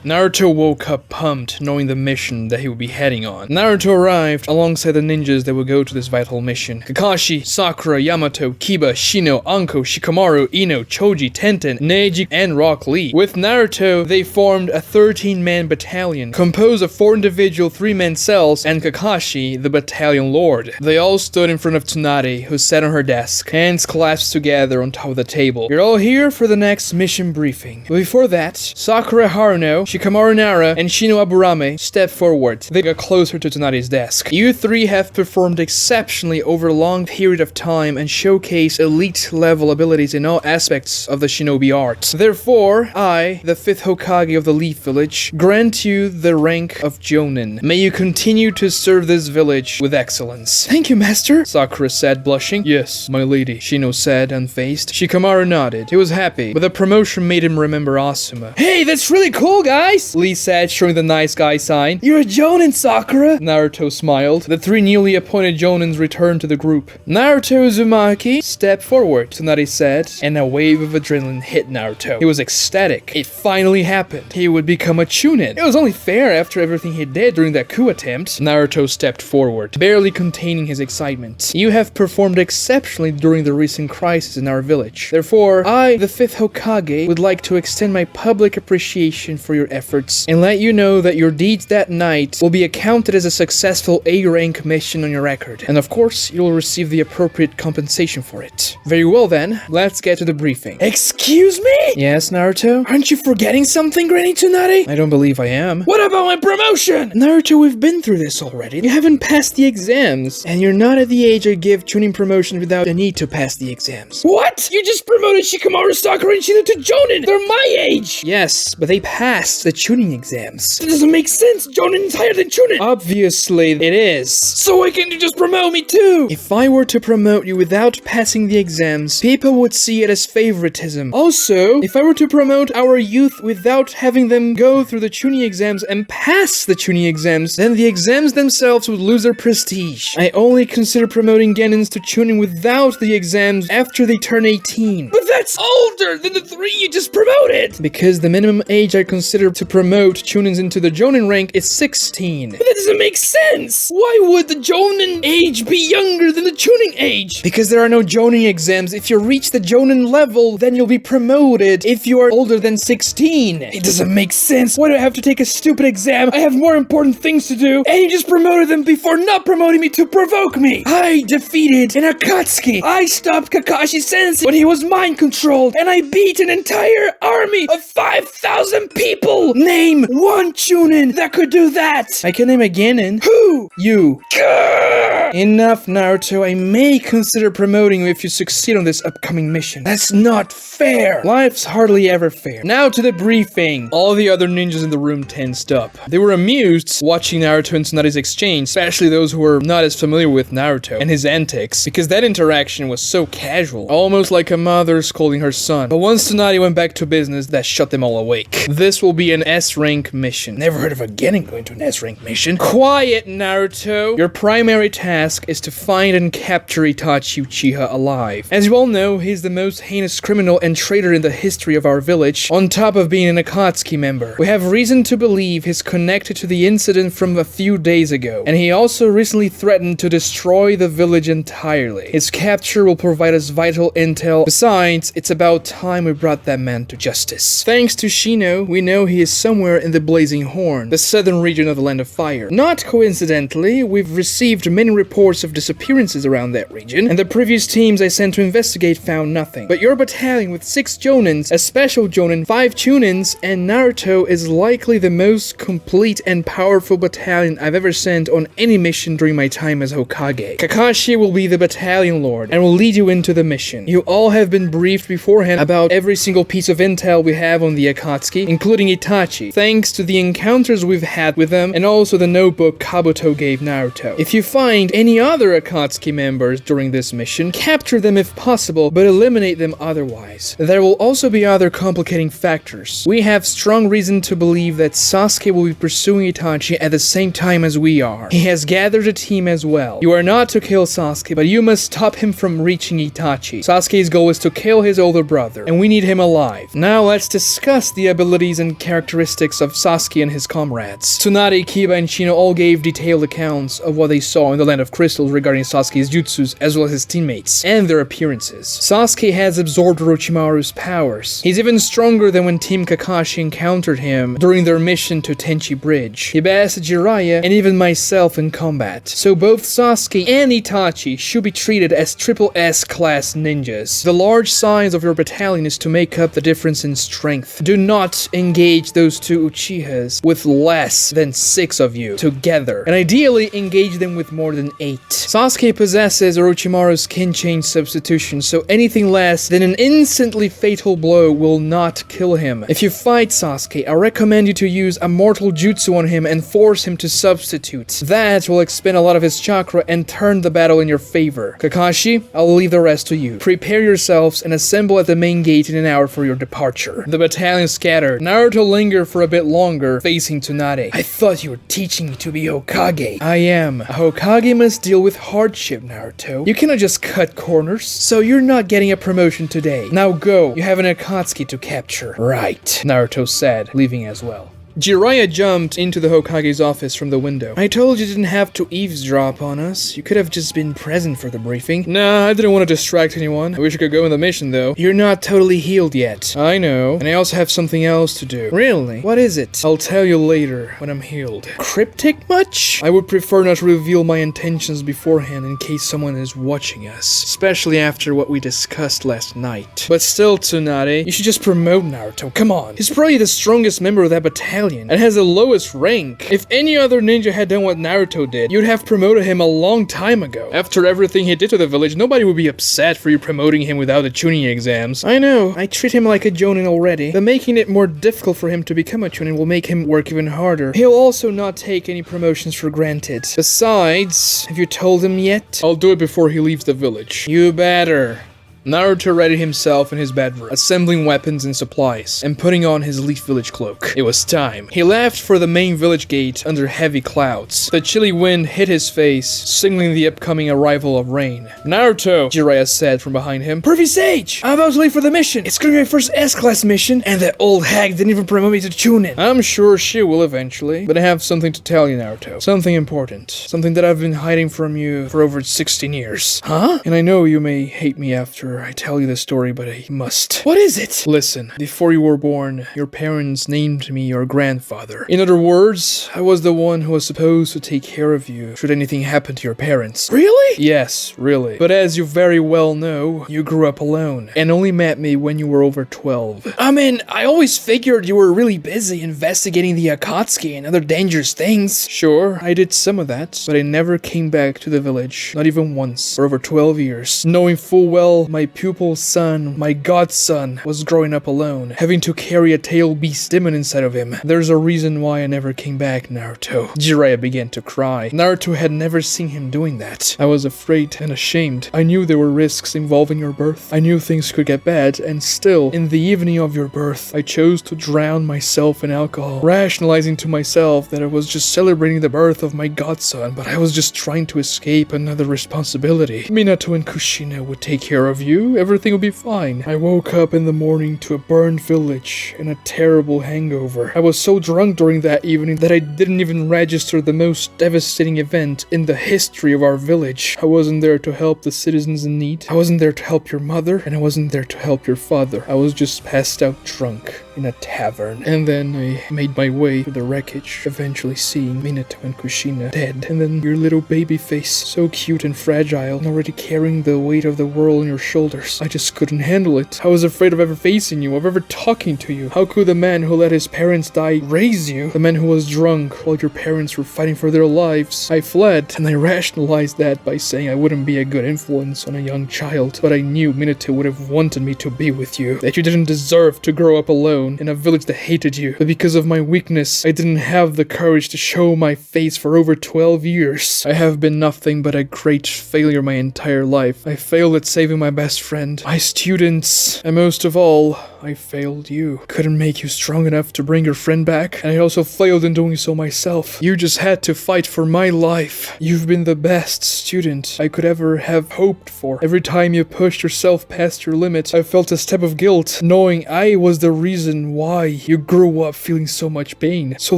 Naruto woke up pumped, knowing the mission that he would be heading on. Naruto arrived alongside the ninjas that would go to this vital mission. Kakashi, Sakura, Yamato, Kiba, Shino, Anko, Shikamaru, Ino, Choji, Tenten, Neji, and Rock Lee. With Naruto, they formed a 13-man battalion, composed of 4 individual 3-man cells, and Kakashi, the battalion lord. They all stood in front of Tsunade, who sat on her desk, hands clasped together on top of the table. You're all here for the next mission briefing. But before that, Sakura Haruno, Shikamaru Nara, and Shino Aburame stepped forward. They got closer to Tsunade's desk. You 3 have performed exceptionally over a long period of time and showcase elite level abilities in all aspects of the shinobi art. Therefore, I, the 5th Hokage of the Leaf Village, grant you the rank of Jonin. May you continue to serve this village with excellence. Thank you, master, Sakura said, blushing. Yes, my lady, Shino said, unfazed. Shikamaru nodded. He was happy, but the promotion made him remember Asuma. Hey, that's really cool, guys! Lee said, showing the nice guy sign. You're a Jonin, Sakura! Naruto smiled. The 3 newly appointed Jonins returned to the group. Naruto Uzumaki stepped forward, Tsunade said, and a wave of adrenaline hit Naruto. He was ecstatic. It finally happened. He would become a Chunin. It was only fair after everything he did during that coup attempt. Naruto stepped forward, barely containing his excitement. You have performed exceptionally during the recent crisis in our village. Therefore, I, the 5th Hokage, would like to extend my public appreciation for your efforts and let you know that your deeds that night will be accounted as a successful A-rank mission on your record. And of course, you'll receive the appropriate compensation for it. Very well then, let's get to the briefing. Excuse me? Yes, Naruto? Aren't you forgetting something, Granny Tsunade? I don't believe I am. What about my promotion? Naruto, we've been through this already. You haven't passed the exams, and you're not at the age I give tuning promotion without a need to pass the exams. What? You just promoted Shikamaru, Sakura, and Shino to Jonin! They're my age! Yes, but they passed the tuning exams. That doesn't make sense! Jonin is higher than Chunin! Obviously, it is. So why can't you just promote me too? If I were to promote you without passing the exams, people would see it as favoritism. Also, if I were to promote our youth without having them go through the tuning exams and pass the tuning exams, then the exams themselves would lose their prestige. I only consider promoting Genins to tuning without the exams after they turn 18. But that's older than the 3 you just promoted! Because the minimum age I consider to promote Chunins into the Jonin rank is 16. But that doesn't make sense! Why would the Jonin age be younger than the Chunin age? Because there are no Jonin exams. If you reach the Jonin level, then you'll be promoted if you are older than 16. It doesn't make sense. Why do I have to take a stupid exam? I have more important things to do. And you just promoted them before not promoting me to provoke me. I defeated an Akatsuki. I stopped Kakashi Sensei when he was mind controlled, and I beat an entire army of 5,000 people! Name one Chunin that could do that! I can name a Genin. Who? You. Grrr! Enough, Naruto. I may consider promoting you if you succeed on this upcoming mission. That's not fair! Life's hardly ever fair. Now to the briefing. All the other ninjas in the room tensed up. They were amused watching Naruto and Tsunade's exchange, especially those who were not as familiar with Naruto and his antics, because that interaction was so casual, almost like a mother scolding her son. But once Tsunade went back to business, that shut them all awake. This will be an S-rank mission. Never heard of a Genin going to an S-rank mission. Quiet, Naruto! Your primary task is to find and capture Itachi Uchiha alive. As you all know, he's the most heinous criminal and traitor in the history of our village, on top of being an Akatsuki member. We have reason to believe he's connected to the incident from a few days ago, and he also recently threatened to destroy the village entirely. His capture will provide us vital intel. Besides, it's about time we brought that man to justice. Thanks to Shino, we know he is somewhere in the Blazing Horn, the southern region of the Land of Fire. Not coincidentally, we've received many reports of disappearances around that region, and the previous teams I sent to investigate found nothing. But your battalion with 6 Jonins, a special Jonin, 5 Chunins, and Naruto is likely the most complete and powerful battalion I've ever sent on any mission during my time as Hokage. Kakashi will be the battalion lord and will lead you into the mission. You all have been briefed beforehand about every single piece of intel we have on the Akatsuki, including Itachi, thanks to the encounters we've had with them and also the notebook Kabuto gave Naruto. If you find any other Akatsuki members during this mission, capture them if possible, but eliminate them otherwise. There will also be other complicating factors. We have strong reason to believe that Sasuke will be pursuing Itachi at the same time as we are. He has gathered a team as well. You are not to kill Sasuke, but you must stop him from reaching Itachi. Sasuke's goal is to kill his older brother, and we need him alive. Now let's discuss the abilities and characteristics of Sasuke and his comrades. Tsunade, Kiba, and Shino all gave detailed accounts of what they saw in the Land of Crystals regarding Sasuke's jutsus, as well as his teammates, and their appearances. Sasuke has absorbed Orochimaru's powers. He's even stronger than when Team Kakashi encountered him during their mission to Tenchi Bridge. He bested Jiraiya and even myself in combat. So both Sasuke and Itachi should be treated as triple S class ninjas. The large size of your battalion is to make up the difference in strength. Do not engage those 2 Uchihas with less than 6 of you together, and ideally engage them with more than 8. Sasuke possesses Orochimaru's kin change substitution, so anything less than an instantly fatal blow will not kill him. If you fight Sasuke, I recommend you to use a mortal jutsu on him and force him to substitute. That will expend a lot of his chakra and turn the battle in your favor. Kakashi, I'll leave the rest to you. Prepare yourselves and assemble at the main gate in an hour for your departure. The battalion scattered. Naruto lingered for a bit longer, facing Tsunade. I thought you were teaching me to be Hokage. I am. A Hokage must deal with hardship, Naruto. You cannot just cut corners, so you're not getting a promotion today. Now go. You have an Akatsuki to capture. Right, Naruto said, leaving as well. Jiraiya jumped into the Hokage's office from the window. I told you didn't have to eavesdrop on us. You could have just been present for the briefing. Nah, I didn't want to distract anyone. I wish I could go on the mission, though. You're not totally healed yet. I know. And I also have something else to do. Really? What is it? I'll tell you later, when I'm healed. Cryptic much? I would prefer not to reveal my intentions beforehand in case someone is watching us. Especially after what we discussed last night. But still, Tsunade, you should just promote Naruto. Come on. He's probably the strongest member of that battalion and has the lowest rank. If any other ninja had done what Naruto did, you'd have promoted him a long time ago. After everything he did to the village, nobody would be upset for you promoting him without the Chunin exams. I know, I treat him like a Jonin already, but making it more difficult for him to become a Chunin will make him work even harder. He'll also not take any promotions for granted. Besides, have you told him yet? I'll do it before he leaves the village. You better. Naruto readied himself in his bedroom, assembling weapons and supplies, and putting on his Leaf Village cloak. It was time. He left for the main village gate under heavy clouds. The chilly wind hit his face, signaling the upcoming arrival of rain. Naruto, Jiraiya said from behind him. Perfect Sage! I'm about to leave for the mission. It's gonna be my first S-class mission, and that old hag didn't even promote me to Chunin. I'm sure she will eventually, but I have something to tell you, Naruto. Something important. Something that I've been hiding from you for over 16 years. Huh? And I know you may hate me after after I tell you the story, but I must. What is it? Listen, before you were born, your parents named me your grandfather. In other words, I was the one who was supposed to take care of you should anything happen to your parents. Really? Yes, really. But as you very well know, you grew up alone and only met me when you were over 12. I mean, I always figured you were really busy investigating the Akatsuki and other dangerous things. Sure, I did some of that, but I never came back to the village, not even once, for over 12 years, knowing full well my pupil's son, my godson, was growing up alone, having to carry a tail beast demon inside of him. There's a reason why I never came back, Naruto. Jiraiya began to cry. Naruto had never seen him doing that. I was afraid and ashamed. I knew there were risks involving your birth. I knew things could get bad, and still, in the evening of your birth, I chose to drown myself in alcohol, rationalizing to myself that I was just celebrating the birth of my godson, but I was just trying to escape another responsibility. Minato and Kushina would take care of you. Everything would be fine. I woke up in the morning to a burned village and a terrible hangover. I was so drunk during that evening that I didn't even register the most devastating event in the history of our village. I wasn't there to help the citizens in need. I wasn't there to help your mother, and I wasn't there to help your father. I was just passed out drunk in a tavern. And then I made my way to the wreckage, eventually seeing Minato and Kushina dead. And then your little baby face, so cute and fragile, and already carrying the weight of the world on your shoulders. I just couldn't handle it. I was afraid of ever facing you, of ever talking to you. How could the man who let his parents die raise you? The man who was drunk while your parents were fighting for their lives. I fled, and I rationalized that by saying I wouldn't be a good influence on a young child. But I knew Minato would have wanted me to be with you. That you didn't deserve to grow up alone in a village that hated you. But because of my weakness, I didn't have the courage to show my face for over 12 years. I have been nothing but a great failure my entire life. I failed at saving my best friend, my students, and most of all, I failed you. Couldn't make you strong enough to bring your friend back, and I also failed in doing so myself. You just had to fight for my life. You've been the best student I could ever have hoped for. Every time you pushed yourself past your limit, I felt a step of guilt, knowing I was the reason why you grew up feeling so much pain. So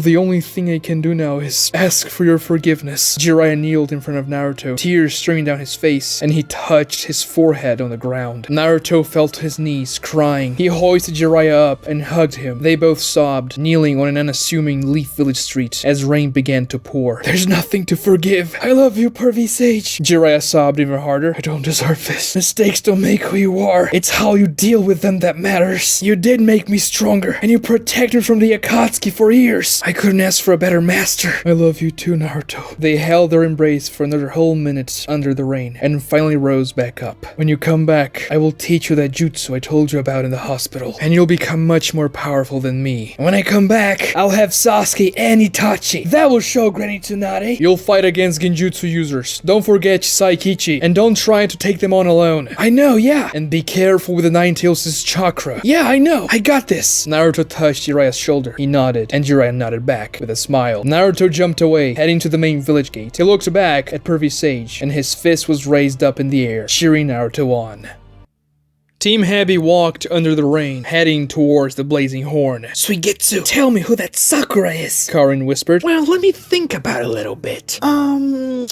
the only thing I can do now is ask for your forgiveness. Jiraiya kneeled in front of Naruto, tears streaming down his face, and he touched his forehead on the ground. Naruto fell to his knees, crying. He hoisted Jiraiya up and hugged him. They both sobbed, kneeling on an unassuming Leaf Village street as rain began to pour. There's nothing to forgive. I love you, pervy sage. Jiraiya sobbed even harder. I don't deserve this. Mistakes don't make who you are. It's how you deal with them that matters. You did make me stronger, and you protected me from the Akatsuki for years. I couldn't ask for a better master. I love you too, Naruto. They held their embrace for another whole minute under the rain, and finally rose back up. When you come back, I will teach you that jutsu I told you about in the hospital, and you'll become much more powerful than me. And when I come back, I'll have Sasuke and Itachi. That will show Granny Tsunade. You'll fight against genjutsu users. Don't forget Saikichi, and don't try to take them on alone. I know, yeah. And be careful with the Nine-Tails' chakra. Yeah, I know. I got this. Naruto touched Jiraiya's shoulder. He nodded, and Jiraiya nodded back with a smile. Naruto jumped away, heading to the main village gate. He looked back at Pervy Sage, and his fist was raised up in the air, cheering Naruto on. Team Happy walked under the rain, heading towards the blazing horn. Suigetsu, tell me who that Sakura is. Karin whispered. Well, let me think about it a little bit. No?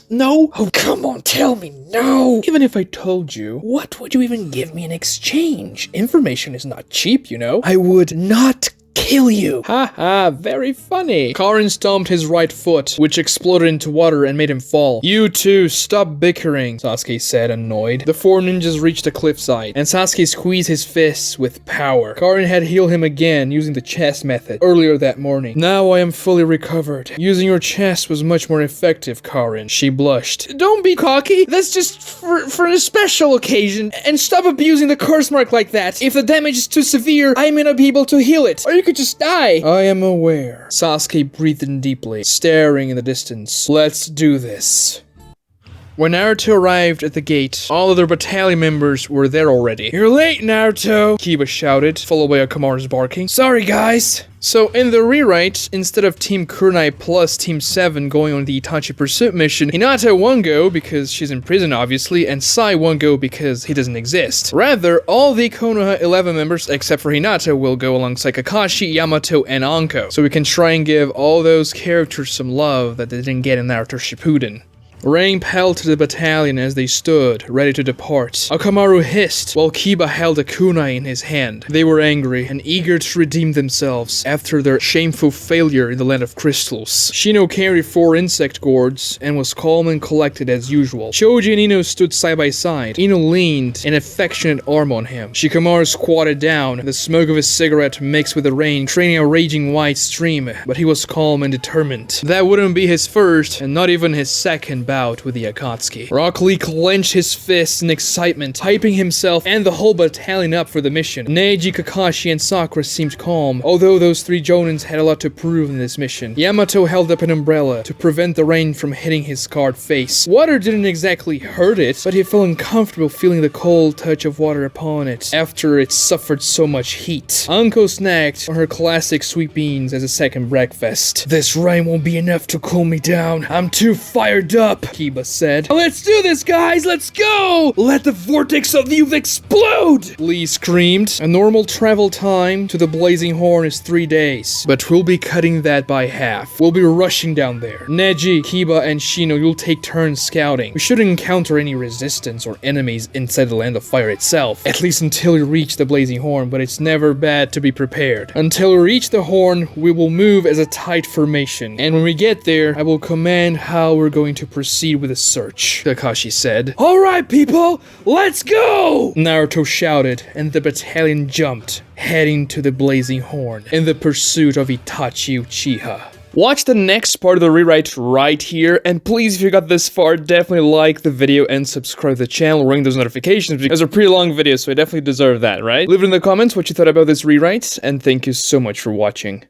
Oh, come on, tell me no. Even if I told you, What would you even give me in exchange? information is not cheap, you know. I would not kill you. Haha, very funny. Karin stomped his right foot, which exploded into water and made him fall. You two, stop bickering, Sasuke said, annoyed. The four ninjas reached the cliffside, and Sasuke squeezed his fists with power. Karin had healed him again using the chest method earlier that morning. Now I am fully recovered. Using your chest was much more effective, Karin. She blushed. Don't be cocky. That's just for a special occasion. And stop abusing the curse mark like that. If the damage is too severe, I may not be able to heal it. Or you could just die. I am aware. Sasuke breathed in deeply, staring in the distance. Let's do this. When Naruto arrived at the gate, all other battalion members were there already. You're late, Naruto, Kiba shouted, followed by Akamaru's barking. Sorry, guys. So in the rewrite, instead of Team Kunai plus Team 7 going on the Itachi Pursuit mission, Hinata won't go because she's in prison obviously, and Sai won't go because he doesn't exist. Rather, all the Konoha 11 members except for Hinata will go alongside Kakashi, Yamato, and Anko. So we can try and give all those characters some love that they didn't get in Naruto Shippuden. Rain pelted the battalion as they stood, ready to depart. Akamaru hissed, while Kiba held a kunai in his hand. They were angry and eager to redeem themselves after their shameful failure in the Land of Crystals. Shino carried 4 insect gourds and was calm and collected as usual. Choji and Ino stood side by side. Ino leaned an affectionate arm on him. Shikamaru squatted down, the smoke of his cigarette mixed with the rain, training a raging white stream, but he was calm and determined. That wouldn't be his first, and not even his second bout with the Akatsuki. Rock Lee clenched his fists in excitement, hyping himself and the whole battalion up for the mission. Neji, Kakashi, and Sakura seemed calm, although those 3 jonins had a lot to prove in this mission. Yamato held up an umbrella to prevent the rain from hitting his scarred face. Water didn't exactly hurt it, but he felt uncomfortable feeling the cold touch of water upon it after it suffered so much heat. Anko snacked on her classic sweet beans as a second breakfast. This rain won't be enough to cool me down. I'm too fired up, Kiba said. Let's do this, guys! Let's go! Let the vortex of youth explode! Lee screamed. A normal travel time to the Blazing Horn is 3 days, but we'll be cutting that by half. We'll be rushing down there. Neji, Kiba, and Shino, you'll take turns scouting. We shouldn't encounter any resistance or enemies inside the Land of Fire itself, at least until we reach the Blazing Horn, but it's never bad to be prepared. Until we reach the horn, we will move as a tight formation, and when we get there, I will command how we're going to proceed with the search, Kakashi said. Alright, people, let's go! Naruto shouted, and the battalion jumped, heading to the Blazing Horn in the pursuit of Itachi Uchiha. Watch the next part of the rewrite right here, and please, if you got this far, definitely like the video and subscribe to the channel, ring those notifications, because they're pretty long videos, so I definitely deserve that, right? Leave it in the comments what you thought about this rewrite, and thank you so much for watching.